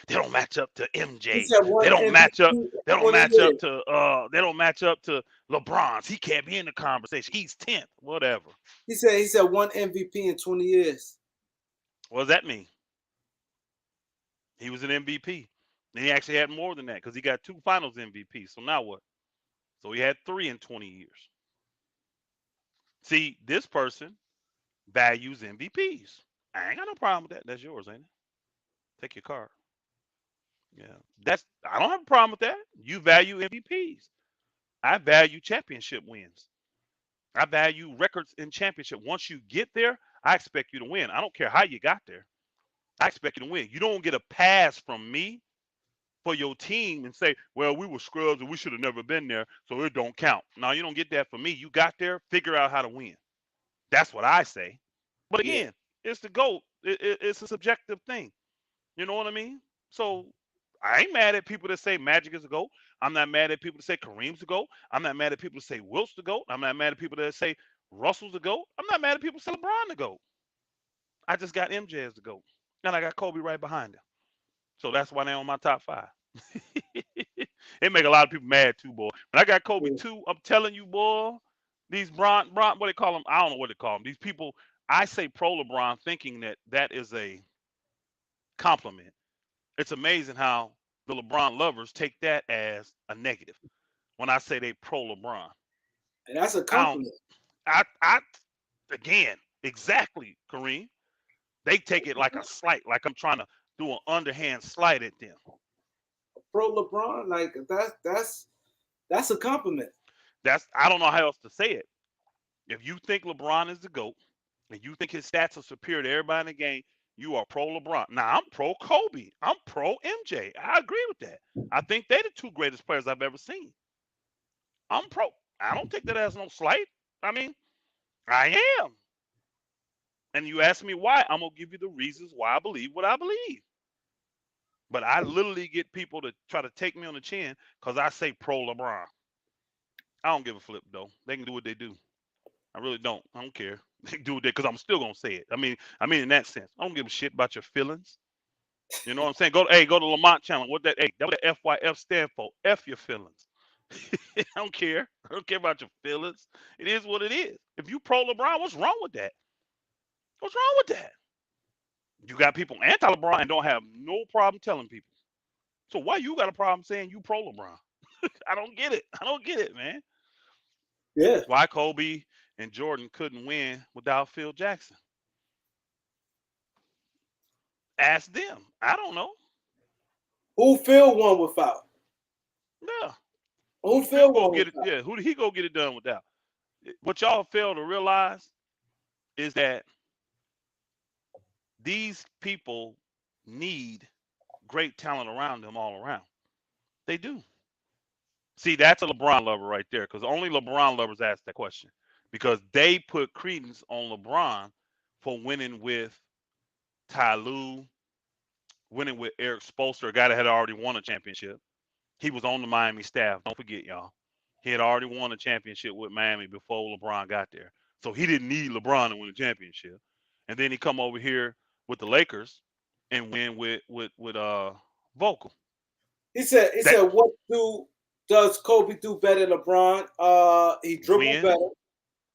They don't match up to He MJ. said They one don't match up. MVP They don't 20 match up years. to. They don't match up to LeBron's. He can't be in the conversation. He's 10th. Whatever. He said one MVP in 20 years. What does that mean? He was an MVP. And he actually had more than that because he got 2 Finals MVPs. So now what? So he had 3 in 20 years. See, this person values MVPs. I ain't got no problem with that. That's yours, ain't it? Take your card. Yeah, I don't have a problem with that. You value MVPs. I value championship wins. I value records in championship. Once you get there, I expect you to win. I don't care how you got there. I expect you to win. You don't get a pass from me for your team and say, "Well, we were scrubs and we should have never been there, so it don't count." No, you don't get that from me. You got there. Figure out how to win. That's what I say. But Yeah. again, it's the GOAT. It's a subjective thing. You know what I mean? So I ain't mad at people that say Magic is a GOAT. I'm not mad at people that say Kareem's a GOAT. I'm not mad at people that say Wilt's the GOAT. I'm not mad at people that say Russell's the GOAT. I'm not mad at people that say LeBron the GOAT. I just got MJ as the GOAT. And I got Kobe right behind him. So that's why they're on my top 5. It make a lot of people mad too, boy. When I got Kobe Yeah. 2, I'm telling you, boy, these what they call them? I don't know what they call them. These people, I say pro LeBron thinking that that is a compliment. It's amazing how the LeBron lovers take that as a negative. When I say they pro LeBron, And that's a I don't. compliment. I again exactly, Kareem. They take it like a slight, like I'm trying to do an underhand slight at them. Pro LeBron, like that's a compliment. I don't know how else to say it. If you think LeBron is the GOAT and you think his stats are superior to everybody in the game, you are pro LeBron. Now I'm pro Kobe. I'm pro MJ. I agree with that. I think they're the 2 greatest players I've ever seen. I'm pro. I don't take that as no slight. I mean, I am. And you ask me why, I'm gonna give you the reasons why I believe what I believe. But I literally get people to try to take me on the chin because I say pro LeBron. I don't give a flip though. They can do what they do. I really don't. I don't care. They do it because I'm still gonna say it. I mean in that sense. I don't give a shit about your feelings. You know what I'm saying? Go to Lamont Channel. What that? Hey, that what the FYF stand for? F your feelings. I don't care. I don't care about your feelings. It is what it is. If you pro LeBron, what's wrong with that? What's wrong with that? You got people anti LeBron and don't have no problem telling people. So why you got a problem saying you pro LeBron? I don't get it. I don't get it, man. Yeah. Why Kobe and Jordan couldn't win without Phil Jackson? Ask them. I don't know. Who Phil won without? Yeah. Who Who Phil Phil go won get it? without? Yeah. Who did he go get it done without? What y'all fail to realize is that these people need great talent around them all around. They do. See, that's a LeBron lover right there, because only LeBron lovers ask that question, because they put credence on LeBron for winning with Ty Lue, winning with Eric Spoelstra, a guy that had already won a championship. He was on the Miami staff. Don't forget, y'all. He had already won a championship with Miami before LeBron got there. So he didn't need LeBron to win a championship. And then he come over here with the Lakers and win with Vogel. He said, That what does Kobe do better than LeBron? He dribbled win. better.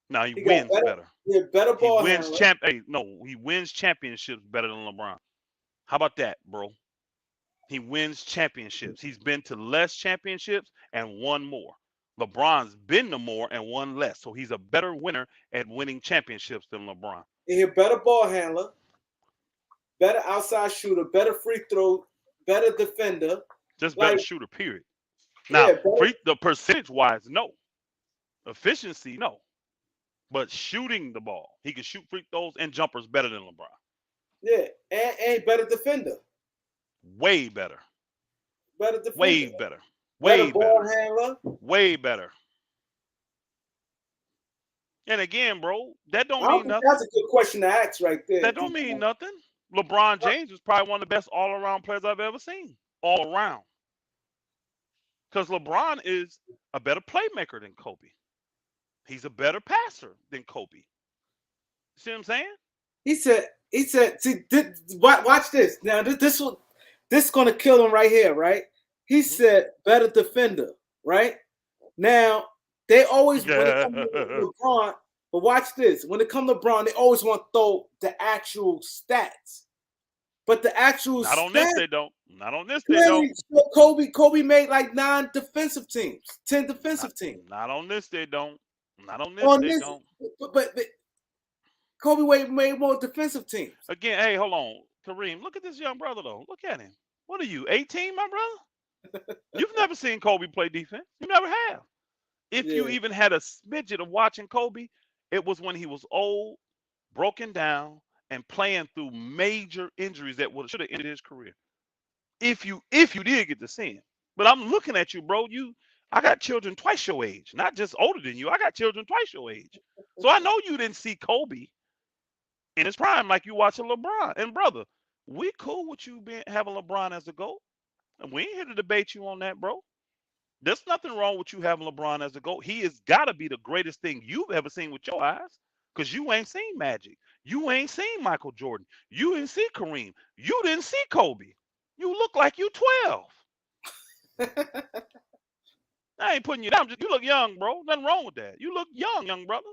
Now he He got wins better. better. He had better He ball wins handler. he wins championships better than LeBron. How about that, bro? He wins championships. He's been to less championships and won more. LeBron's been to more and won less. So he's a better winner at winning championships than LeBron. He had better ball handler, better outside shooter, better free throw, better defender. Just better Like, shooter, period. Now, yeah, better, the percentage wise, no. Efficiency, no. But shooting the ball, he can shoot free throws and jumpers better than LeBron. yeah, and better defender. Way better. Better defender. Way better. Better Way ball better. handler. Way better. And again, bro, that I don't don't mean think nothing. that's a good question to ask right there. That don't mean nothing. LeBron James is probably one of the best all-around players I've ever seen. All around. Because LeBron is a better playmaker than Kobe. He's a better passer than Kobe. See what I'm saying? He said, see, watch this. Now, this is gonna kill him right here, right? He Mm-hmm. said better defender, right? Now, they always when it Yeah. comes to LeBron, but watch this. When it comes to LeBron, they always want to throw the actual stats. But the actual Not on this, stats they don't. Not on this, they don't. clearly show Kobe made like 9 defensive teams, 10 defensive teams. Not on this, they don't. Not on this, On they this, don't. but Kobe made more defensive teams. Again, hey, hold on. Kareem, look at this young brother, though. Look at him. What are you, 18, my brother? You've never seen Kobe play defense. You never have. If you Yeah. even had a smidget of watching Kobe, it was when he was old, broken down, and playing through major injuries that should have ended his career. If you did get to see him. But I'm looking at you, bro. I got children twice your age, not just older than you. I got children twice your age. So I know you didn't see Kobe in his prime like you watching LeBron. And brother, we cool with you having LeBron as a GOAT. And we ain't here to debate you on that, bro. There's nothing wrong with you having LeBron as a GOAT. He has got to be the greatest thing you've ever seen with your eyes, because you ain't seen Magic. You ain't seen Michael Jordan. You didn't see Kareem. You didn't see Kobe. You look like you 12. I ain't putting you down. You look young, bro. Nothing wrong with that. You look young brother.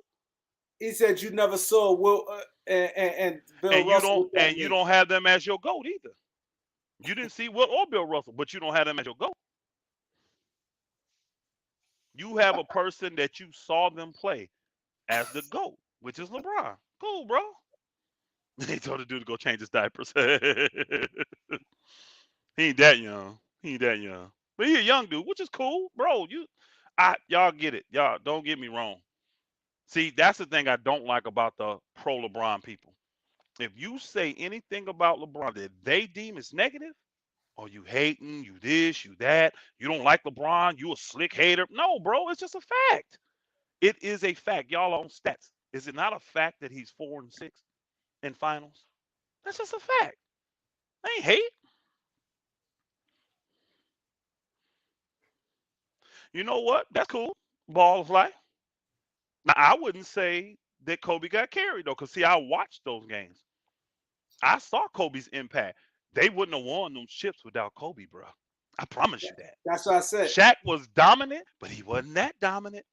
He said you never saw Will and Bill And Russell with that you name. don't have them as your GOAT either. You didn't see Will or Bill Russell, but you don't have them as your GOAT. You have a person that you saw them play as the GOAT, which is LeBron. Cool, bro. He told the dude to go change his diapers. He ain't that young. He ain't that young. But he a young dude, which is cool, bro. Y'all get it. Y'all don't get me wrong. See, that's the thing I don't like about the pro LeBron people. If you say anything about LeBron that they deem as negative, or you hating, you this, you that, you don't like LeBron, you a slick hater. No, bro, it's just a fact. It is a fact. Y'all on stats. Is it not a fact that he's 4-6 in finals? That's just a fact. I ain't hate. You know what? That's cool. Ball of life. Now I wouldn't say that Kobe got carried though, because see, I watched those games. I saw Kobe's impact. They wouldn't have won them chips without Kobe, bro. I promise you that. That's what I said. Shaq was dominant, but he wasn't that dominant.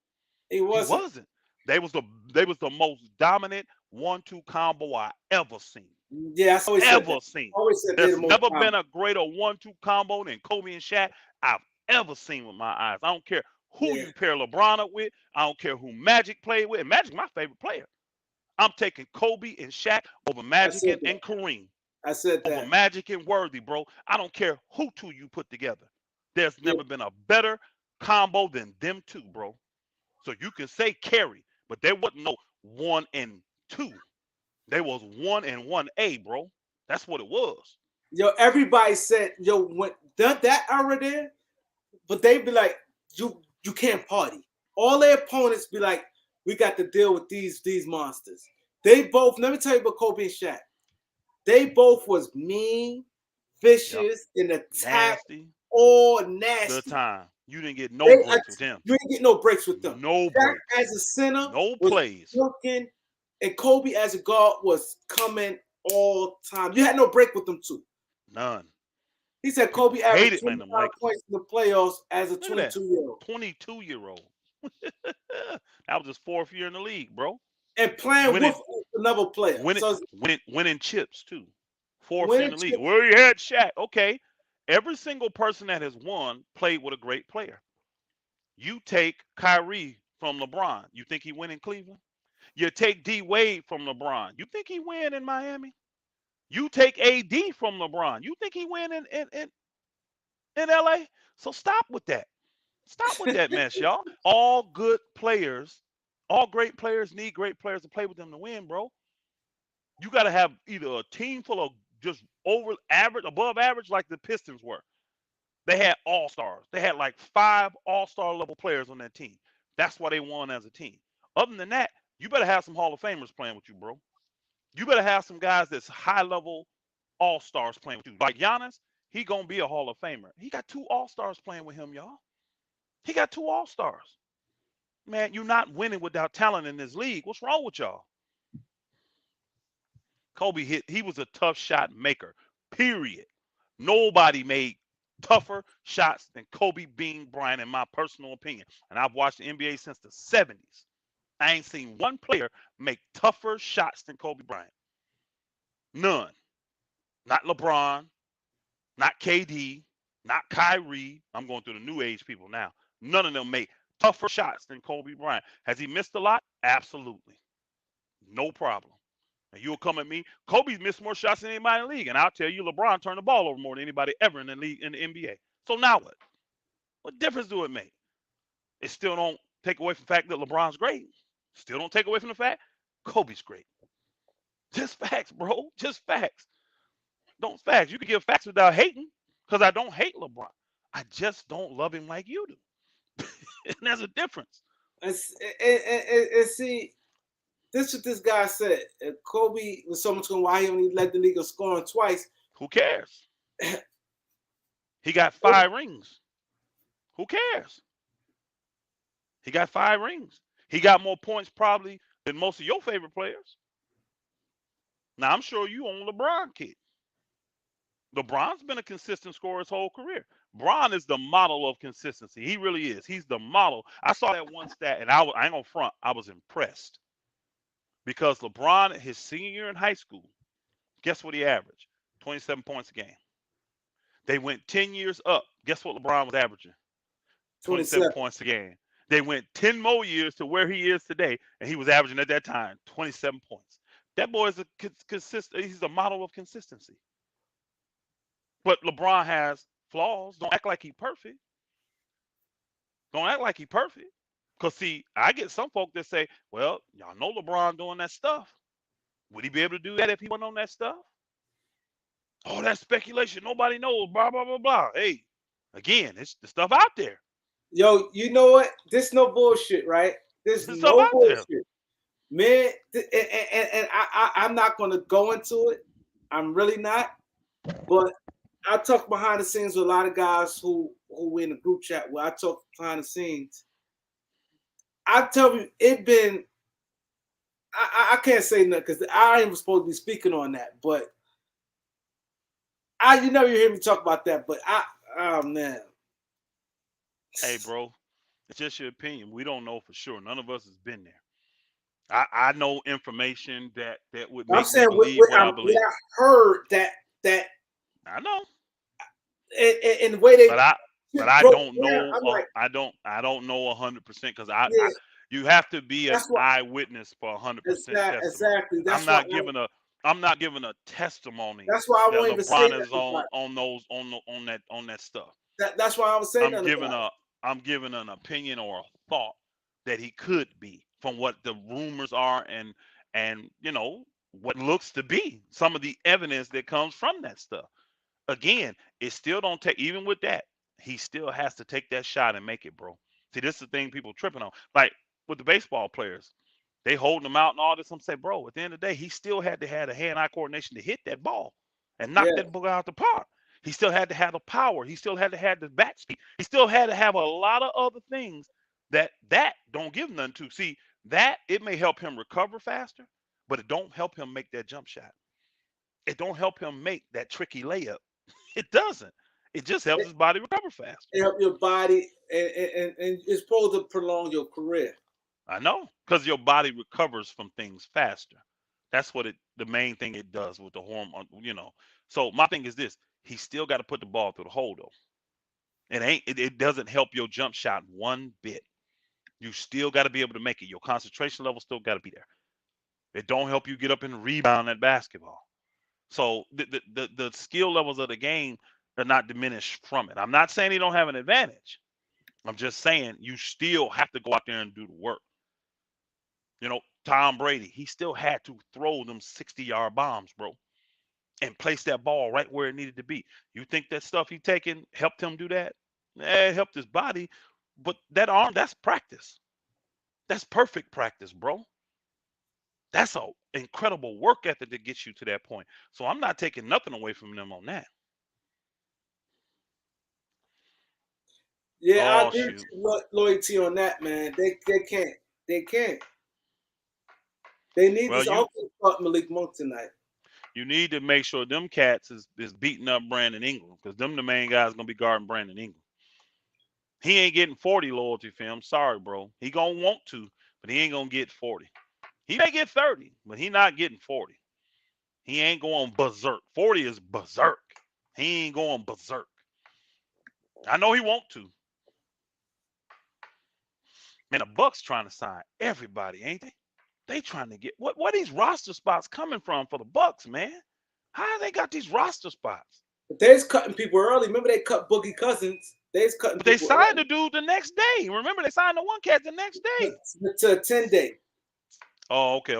He He wasn't. wasn't. They was the most dominant 1-2 combo I ever seen. Yeah, I always said that. Ever seen. Always said they're the There's most never common. been a greater 1-2 combo than Kobe and Shaq I've ever seen with my eyes. I don't care who Yeah, you pair LeBron up with. I don't care who Magic played with. And Magic, my favorite player. I'm taking Kobe and Shaq over I Magic said and that. Kareem. I said Over that. Magic and Worthy, bro. I don't care who two you put together. There's Yeah. never been a better combo than them two, bro. So you can say carry, but there wasn't no 1 and 2. There was 1 and 1A, bro. That's what it was. Yo, everybody said, yo, when that era there, but they be like, you can't party. All their opponents be like, we got to deal with these monsters. They both, let me tell you about Kobe and Shaq. They both was mean, Yep. vicious, and attack, Nasty. all The nasty. time. You didn't get no They, breaks with him. you ain't get no breaks with them. No Shaq breaks. as a center No was plays. working, and Kobe as a guard was coming all time. You had no break with them two. None. He said People Kobe averaged hated man 25 them Lakers. points in the playoffs as a Look at that. 22-year-old. 22-year-old. That was his 4th year in the league, bro. And playing Winning, with another player. So winning chips too. 4th year in winning the league. chips, Well, you had Shaq. Okay. Every single person that has won played with a great player. You take Kyrie from LeBron. You think he win in Cleveland? You take D Wade from LeBron. You think he win in Miami? You take AD from LeBron. You think he win in LA? So stop with that. Stop with that mess, y'all. All good players, all great players need great players to play with them to win, bro. You got to have either a team full of just over average, above average, like the Pistons were. They had all stars. They had like 5 all-star level players on that team. That's why they won as a team. Other than that, you better have some Hall of Famers playing with you, bro. You better have some guys that's high level all-stars playing with you. Like Giannis, he gonna be a Hall of Famer. He got 2 all-stars playing with him, y'all. He got 2 all-stars. Man, you're not winning without talent in this league. What's wrong with y'all? Kobe he was a tough shot maker. Period. Nobody made tougher shots than Kobe Bean Bryant, in my personal opinion. And I've watched the NBA since the 70s. I ain't seen one player make tougher shots than Kobe Bryant. None. Not LeBron, not KD, not Kyrie. I'm going through the new age people now. None of them made tougher shots than Kobe Bryant. Has he missed a lot? Absolutely. No problem. And you'll come at me. Kobe's missed more shots than anybody in the league. And I'll tell you, LeBron turned the ball over more than anybody ever in the league in the NBA. So now what? What difference do it make? It still don't take away from the fact that LeBron's great. Still don't take away from the fact Kobe's great. Just facts, bro. Just facts. Don't facts. You can give facts without hating, because I don't hate LeBron. I just don't love him like you do. And there's a difference. and see, this is what this guy said. Kobe was so much going why he only led the league of scoring twice. Who cares? He got 5 rings. Who cares? He got 5 rings. He got more points probably than most of your favorite players. Now, I'm sure you on LeBron, kid. LeBron's been a consistent scorer his whole career. Bron is the model of consistency. He really is. He's the model. I saw that one stat, and I ain't gonna front. I was impressed because LeBron, his senior year in high school, guess what he averaged? 27 points a game. They went 10 years up. Guess what LeBron was averaging? 27 27. points a game. They went 10 more years to where he is today, and he was averaging at that time 27 points. That boy is he's a model of consistency. But LeBron has flaws. Don't act like he's perfect. Don't act like he's perfect. Because, see, I get some folk that say, well, y'all know LeBron doing that stuff. Would he be able to do that if he wasn't on that stuff? Oh, that's speculation. Nobody knows. Blah, blah, blah, blah. Hey, again, it's the stuff out there. Yo, you know what? This no bullshit, right? There's no bullshit. There. Man, and I'm not going to go into it. I'm really not. But I talk behind the scenes with a lot of guys who in the group chat where I talk behind the scenes. I tell you, it been. I can't say nothing because I ain't supposed to be speaking on that. But You never hear me talk about that, but oh man. Hey, bro, it's just your opinion. We don't know for sure. None of us has been there. I know information that would I'm make me saying believe what I what believe. I heard that I know, in the way they but I broke don't down, know. I'm like, I don't know 100% because yeah, you have to be an that's what eyewitness for 100% testimony. exactly. I'm not giving a testimony That's why I that won't even say LeBron is nothing about on those on that stuff. that. That's why I was saying I'm nothing giving about it. a I'm giving an opinion or a thought that he could be from what the rumors are and what looks to be some of the evidence that comes from that stuff. Again, it still don't take even with that, he still has to take that shot and make it, bro. See, this is the thing people tripping on. Like with the baseball players, they holding them out and all this. I'm saying, bro, at the end of the day, he still had to have the hand-eye coordination to hit that ball and knock Yeah, that ball out the park. He still had to have the power. He still had to have the bat speed. He still had to have a lot of other things that don't give nothing to. See, that it may help him recover faster, but it don't help him make that jump shot. It don't help him make that tricky layup. It doesn't. It just helps it, his body recover faster. it help your body and it's supposed to prolong your career. I know, because your body recovers from things faster. That's what the main thing it does with the hormone. So my thing is this: he still got to put the ball through the hole though. It doesn't help your jump shot one bit. You still got to be able to make it. Your concentration level still got to be there. It don't help you get up and rebound that basketball. So the skill levels of the game are not diminished from it. I'm not saying he don't have an advantage. I'm just saying you still have to go out there and do the work. Tom Brady, he still had to throw them 60-yard bombs, bro, and place that ball right where it needed to be. You think that stuff he taking helped him do that? It helped his body, but that arm, that's practice. That's perfect practice, bro. That's a incredible work ethic that gets you to that point. So I'm not taking nothing away from them on that. Yeah, I Oh agree with shoot. you, loyalty on that, man. They can't. They need Well, this. I hope they start Malik Monk tonight. you need to make sure them cats is beating up Brandon Ingram because them the main guys gonna be guarding Brandon Ingram. He ain't getting 40 loyalty for him. Sorry, bro. He gonna want to, but he ain't gonna get 40. He may get 30, but he not getting 40. He ain't going berserk. 40 is berserk. He ain't going berserk. I know he want to. Man, the Bucks trying to sign everybody, ain't they? They trying to get what these roster spots coming from for the Bucks, man? How they got these roster spots? But they's cutting people early. Remember they cut Boogie Cousins. They's cutting But they people signed the early dude the next day. Remember, they signed the one cat the next day. to a 10-day. Oh, okay.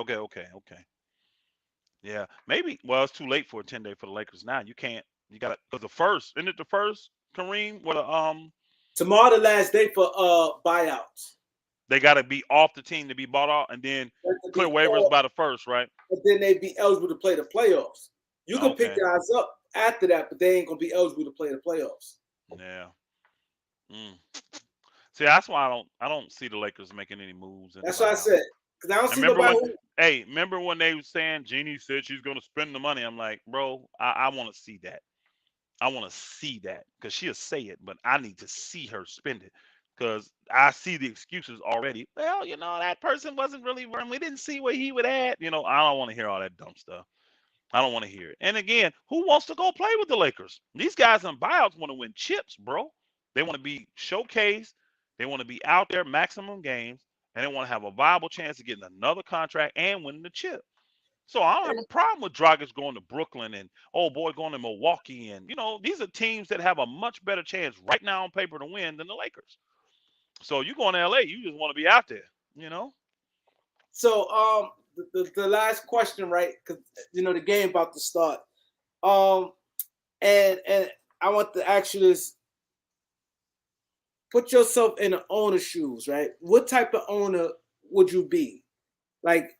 Yeah, maybe. Well, it's too late for a 10-day for the Lakers now. You can't. You got to because the first, isn't it the first, Kareem? What Tomorrow the last day for buyouts. they got to be off the team to be bought out, and then To clear be waivers by the first, right? and then they be eligible to play the playoffs. You can pick Okay. guys up after that, but they ain't gonna be eligible to play the playoffs. Yeah. Mm. See, that's why I don't see the Lakers making any moves in the That's what I buyout. said. Because I don't And see nobody who remember when they were saying Jeannie said she's gonna spend the money? I'm like, bro, I want to see that. I want to see that because she'll say it, but I need to see her spend it because I see the excuses already. Well, that person wasn't really working. We didn't see what he would add. I don't want to hear all that dumb stuff. I don't want to hear it. And again, who wants to go play with the Lakers? These guys in buyouts want to win chips, bro. They want to be showcased. They want to be out there maximum games, and they want to have a viable chance of getting another contract and winning the chip. So I don't have a problem with Dragic going to Brooklyn and oh boy going to Milwaukee, and these are teams that have a much better chance right now on paper to win than the Lakers. So you going to LA, you just want to be out there. So the last question, right? Because the game about to start. And I want to ask you this. Put yourself in the owner's shoes, right? What type of owner would you be? Like,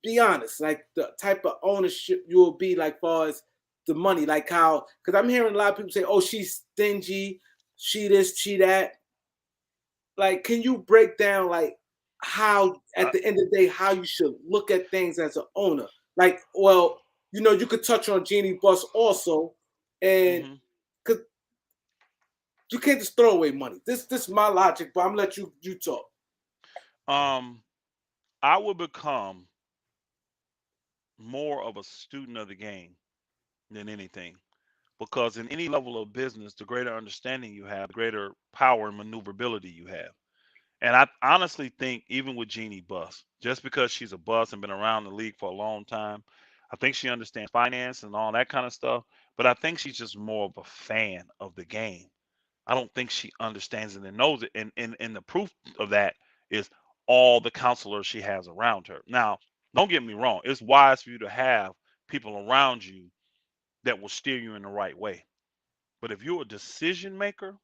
be honest, like the type of ownership you will be, like far as the money, like how, because I'm hearing a lot of people say, oh, she's stingy, she this, she that. Like, can you break down like how at the end of the day, how you should look at things as an owner? Like, well, you could touch on Jeannie Buss also, And Hmm. because you can't just throw away money. This is my logic, but I'm gonna let you talk. Um, I would become more of a student of the game than anything. Because in any level of business, the greater understanding you have, the greater power and maneuverability you have. And I honestly think even with Jeannie Buss, just because she's a bus and been around the league for a long time, I think she understands finance and all that kind of stuff. But I think she's just more of a fan of the game. I don't think she understands it and knows it. And the proof of that is all the counselors she has around her. Now, don't get me wrong, it's wise for you to have people around you that will steer you in the right way. But if you're a decision maker,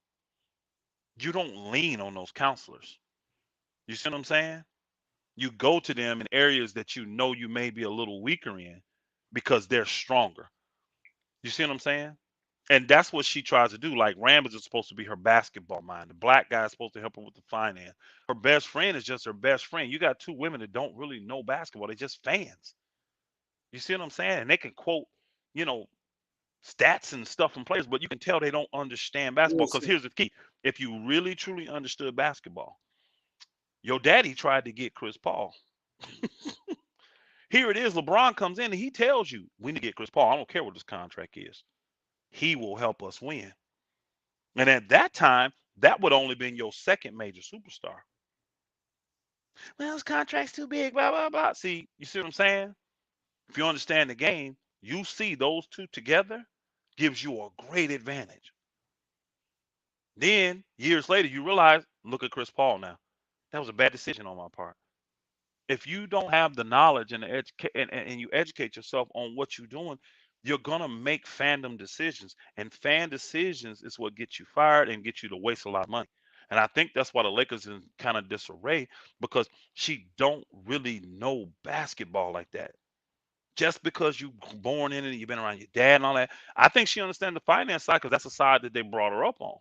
you don't lean on those counselors. You see what I'm saying? You go to them in areas that you know you may be a little weaker in because they're stronger. You see what I'm saying? And that's what she tries to do. Like Rambus is supposed to be her basketball mind. The black guy is supposed to help her with the finance. Her best friend is just her best friend. You got two women that don't really know basketball. They're just fans. You see what I'm saying? And they can quote, you know, stats and stuff from players, but you can tell they don't understand basketball. Because Listen, here's the key: if you really truly understood basketball, your daddy tried to get Chris Paul. Here it is. LeBron comes in and he tells you, we need to get Chris Paul. I don't care what this contract is. He will help us win. And at that time, that would only been your second major superstar. Well, his contract's too big, blah, blah, blah. See, you see what I'm saying? If you understand the game, you see those two together gives you a great advantage. Then years later, you realize, look at Chris Paul now. That was a bad decision on my part. If you don't have the knowledge and and you educate yourself on what you're doing, you're gonna make fandom decisions. And fan decisions is what gets you fired and gets you to waste a lot of money. And I think that's why the Lakers in kind of disarray because she don't really know basketball like that. Just because you born in it and you've been around your dad and all that, I think she understands the finance side because that's the side that they brought her up on.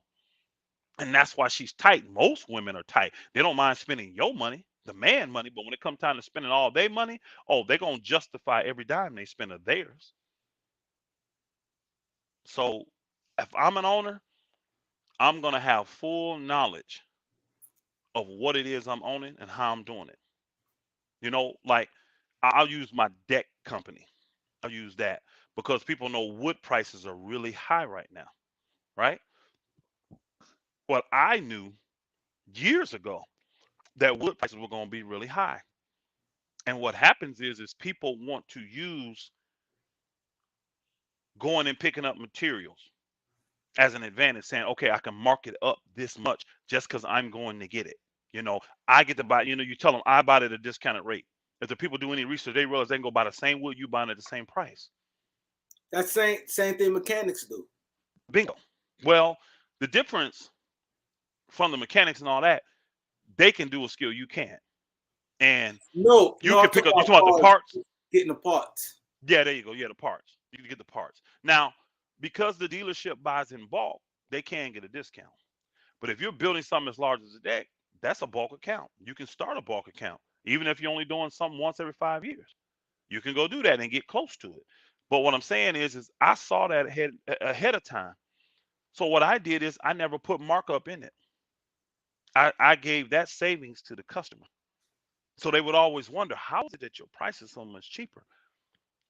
And that's why she's tight. Most women are tight. They don't mind spending your money, the man money, but when it comes time to spending all their money, oh, they're gonna justify every dime they spend of theirs. So if I'm an owner, I'm gonna have full knowledge of what it is I'm owning and how I'm doing it. You know, like I'll use my deck company. I'll use that because people know wood prices are really high right now, right? Well, I knew years ago that wood prices were going to be really high. And what happens is people want to use going and picking up materials as an advantage, saying, okay, I can mark it up this much just because I'm going to get it. You know, I get to buy, you know, you tell them I bought it at a discounted rate. If the people do any research, they realize they can go buy the same wood you buying at the same price. that same thing mechanics do. Bingo. Well, the difference from the mechanics and all that, they can do a skill you can't. And No, you no, I'm can pick talking up, you about talking about the parts, parts. getting the parts. Yeah, there you go. Yeah, the parts. You can get the parts. Now, because the dealership buys in bulk, they can get a discount. But if you're building something as large as a deck, that's a bulk account. You can start a bulk account, even if you're only doing something once every 5 years. You can go do that and get close to it. But what I'm saying is I saw that ahead of time. So what I did is I never put markup in it. I gave that savings to the customer. So they would always wonder, how is it that your price is so much cheaper?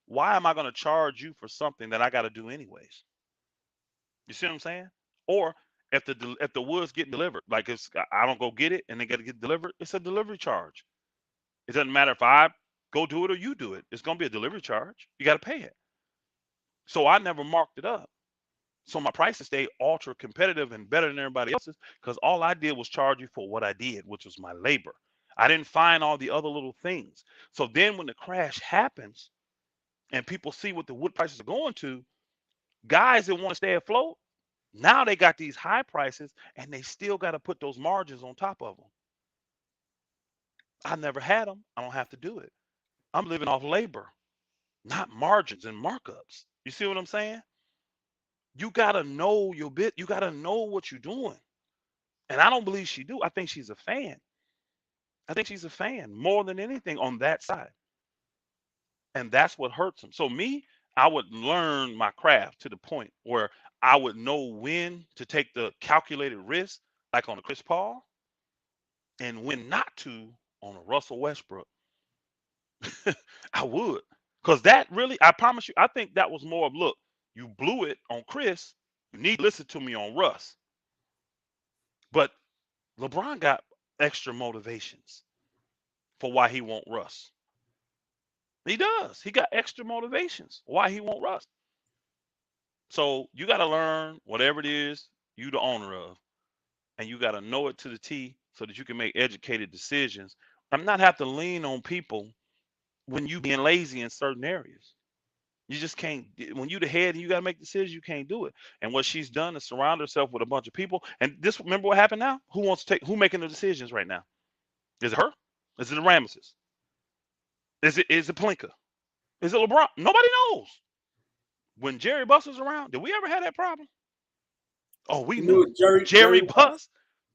Why am I going to charge you for something that I got to do anyways? You see what I'm saying? Or if the wood's getting delivered, like it's I don't go get it and they got to get delivered, it's a delivery charge. It doesn't matter if I go do it or you do it. It's gonna be a delivery charge. You got to pay it. So I never marked it up. So my prices stay ultra competitive and better than everybody else's because all I did was charge you for what I did, which was my labor. I didn't find all the other little things. So then when the crash happens and people see what the wood prices are going to, guys that want to stay afloat, now they got these high prices and they still got to put those margins on top of them. I never had them. I don't have to do it. I'm living off labor, not margins and markups. You see what I'm saying? You got to know your bit. You got to know what you're doing. And I don't believe she do. I think she's a fan. I think she's a fan more than anything on that side. And that's what hurts them. So me, I would learn my craft to the point where I would know when to take the calculated risk, like on a Chris Paul, and when not to on a Russell Westbrook. I would. Because that really, I promise you, I think that was more of, look, you blew it on Chris. You need to listen to me on Russ. But LeBron got extra motivations for why he won't Russ. He does. He got extra motivations why he won't Russ. So you got to learn whatever it is you the owner of, and you got to know it to the T so that you can make educated decisions. I'm not have to lean on people when you being lazy in certain areas. You just can't. When you the head and you got to make decisions, you can't do it. And what she's done is surround herself with a bunch of people. And this, remember what happened now? Who wants to take? Who making the decisions right now? Is it her? Is it the Ramesses? Is it Plinka? Is it LeBron? Nobody knows. When Jerry Buss was around, did we ever have that problem? Oh, we You knew knew Jerry Jerry West. Buss,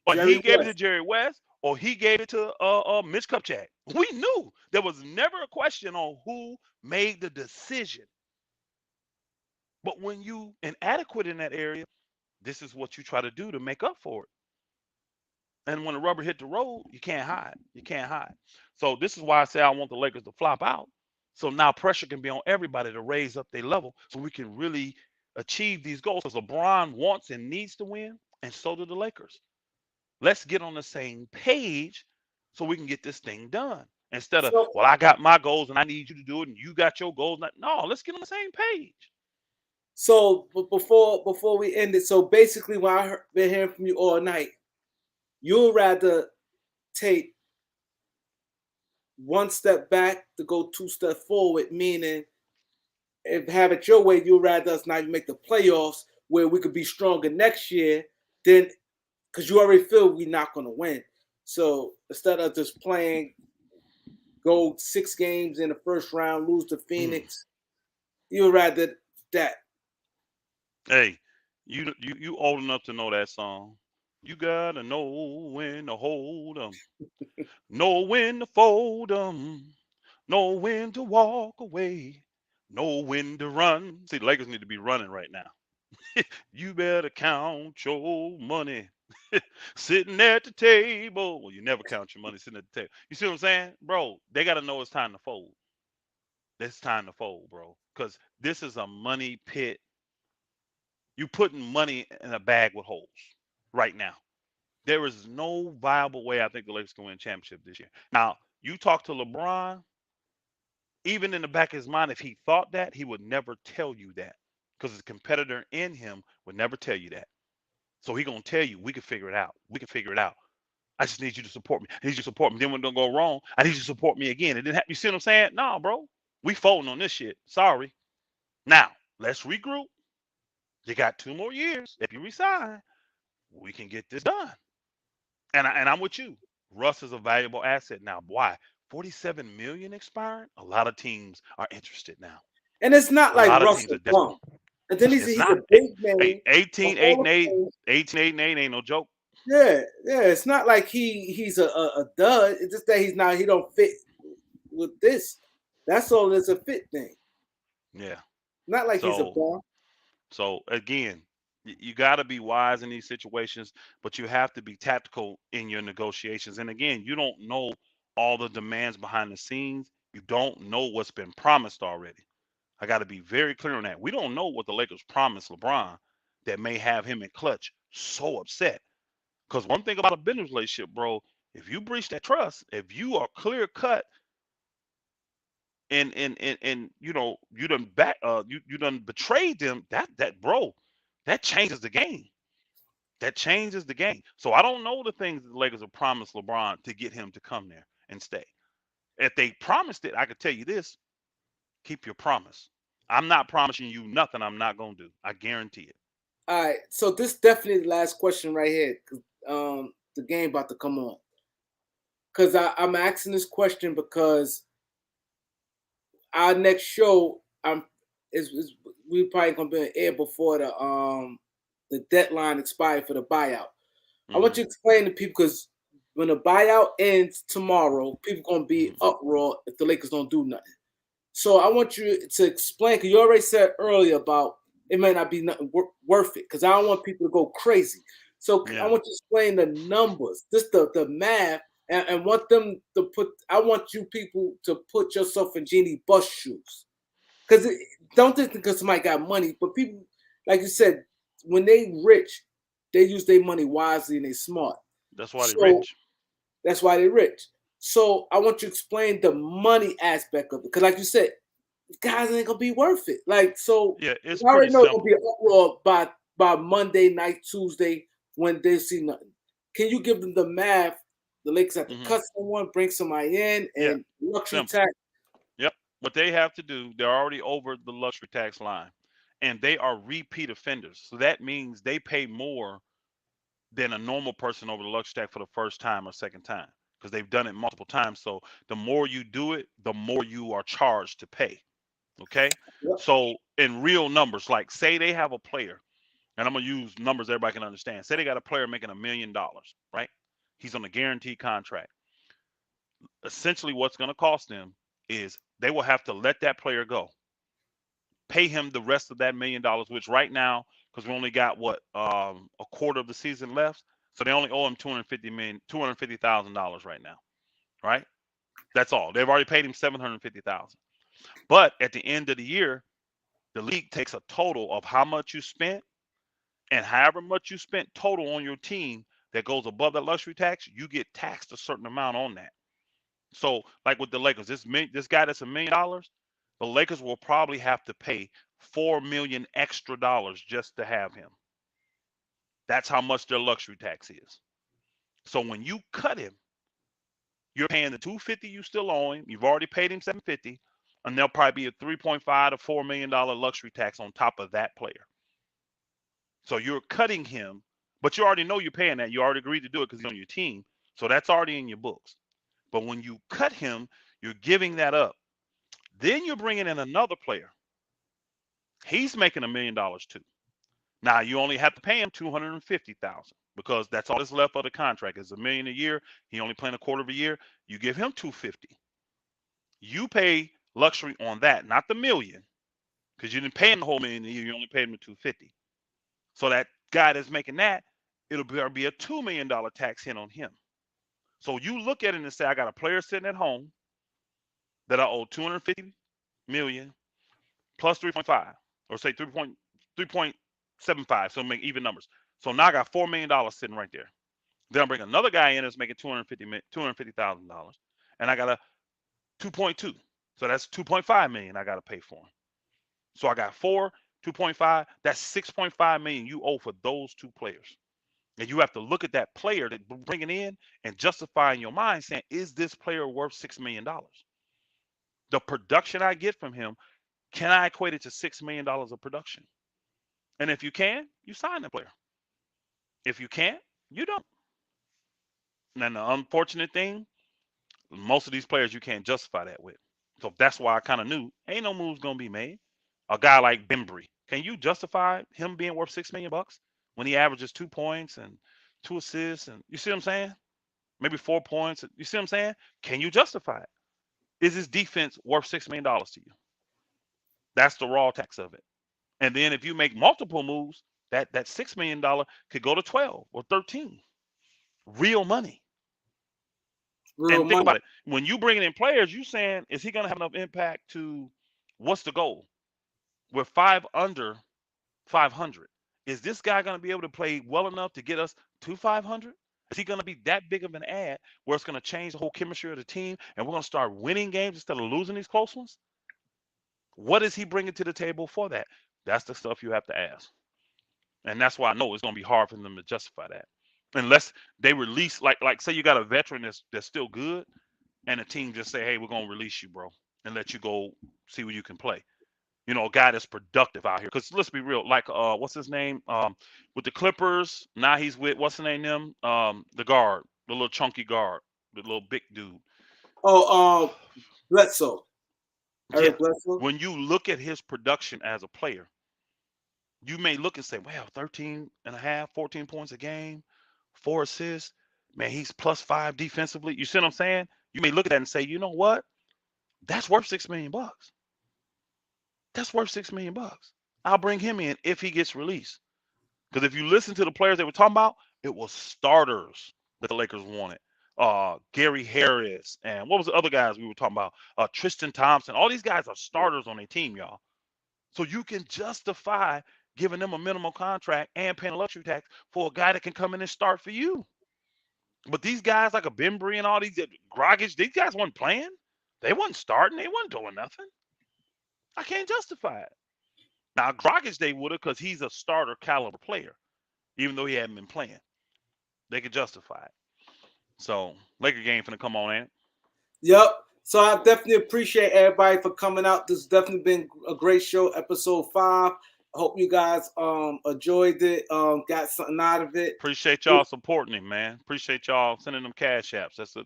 or Jerry he gave it to West. Jerry West, or he gave it to Mitch Kupchak. We knew there was never a question on who made the decision. But when you inadequate in that area, this is what you try to do to make up for it. And when the rubber hit the road, you can't hide. You can't hide. So this is why I say I want the Lakers to flop out. So now pressure can be on everybody to raise up their level so we can really achieve these goals. Because LeBron wants and needs to win, and so do the Lakers. Let's get on the same page so we can get this thing done. Instead of, So well, I got my goals and I need you to do it, and you got your goals. No, let's get on the same page. so before we end it, so basically, what been hearing from you all night, you'd rather take one step back to go two steps forward, meaning if have it your way, you'd rather us not even make the playoffs where we could be stronger next year than because you already feel we're not going to win. So instead of just playing, go 6 games in the first round, lose to Phoenix, you'd rather that. Hey, you old enough to know that song. You gotta know when to hold 'em, know when to fold 'em, know when to walk away, know when to run. See, the Lakers need to be running right now. You better count your money sitting at the table. Well, you never count your money sitting at the table. You see what I'm saying? Bro, they got to know it's time to fold. It's time to fold, bro. Because this is a money pit. You putting money in a bag with holes right now. There is no viable way I think the Lakers can win a championship this year. Now, you talk to LeBron, even in the back of his mind, if he thought that, he would never tell you that. Because his competitor in him would never tell you that. So he gonna tell you, we can figure it out. We can figure it out. I just need you to support me. I need you to support me. Then when it don't go wrong, I need you to support me again. It didn't have, you see what I'm saying? No, bro. We folding on this shit. Sorry. Now, let's regroup. You got 2 more years. If you resign, we can get this done. And I'm with you. Russ is a valuable asset now. Why? 47 million expiring. A lot of teams are interested now. And it's not A like lot of teams Russell are desperate. Bum. And then It's he's a not. big Hey, name, a 18, 8, Hall and of 8, Fame. 18, 8, and 8 ain't no joke. Yeah, yeah. It's not like he's a dud. It's just that he don't fit with this. That's all. It's a fit thing. Yeah. Not like he's a So bum. So again, you got to be wise in these situations, but you have to be tactical in your negotiations. And again, you don't know all the demands behind the scenes. You don't know what's been promised already. I got to be very clear on that. We don't know what the Lakers promised LeBron that may have him in clutch so upset. Because one thing about a business relationship, bro, if you breach that trust, if you are clear cut and you done you done betrayed them, that bro, that changes the game. That changes the game. So I don't know the things that the Lakers have promised LeBron to get him to come there and stay. If they promised it, I could tell you this: keep your promise. I'm not promising you nothing I'm not gonna do. I guarantee it. All right. So this definitely the last question right here. The game about to come on. Because I'm asking this question because our next show is we probably gonna be on air before the deadline expired for the buyout. I want Hmm. you to explain to people because when the buyout ends tomorrow, people gonna be Hmm. uproar if the Lakers don't do nothing. So I want you to explain, because you already said earlier about it may not be nothing worth it, because I don't want people to go crazy. So I Yeah, want you to explain the numbers, just the math, and want them to put. I want you people to put yourself in Jeannie Buss shoes, because don't just because somebody got money, but people, like you said, when they rich, they use their money wisely and they smart. that's why they So rich. that's why they're rich. So I want you to explain the money aspect of it, because like you said, guys ain't gonna be worth it. Like, so Yeah, it's I already pretty know it's gonna be simple. an uproar by Monday night, Tuesday, when they see nothing. Can you give them the math? The Lakers have to Hmm. cut someone, bring somebody in, Yeah, and luxury simple. tax. Yep. What they have to do, they're already over the luxury tax line, and they are repeat offenders. So that means they pay more than a normal person over the luxury tax for the first time or second time because they've done it multiple times. So the more you do it, the more you are charged to pay. Okay. Yep. So in real numbers, like say they have a player, and I'm gonna use numbers everybody can understand. Say they got a player making $1 million, right? He's on a guaranteed contract. Essentially, what's gonna cost them is they will have to let that player go, pay him the rest of that $1 million, which right now, because we only got what a quarter of the season left, so they only owe him $250,000 right now, right? That's all. They've already paid him 750,000. But at the end of the year, the league takes a total of how much you spent, and however much you spent total on your team that goes above the luxury tax, you get taxed a certain amount on that. So, like with the Lakers, this guy that's $1 million, the Lakers will probably have to pay 4 million extra dollars just to have him. That's how much their luxury tax is. So when you cut him, you're paying the 250 you still owe him. You've already paid him 750, and there'll probably be a 3.5 to $4 million luxury tax on top of that player. So you're cutting him, but you already know you're paying that. You already agreed to do it because he's on your team. So that's already in your books. But when you cut him, you're giving that up. Then you're bringing in another player. He's making $1 million too. Now you only have to pay him 250,000 because that's all that's left of the contract. It's $1 million a year. He only playing a quarter of a year. You give him 250. You pay luxury on that, not the million, because you didn't pay him the whole million a year. You only paid him the 250. So that guy that's making that, it'll be a $2 million tax hit on him. So you look at it and say, I got a player sitting at home that I owe 250 million plus 3.5, or say 3.75, so make even numbers. So now I got $4 million sitting right there. Then I bring another guy in that's making $250,000, and I got a 2.2. So that's 2.5 million I got to pay for him. So I got 2.5. That's 6.5 million you owe for those two players. And you have to look at that player that bringing in and justify in your mind saying, is this player worth $6 million? The production I get from him, can I equate it to $6 million of production? And if you can, you sign the player. If you can't, you don't. And the unfortunate thing, most of these players you can't justify that with. So that's why I kind of knew ain't no moves gonna be made. A guy like Bembry, can you justify him being worth $6 million when he averages 2 points and 2 assists, and you see what I'm saying? Maybe 4 points. You see what I'm saying? Can you justify it? Is his defense worth $6 million to you? That's the raw tax of it. And then if you make multiple moves, that $6 million could go to 12 or 13. Real money. Real And think money. about it. When you bringing in players, you saying, is he going to have enough impact to what's the goal? We're five under 500. Is this guy going to be able to play well enough to get us to 500? Is he going to be that big of an ad where it's going to change the whole chemistry of the team and we're going to start winning games instead of losing these close ones? What is he bringing to the table for that? That's the stuff you have to ask. And that's why I know it's going to be hard for them to justify that. Unless they release, like say you got a veteran that's still good, and the team just say, hey, we're gonna release you, bro, and let you go see where you can play. You know, a guy that's productive out here. Because let's be real, like what's his name? With the Clippers, now he's with what's the name them? The guard, the little chunky guard, the little big dude. Oh, Bledsoe, Yeah. Eric Bledsoe. When you look at his production as a player, you may look and say, wow, 13 and a half, 14 points a game, 4 assists. Man, he's +5 defensively. You see what I'm saying? You may look at that and say, you know what? That's worth $6 million. That's worth $6 million. I'll bring him in if he gets released. Because if you listen to the players they were talking about, it was starters that the Lakers wanted. Gary Harris and what was the other guys we were talking about? Tristan Thompson. All these guys are starters on their team, y'all. So you can justify giving them a minimum contract and paying a luxury tax for a guy that can come in and start for you. But these guys like a Bembry and all these Grogic, these guys weren't playing. They wasn't starting. They wasn't doing nothing. I can't justify it. Now Grogic they would have because he's a starter caliber player, even though he hadn't been playing. They could justify it. So Laker game finna come on in. Yep. So I definitely appreciate everybody for coming out. This has definitely been a great show, episode 5. I hope you guys enjoyed it, got something out of it. Appreciate y'all supporting him, man. Appreciate y'all sending them cash apps. That's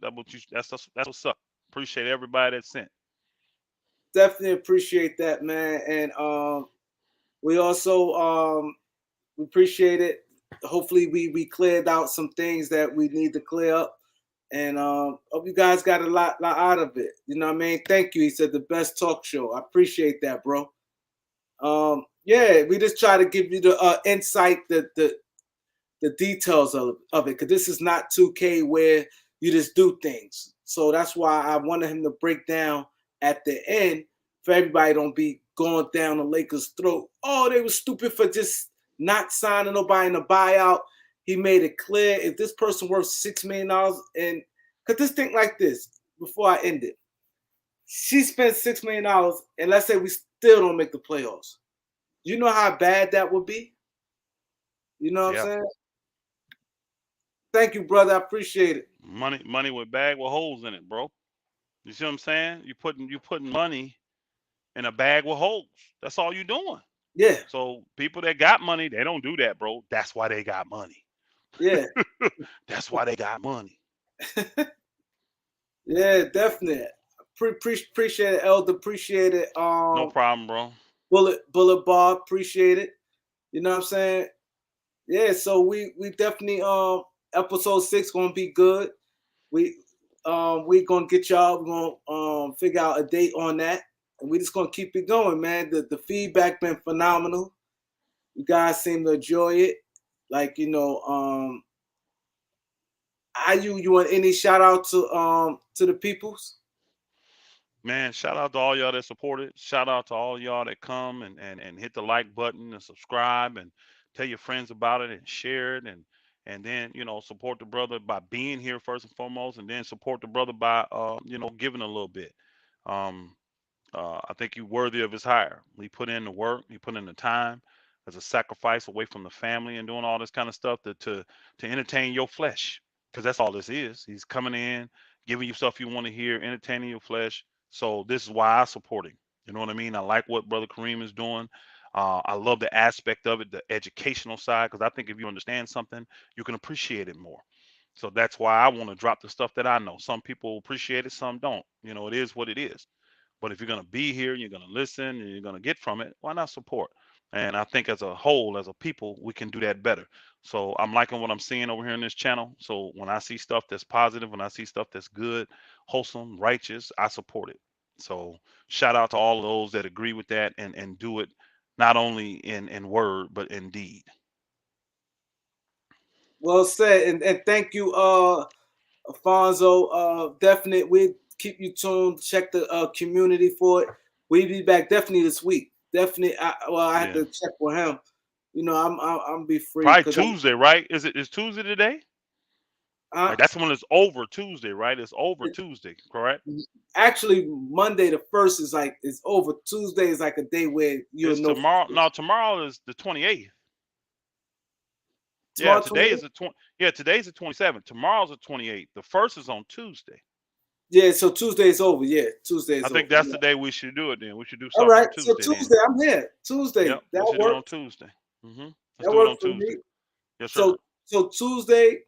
what's up. Appreciate everybody that sent. Definitely appreciate that, man. And we also we appreciate it. Hopefully we cleared out some things that we need to clear up. And hope you guys got a lot out of it. You know what I mean? Thank you. He said the best talk show. I appreciate that, bro. Yeah, we just try to give you the insight, the details of it, because this is not 2K where you just do things. So that's why I wanted him to break down at the end for everybody don't be going down the Lakers' throat. Oh, they were stupid for just not signing nobody in a buyout. He made it clear if this person worth $6 million, and because this thing like this, before I end it, she spent $6 million, and let's say we still don't make the playoffs. You know how bad that would be? You know what I'm saying? Thank you, brother. I appreciate it. Money with bag with holes in it, bro. You see what I'm saying? You putting money in a bag with holes. That's all you doing. Yeah. So people that got money, they don't do that, bro. That's why they got money. Yeah. That's why they got money. Yeah, definitely. Appreciate it, Elder. Appreciate it. No problem, bro. Bullet Bob. Appreciate it. You know what I'm saying? Yeah. So we definitely episode 6 gonna be good. We gonna get y'all. We're gonna figure out a date on that, and we just gonna keep it going, man. The feedback been phenomenal. You guys seem to enjoy it. Like you want any shout out to the peoples? Man, shout out to all y'all that supported. Shout out to all y'all that come and hit the like button and subscribe and tell your friends about it and share it and then support the brother by being here first and foremost, and then support the brother by giving a little bit. Um, I think you're worthy of his hire. He put in the work, he put in the time as a sacrifice away from the family and doing all this kind of stuff to entertain your flesh, because that's all this is. He's coming in, giving you stuff you want to hear, entertaining your flesh. So this is why I support him. You know what I mean? I like what Brother Kareem is doing. I love the aspect of it, the educational side, because I think if you understand something, you can appreciate it more. So that's why I want to drop the stuff that I know. Some people appreciate it, some don't. It is what it is. But if you're going to be here, you're going to listen, and you're going to get from it, why not support? And I think as a whole, as a people, we can do that better. So I'm liking what I'm seeing over here in this channel. So when I see stuff that's positive, when I see stuff that's good, wholesome, righteous, I support it. So shout out to all of those that agree with that and do it not only in word, but in deed. Well said, and thank you, Alfonso. Definitely, we keep you tuned. Check the community for it. We'll be back definitely this week. Definitely. I have to check with him. I'm be free. Probably Tuesday, right? Is Tuesday today? Like that's when it's over Tuesday, right? It's over Tuesday, correct? Actually, Monday the 1st is like it's over. Tuesday is like a day where you'll know. Tomorrow. No, tomorrow is the 28th. Yeah, today is the 20. Yeah, today's the 27th. Tomorrow's the 28th. The 1st is on Tuesday. Yeah, so Tuesday is over. Yeah, Tuesday is over. I think that's the day we should do it. Then we should do all something right. on Tuesday. So Tuesday, then. I'm here. Tuesday, yep, that we should works. do it on Tuesday. Let's that do it on works for Tuesday. me. Yes, sir. So Tuesday,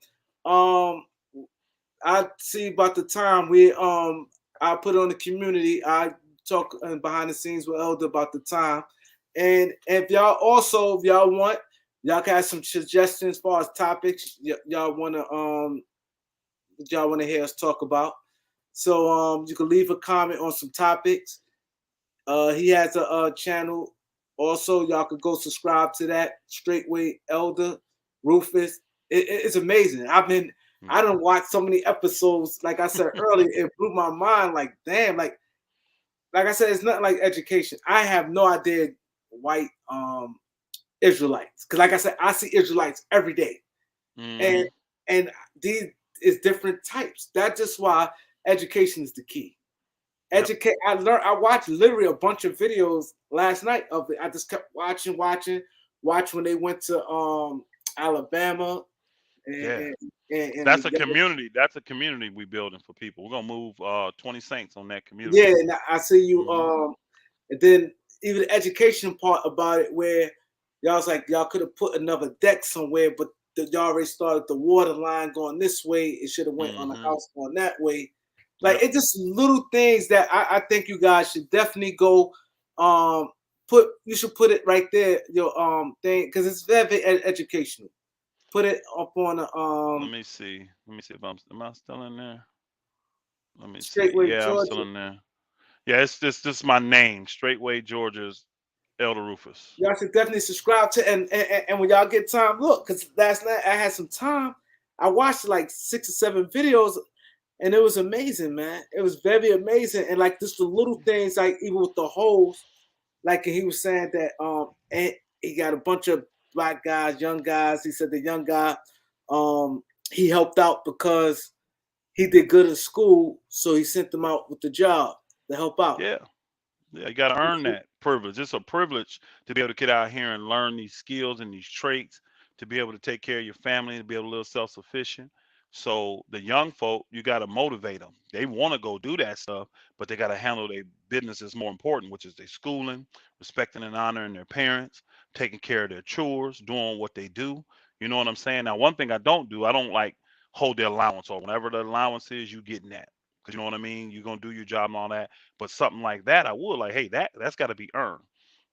I see about the time I put it on the community. I talk behind the scenes with Elder about the time, and if y'all want, y'all can have some suggestions as far as topics y'all want to hear us talk about. So you can leave a comment on some topics, He has a channel. Also, y'all could go subscribe to that. Straightway Elder Rufus. It's amazing. I don't watch so many episodes. Like I said earlier, it blew my mind. Like damn, like I said, it's not like education. I have no idea white Israelites, because like I said, I see Israelites every day, and Mm-hmm. and these is different types. That's just why education is the key. Yep. Educate. I learned. I watched literally a bunch of videos last night of it. I just kept watch when they went to Alabama and Yeah. and, and That's a the community. That's a community we building for people. We're gonna move 20 saints on that yeah, community. and I see you. Mm-hmm. And then even the education part about it, where y'all was like y'all could have put another deck somewhere, but y'all already started the water line going this way. It should have went on the Mm-hmm. house going that way. Like Yep. it's just little things that I think you guys should definitely go put. You should put it right there your thing, because it's very educational. Put it up on the Let me see. Let me see if am I still in there? Let me see. Straightway Yeah, I'm still Georgia. in there. Yeah, it's this my name, Straightway Georgia's Elder Rufus. Y'all should definitely subscribe to, and when y'all get time, look, because last night I had some time. I watched like 6 or 7 videos, and it was amazing, man. It was very amazing, and like just the little things, like even with the holes, like he was saying that and he got a bunch of black guys, young guys. He said the young guy, um, he helped out because he did good in school, so he sent them out with the job to help out. Yeah. Yeah, you got to earn that privilege. It's a privilege to be able to get out here and learn these skills and these traits, to be able to take care of your family, to be able to live self-sufficient. So the young folk, you got to motivate them. They want to go do that stuff, but they got to handle their business is more important, which is their schooling, respecting and honoring their parents, taking care of their chores, doing what they do. You know what I'm saying? Now, one thing I don't do, I don't like hold their allowance, or whenever the allowance is, you getting that. Because you know what I mean? You're gonna do your job and all that. But something like that, I would like, hey, that's got to be earned.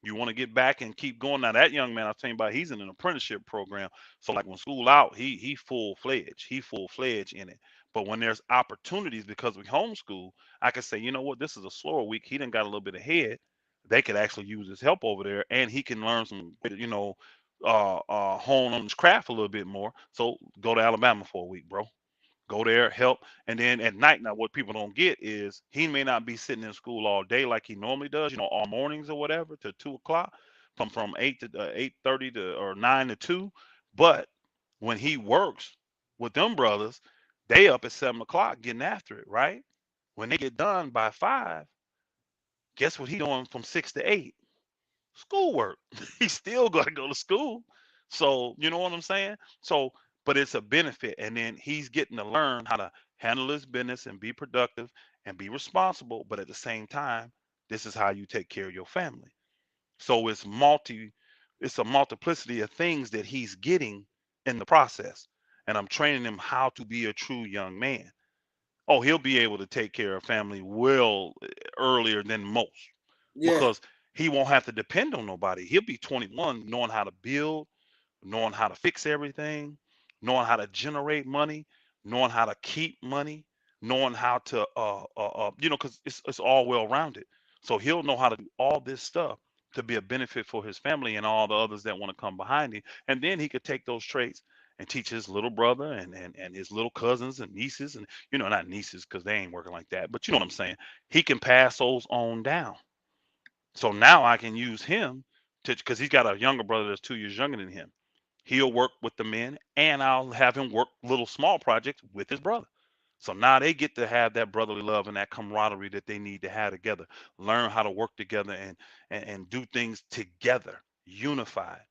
You want to get back and keep going. Now that young man I was telling you about, he's in an apprenticeship program. So like when school out, he full fledged. He full fledged in it. But when there's opportunities, because we homeschool, I can say, you know what, this is a slower week. He done got a little bit ahead. They could actually use his help over there, and he can learn some, hone on his craft a little bit more. So go to Alabama for a week, bro. Go there, help, and then at night. Now, what people don't get is he may not be sitting in school all day like he normally does, all mornings or whatever to 2 o'clock, from 8:30 to or 9 to 2. But when he works with them brothers, they up at 7 o'clock getting after it, right? When they get done by 5, guess what he doing from 6 to 8? Schoolwork. He still got to go to school. So, you know what I'm saying? So, but it's a benefit. And then he's getting to learn how to handle his business and be productive and be responsible. But at the same time, this is how you take care of your family. So it's a multiplicity of things that he's getting in the process. And I'm training him how to be a true young man. Oh, he'll be able to take care of family well earlier than most, Yeah, because he won't have to depend on nobody. He'll be 21 knowing how to build, knowing how to fix everything, knowing how to generate money, knowing how to keep money, knowing how to because it's all well rounded. So he'll know how to do all this stuff to be a benefit for his family and all the others that want to come behind him. And then he could take those traits and teach his little brother and his little cousins and nieces, and not nieces because they ain't working like that, but you know what I'm saying. He can pass those on down. So now I can use him to, because he's got a younger brother that's 2 years younger than him. He'll work with the men, and I'll have him work little small projects with his brother. So now they get to have that brotherly love and that camaraderie that they need to have together. Learn how to work together and do things together, unified.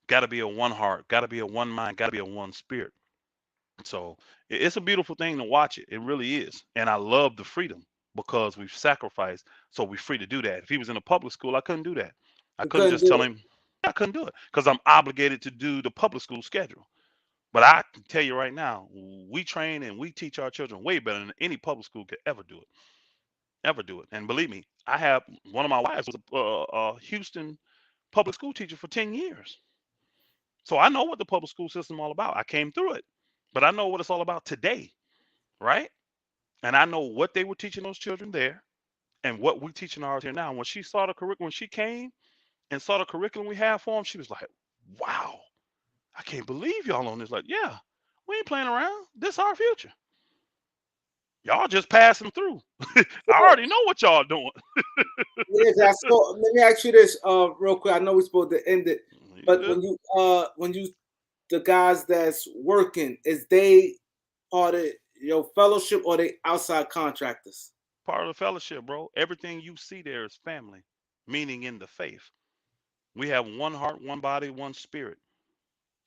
Got to be a one heart, got to be a one mind, got to be a one spirit. So it's a beautiful thing to watch it. It really is. And I love the freedom because we've sacrificed, so we're free to do that. If he was in a public school, I couldn't do that. I you couldn't couldn't just do tell it. him, I couldn't do it because I'm obligated to do the public school schedule. But I can tell you right now, we train and we teach our children way better than any public school could ever do it. Ever do it. And believe me, I have one of my wives was a Houston public school teacher for 10 years. So I know what the public school system is all about. I came through it, but I know what it's all about today, right? And I know what they were teaching those children there. And what we teaching ours here now, when she saw the curriculum, when she came and saw the curriculum we have for them, she was like, wow, I can't believe y'all on this. Like, yeah, we ain't playing around. This our future. Y'all just passing through. I So, already know what y'all doing. yeah, so let me ask you this real quick. I know we're supposed to end it, You but good? when you the guys that's working, is they part of your fellowship or they outside contractors? Part of the fellowship, bro. Everything you see there is family, meaning in the faith. We have one heart, one body, one spirit.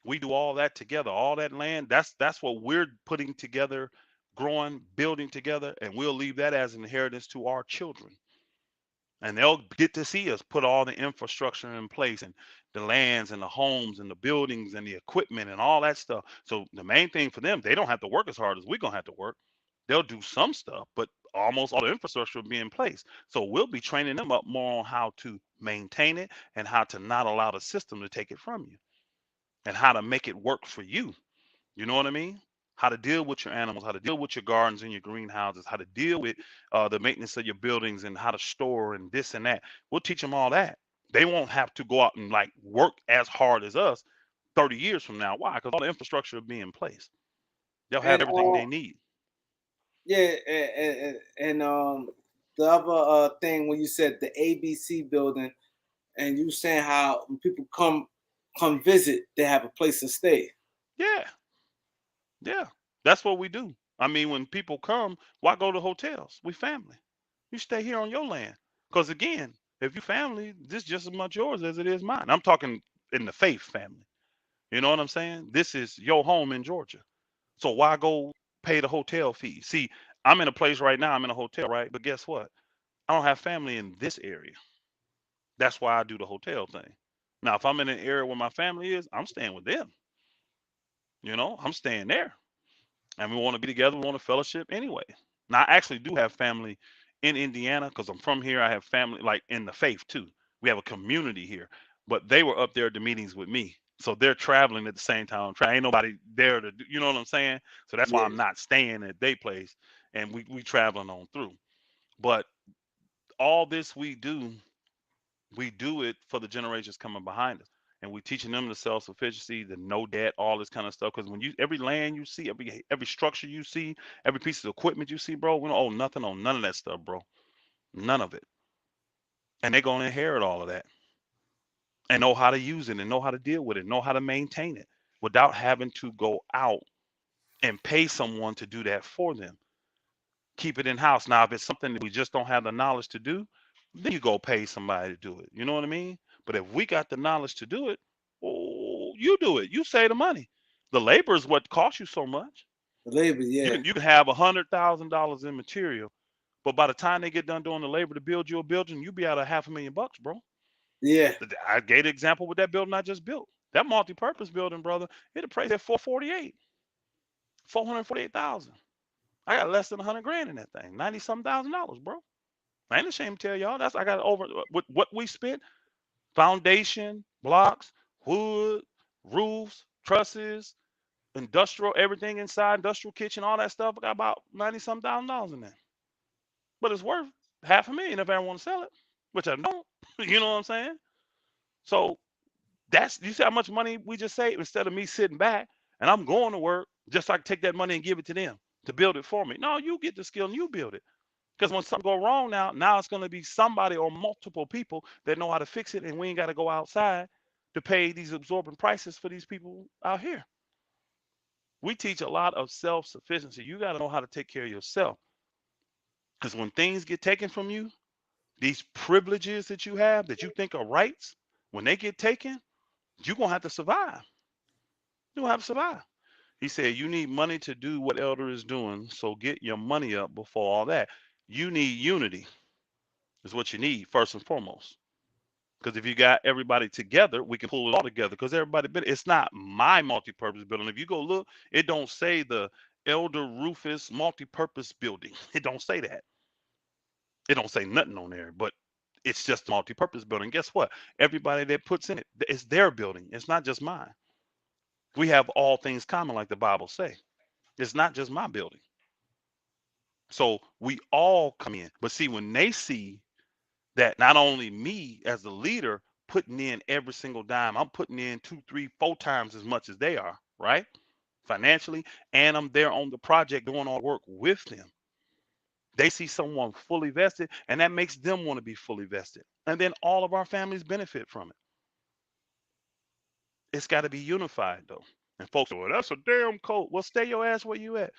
We do all that together, all that land. That's what we're putting together, growing, building together, and we'll leave that as an inheritance to our children. And they'll get to see us put all the infrastructure in place and the lands and the homes and the buildings and the equipment and all that stuff. So the main thing for them, they don't have to work as hard as we're gonna have to work. They'll do some stuff, but almost all the infrastructure will be in place. So we'll be training them up more on how to maintain it and how to not allow the system to take it from you and how to make it work for you. You know what I mean? How to deal with your animals, how to deal with your gardens and your greenhouses, how to deal with the maintenance of your buildings and how to store and this and that. We'll teach them all that. They won't have to go out and like work as hard as us 30 years from now. Why? Because all the infrastructure will be in place. They'll have And everything they need. yeah, and the other thing when you said the ABC building, and you saying how when people come visit, they have a place to stay. Yeah, yeah. That's what we do. I mean, when people come, why go to hotels? We family. You stay here on your land. Because again, if you family, this just as much yours as it is mine. I'm talking in the faith family. You know what I'm saying? This is your home in Georgia. So why go pay the hotel fee? See, I'm in a place right now, I'm in a hotel, right? But guess what? I don't have family in this area. That's why I do the hotel thing. Now, if I'm in an area where my family is, I'm staying with them. I'm staying there. And we want to be together. We want to fellowship anyway. Now, I actually do have family in Indiana because I'm from here. I have family like in the faith too. We have a community here, but they were up there at the meetings with me. So they're traveling at the same time. Ain't nobody there to do, you know what I'm saying? So that's why Yeah, I'm not staying at their place and we traveling on through. But all this we do it for the generations coming behind us. And we teaching them the self-sufficiency, the no debt, all this kind of stuff. Because when you every land you see, every structure you see, every piece of equipment you see, bro, we don't owe nothing on none of that stuff, bro. None of it. And they're gonna inherit all of that and know how to use it and know how to deal with it, know how to maintain it without having to go out and pay someone to do that for them. Keep it in house. Now, if it's something that we just don't have the knowledge to do, then you go pay somebody to do it. You know what I mean? But if we got the knowledge to do it, oh, you do it. You save the money. The labor is what costs you so much. the labor. You Yeah, can you can have $100,000 in material, but by the time they get done doing the labor to build you a building, you be out of $500,000, bro. yeah, I gave the example with that building I just built. That multi-purpose building, brother, it appraised at 448,000. I got less than 100 grand in that thing, 90 some $1,000, bro. I ain't ashamed to tell y'all that's I got over with what we spent: foundation, blocks, wood, roofs, trusses, industrial, everything inside, industrial kitchen, all that stuff. I got about 90 some $1,000 in there. But it's worth $500,000 if I want to sell it, which I don't. You know what I'm saying? So that's you see how much money we just saved instead of me sitting back and I'm going to work just so I can take that money and give it to them to build it for me. No, you get the skill and you build it. Because when something go wrong now it's going to be somebody or multiple people that know how to fix it, and we ain't got to go outside to pay these absorbent prices for these people out here. We teach a lot of self-sufficiency. You got to know how to take care of yourself. Because when things get taken from you, these privileges that you have that you think are rights, when they get taken, you're going to have to survive. You're going to have to survive. He said, you need money to do what Elder is doing, so get your money up before all that. You need unity, is what you need first and foremost. Because if you got everybody together, we can pull it all together. Because everybody, it's not my multi-purpose building. If you go look, it don't say the Elder Rufus multi-purpose building. It don't say that. It don't say nothing on there. But it's just a multi-purpose building. Guess what? Everybody that puts in it, it's their building. It's not just mine. We have all things common, like the Bible say. It's not just my building. So we all come in. But see, when they see that not only me as the leader putting in every single dime, I'm putting in 2, 3, 4 times as much as they are, right? Financially, and I'm there on the project doing all the work with them. They see someone fully vested, and that makes them want to be fully vested. And then all of our families benefit from it. It's got to be unified, though. And folks say, well, that's a damn cult. Well, stay your ass where you at.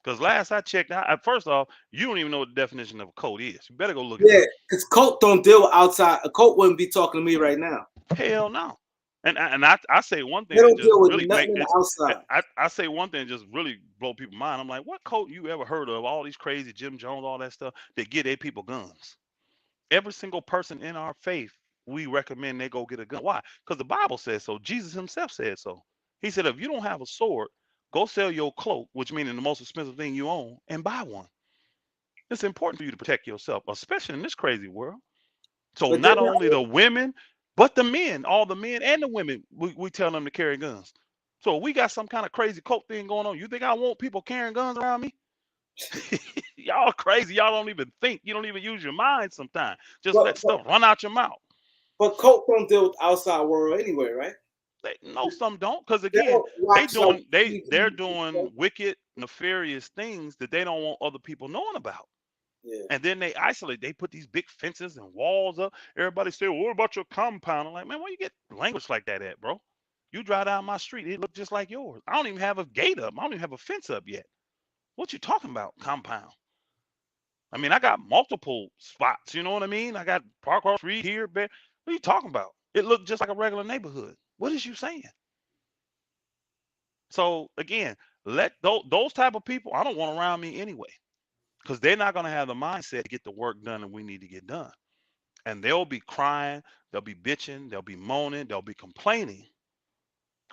Because last I checked, first off, you don't even know what the definition of a cult is. You better go look it Yeah, up. because Colt don't deal with outside. A Colt wouldn't be talking to me right now. Hell no. And I say one They thing that don't just deal with really nothing make in it. the outside. I say one thing that just really blow people's mind. I'm like, what cult you ever heard of? All these crazy Jim Jones, all that stuff that get their people guns. Every single person in our faith, we recommend they go get a gun. Why? Because the Bible says so. Jesus himself said so. He said, if you don't have a sword, go sell your cloak, which means the most expensive thing you own, and buy one. It's important for you to protect yourself, especially in this crazy world. So But then, not only the women, but the men, all the men and the women, we tell them to carry guns. So we got some kind of crazy cult thing going on. You think I want people carrying guns around me? Y'all crazy. Y'all don't even think. You don't even use your mind sometimes. Just but, let but, stuff run out your mouth. but Colt don't deal with the outside world anyway, right? No, some don't, because They again, don't watch like they're TV. doing wicked, nefarious things that they don't want other people knowing about. Yeah. And then they isolate. They put these big fences and walls up. Everybody say, well, what about your compound? I'm like, man, where you get language like that at, bro? You drive down my street, it look just like yours. I don't even have a gate up. I don't even have a fence up yet. What you talking about, compound? I mean, I got multiple spots. You know what I mean? I got park across street here. What are you talking about? It looked just like a regular neighborhood. What is you saying? So again, let those type of people, I don't want around me anyway, because they're not going to have the mindset to get the work done that we need to get done. And they'll be crying, they'll be bitching, they'll be moaning, they'll be complaining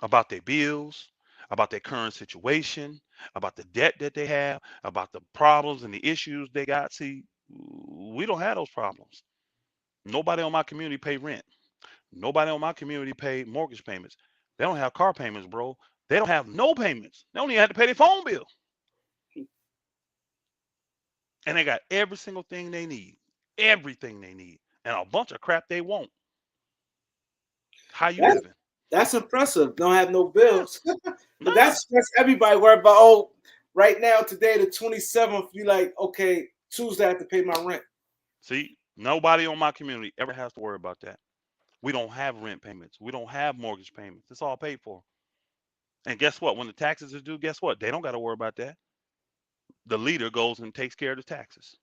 about their bills, about their current situation, about the debt that they have, about the problems and the issues they got. See, we don't have those problems. Nobody on my community pay rent. Nobody on my community pay mortgage payments. They don't have car payments, bro. They don't have no payments. They don't even have to pay their phone bill. And they got every single thing they need. Everything they need. And a bunch of crap they want. How you That's living? that's impressive. Don't have no Yeah. bills. But Nah. that's everybody worried about. Oh, right now, today, the 27th, you like, okay, Tuesday I have to pay my rent. See, nobody on my community ever has to worry about that. We don't have rent payments. We don't have mortgage payments. It's all paid for. And guess what? When the taxes are due, guess what? They don't got to worry about that. The leader goes and takes care of the taxes.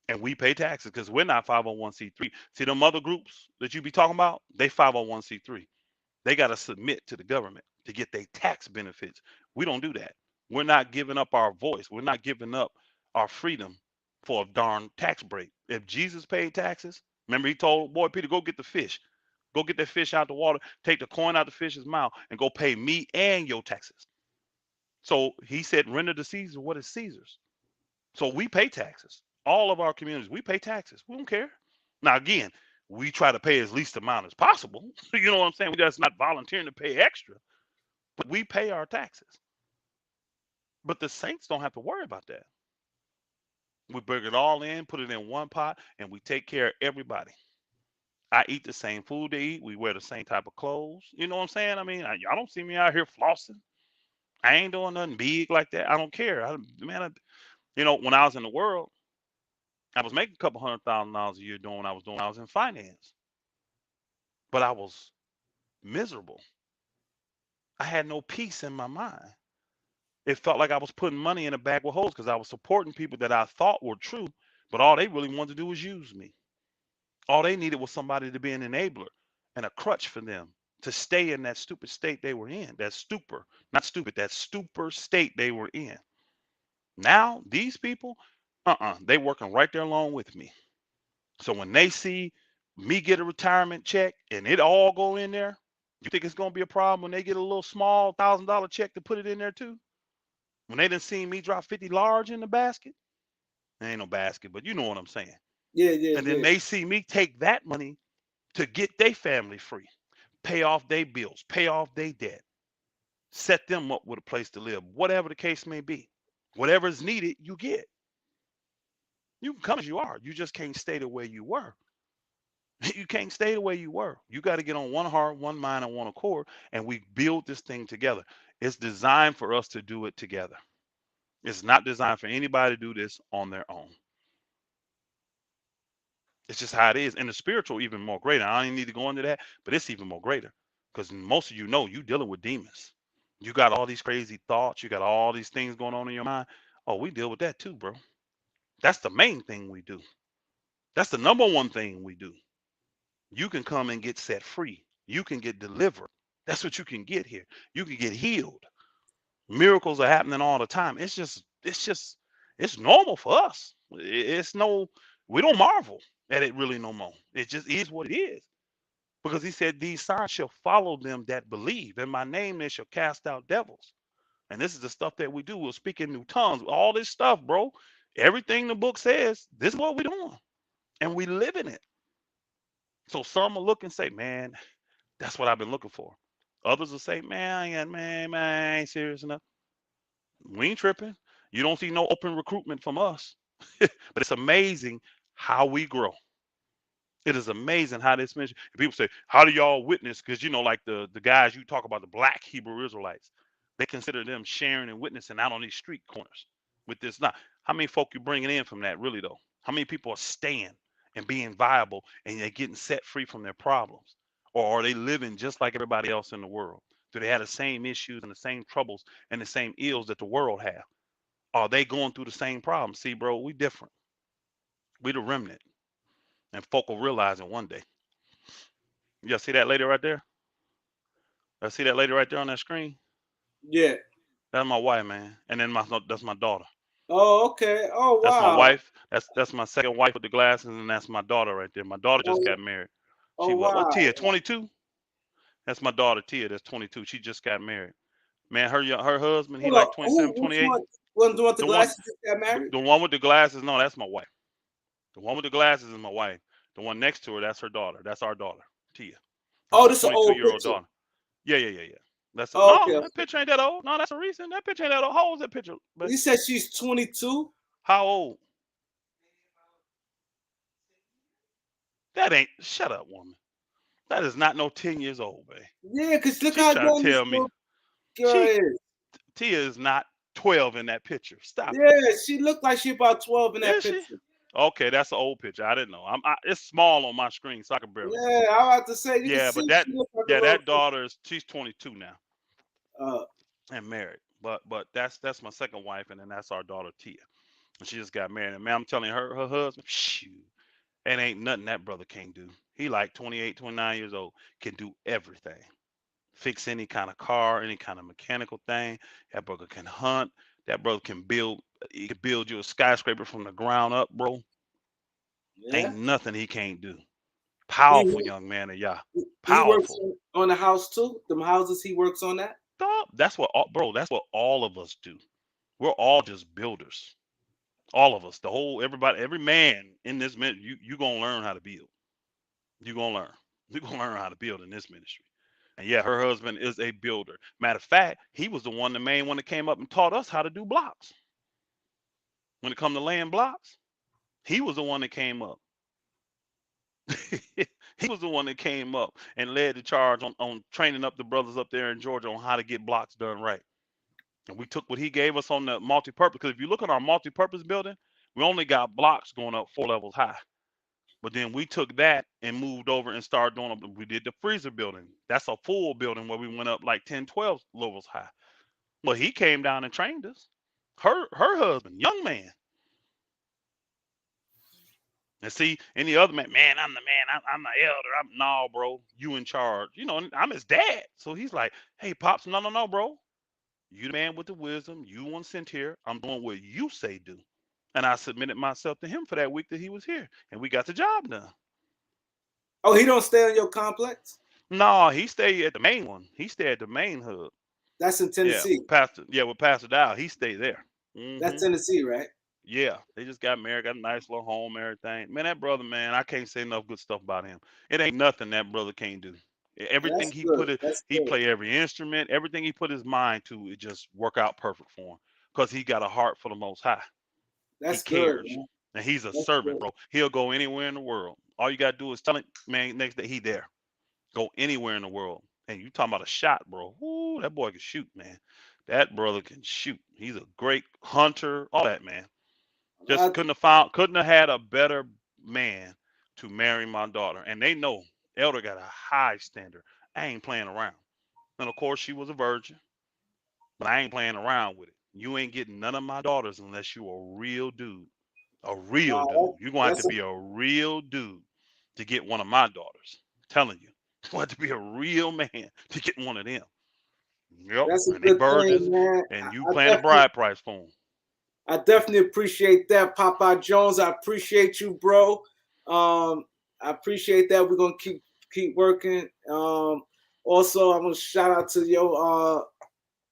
And we pay taxes because we're not 501c3. See, them other groups that you be talking about, they 501c3. They got to submit to the government to get their tax benefits. We don't do that. We're not giving up our voice. We're not giving up our freedom for a darn tax break. If Jesus paid taxes, remember he told boy Peter, go get the fish. Go get that fish out the water, take the coin out the fish's mouth, and go pay me and your taxes. So he said, render to Caesar what is Caesar's. So we pay taxes. All of our communities, we pay taxes. We don't care. Now, again, we try to pay as least amount as possible. You know what I'm saying? We just not volunteering to pay extra, but we pay our taxes. But the saints don't have to worry about that. We bring it all in, put it in one pot, and we take care of everybody. I eat the same food they eat. We wear the same type of clothes. You know what I'm saying? I mean, y'all don't see me out here flossing. I ain't doing nothing big like that. I don't care. When I was in the world, I was making a couple $100,000 a year doing what I was doing. I was in finance, but I was miserable. I had no peace in my mind. It felt like I was putting money in a bag with holes because I was supporting people that I thought were true, but all they really wanted to do was use me. All they needed was somebody to be an enabler and a crutch for them to stay in that stupid state they were in. That stupor, not stupid, that stupor state they were in. Now, these people, they working right there along with me. So when they see me get a retirement check and it all go in there, you think it's gonna be a problem when they get a little small $1,000 check to put it in there too? When they done seen me drop 50 large in the basket, there ain't no basket, but you know what I'm saying. Yeah, yeah, And then yeah. they see me take that money to get their family free, pay off their bills, pay off their debt, set them up with a place to live, whatever the case may be. Whatever is needed, you get. You can come as you are. You just can't stay the way you were. You can't stay the way you were. You got to get on one heart, one mind, and one accord, and we build this thing together. It's designed for us to do it together. It's not designed for anybody to do this on their own. It's just how it is. And the spiritual, even more greater. I don't even need to go into that, but it's even more greater because most of you know you dealing with demons. You got all these crazy thoughts. You got all these things going on in your mind. Oh, we deal with that too, bro. That's the main thing we do. That's the number one thing we do. You can come and get set free. You can get delivered. That's what you can get here. You can get healed. Miracles are happening all the time. It's normal for us. It's no, we don't marvel at it really no more. It just is what it is. Because he said, these signs shall follow them that believe. In my name they shall cast out devils. And this is the stuff that we do. We'll speak in new tongues. All this stuff, bro. Everything the book says, this is what we're doing. And we live in it. So some will look and say, man, that's what I've been looking for. Others will say, man, I ain't serious enough. We ain't tripping. You don't see no open recruitment from us. But it's amazing how we grow. It is amazing how this ministry. People say, how do y'all witness? Because like the guys you talk about, the black Hebrew Israelites, they consider them sharing and witnessing out on these street corners with this. Now, how many folk you bringing in from that really though? How many people are staying and being viable and they're getting set free from their problems? Or are they living just like everybody else in the world? Do they have the same issues and the same troubles and the same ills that the world have? Are they going through the same problems? See, bro, we different. We the remnant. And folk will realize it one day. You see that lady right there? I see that lady right there on that screen. Yeah. That's my wife, man. And then that's my daughter. Oh, okay. Oh, That's my wow. wife. That's my second wife with the glasses, and that's my daughter right there. My daughter just Oh, got married. She oh, what wow. Tia, 22? That's my daughter Tia. That's 22. She just got married. Man, her husband, he Hold on. like 27, Which 28. one? One, the one with the The one glasses just got married? the one with the glasses, no, that's my wife. The one with the glasses is my wife. The one next to her, that's her daughter. That's our daughter, Tia. That's Oh, my this is an old 22-year-old picture. daughter. Yeah. Oh, No, okay. that picture ain't that old. No, that's a recent. That picture ain't that old. How old is that picture? But You said she's 22? how old? That ain't. Shut up, woman. That is not no 10 years old, babe. Yeah, because look She's how trying to young this tell me little girl she is. Tia is not 12 in that picture. Stop it. Yeah, she looked like she about 12 in that Is she? picture. Okay, that's an old picture. I didn't know. It's small on my screen, so I can barely see. Yeah, I was about to say, you can Yeah, but see she looks like a yeah, little that daughter she's 22 now uh and married. But that's my second wife, and then that's our daughter Tia. And she just got married. And man, I'm telling you, her husband, shoot, it ain't nothing that brother can't do. He like 28, 29 years old, can do everything. Fix any kind of car, any kind of mechanical thing. That brother can hunt. That brother can build. He can build you a skyscraper from the ground up, bro. yeah. Ain't nothing he can't do. He Powerful young man of Yah. he works Powerful. on the house too. Them houses he works on that. Dog, that's what, bro. That's what all of us do. We're all just builders. All of us, the whole everybody, every man in this minute, you gonna learn how to build. You gonna learn. You gonna learn how to build in this ministry. And yeah, her husband is a builder. Matter of fact, he was the main one that came up and taught us how to do blocks. When it come to laying blocks, he was the one that came up. He was the one that came up and led the charge on training up the brothers up there in Georgia on how to get blocks done right. And we took what he gave us on the multi-purpose. Because if you look at our multi-purpose building, we only got blocks going up 4 levels high. But then we took that and moved over and started doing. We did the freezer building. That's a full building where we went up like 10, 12 levels high. Well, he came down and trained us. Her husband, young man. And see, any other man, I'm the man, I'm the elder. No, bro, you in charge. I'm his dad. So he's like, hey, Pops, no, bro. You the man with the wisdom. You one sent here. I'm doing what you say do. And I submitted myself to him for that week that he was here. And we got the job done. Oh, he don't stay on your complex? No, he stayed at the main one. He stayed at the main hub. That's in Yeah, Tennessee. with Pastor Dow. He stayed there. That's Hmm. Tennessee, right? Yeah, they just got married, got a nice little home, everything. Man, that brother, man, I can't say enough good stuff about him. It ain't nothing that brother can't do. Everything That's good. That's he good. play every instrument, everything he put his mind to, it just work out perfect for him. Cause he got a heart for the Most High. He That's good, cares, man. And he's a That's servant, good. bro. He'll go anywhere in the world. All you gotta do is tell him, man, next day he there. Go anywhere in the world. And you talking about a shot, bro. Ooh, that boy can shoot, man. That brother can shoot. He's a great hunter, all that, man. Just I, couldn't have had a better man to marry my daughter. And they know Elder got a high standard. I ain't playing around. And of course she was a virgin, but I ain't playing around with it. You ain't getting none of my daughters unless you a real dude. A real dude. nah, You're gonna have to that's a be a real dude to get one of my daughters. I'm telling you. You're gonna have to be a real man to get one of them. Yep. that's a And they good thing, virgins man. and you I paying the definitely bride price for them. I definitely appreciate that, Papa Jones. I appreciate you, bro. I appreciate that. We're gonna keep working. Also, I'm gonna shout out to your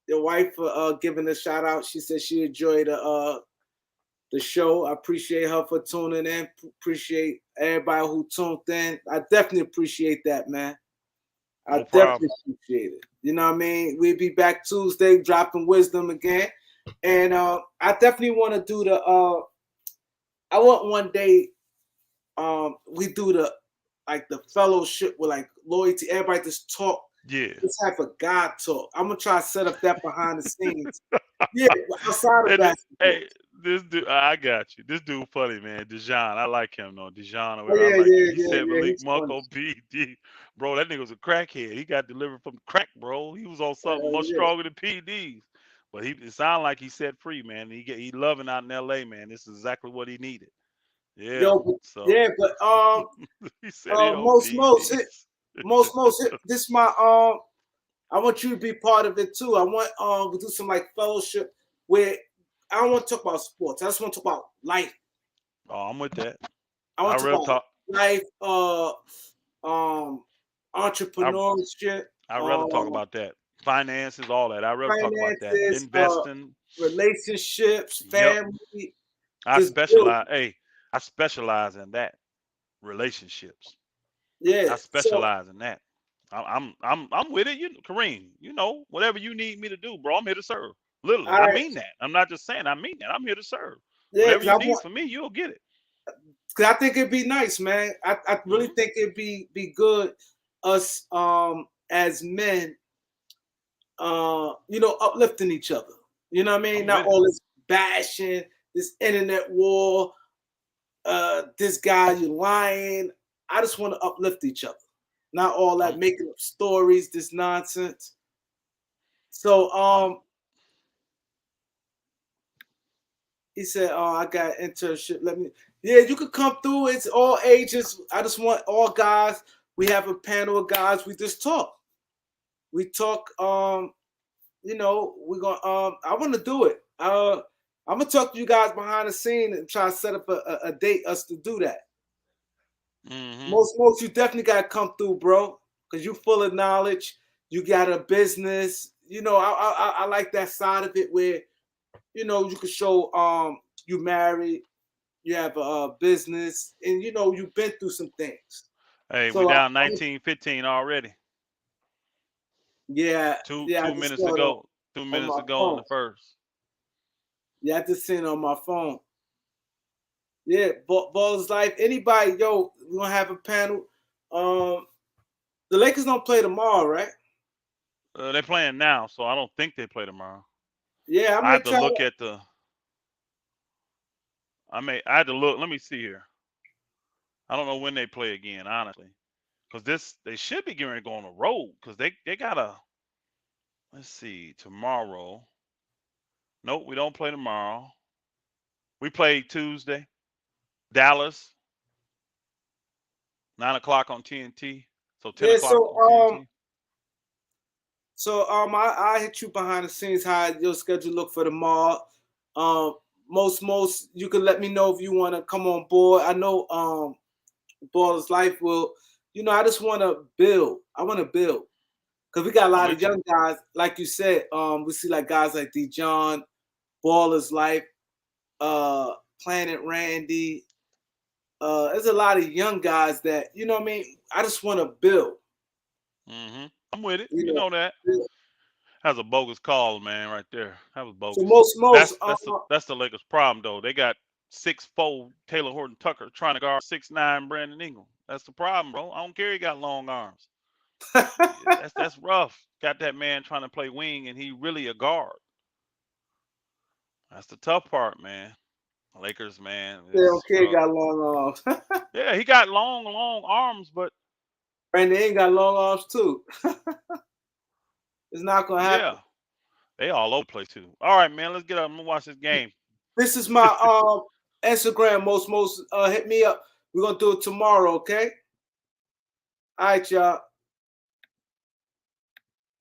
wife for giving a shout out. She said she enjoyed the show. I appreciate her for tuning in. Appreciate everybody who tuned in. I definitely appreciate that, man. I No definitely problem. appreciate it. You know what I mean? We'll be back Tuesday dropping wisdom again. And I definitely want to do the I want one day we do the like the fellowship with like loyalty, everybody just talk Yeah. this type of God talk. I'm gonna try to set up that behind the scenes. Yeah, outside of And basketball. hey, this dude, I got you. This dude funny, man. Dijon, I like him though. Dijon or Oh whatever, I yeah, like him. yeah, He yeah, said yeah. Malik He's Monk funny. on PD. Bro, that nigga was a crackhead. He got delivered from crack, bro. He was on something much Yeah. stronger than PDs. But it sounded like he set free, man. He loving out in LA, man. This is exactly what he needed. Yeah. So Yeah, but he said he on PDs. this my I want you to be part of it too. I want we do some like fellowship where I don't want to talk about sports. I just want to talk about life. Oh, I'm with that. I I want to talk real about talk. life, um, I entrepreneurship, I rather talk about that. Finances, all that. I rather talk about that. finances, Investing. relationships, Yep. family, I just build. specialize. Hey, I specialize in that. Relationships. Yeah. I So specialize in that. I'm with it. Kareem. Whatever you need me to do, bro. I'm here to serve. Literally, I I mean that. I'm not just saying. I mean that. I'm here to serve. yeah, Whatever because you need from me, you'll get it. I think it'd be nice, man. I really Hmm. think it'd be good us as men uplifting each other. You know what I mean? I'm Not with it. all this bashing, this internet war, this guy, you lying. I just want to uplift each other. Not all that I'm. making up stories, this nonsense. So I'm. he said, "Oh, I got internship. Let me." Yeah, you could come through. It's all ages. I just want all guys. We have a panel of guys. We just talk. We talk. We're gonna. I want to do it. I'm gonna talk to you guys behind the scene and try to set up a date us to do that. Hmm. Most you definitely gotta come through, bro, because you full of knowledge. You got a business. I like that side of it where you can show you married, you have a business, and you've been through some things. Hey, we So down 19-15 already. yeah, Two yeah, I two just minutes saw it ago. Two on minutes my ago in phone. the first. Yeah, I just seen it on my phone. Yeah, Ball's Life. Anybody, we're gonna have a panel. Um, the Lakers don't play tomorrow, right? They're playing now, so I don't think they play tomorrow. Yeah, I I may have to try. look at the. I had to look. Let me see here. I don't know when they play again, honestly, because they should be getting ready to go on the road because they gotta. Let's see tomorrow. Nope, we don't play tomorrow. We play Tuesday. Dallas, 9 o'clock on TNT. So ten Yeah, o'clock so on TNT. I hit you behind the scenes how your schedule look for tomorrow. Um, most you can let me know if you want to come on board. I know Ball's Life will. I just want to build. I want to build because we got a I'm lot of with you. young guys, like you said. We see like guys like D. John, Baller's Life, Planet Randy. There's a lot of young guys that what I mean. I just want to build. I'm with it. You You know. know that. That's a bogus call, man, right there. That was So bogus. most That's the Lakers' problem though. They got 6'4" Taylor Horton Tucker trying to guard 6'9" Brandon Ingram. That's the problem, bro. I don't care. He got long arms. That's rough. Got that man trying to play wing, and he really a guard. That's the tough part, man. Lakers, man. Yeah, It's okay, got long arms. yeah, he got long arms, but Brandon ain't got long arms too. It's not gonna happen. yeah, they all over the place too. All right, man. Let's get up and watch this game. This is my Instagram. Most hit me up. We're gonna do it tomorrow, okay? All right, y'all.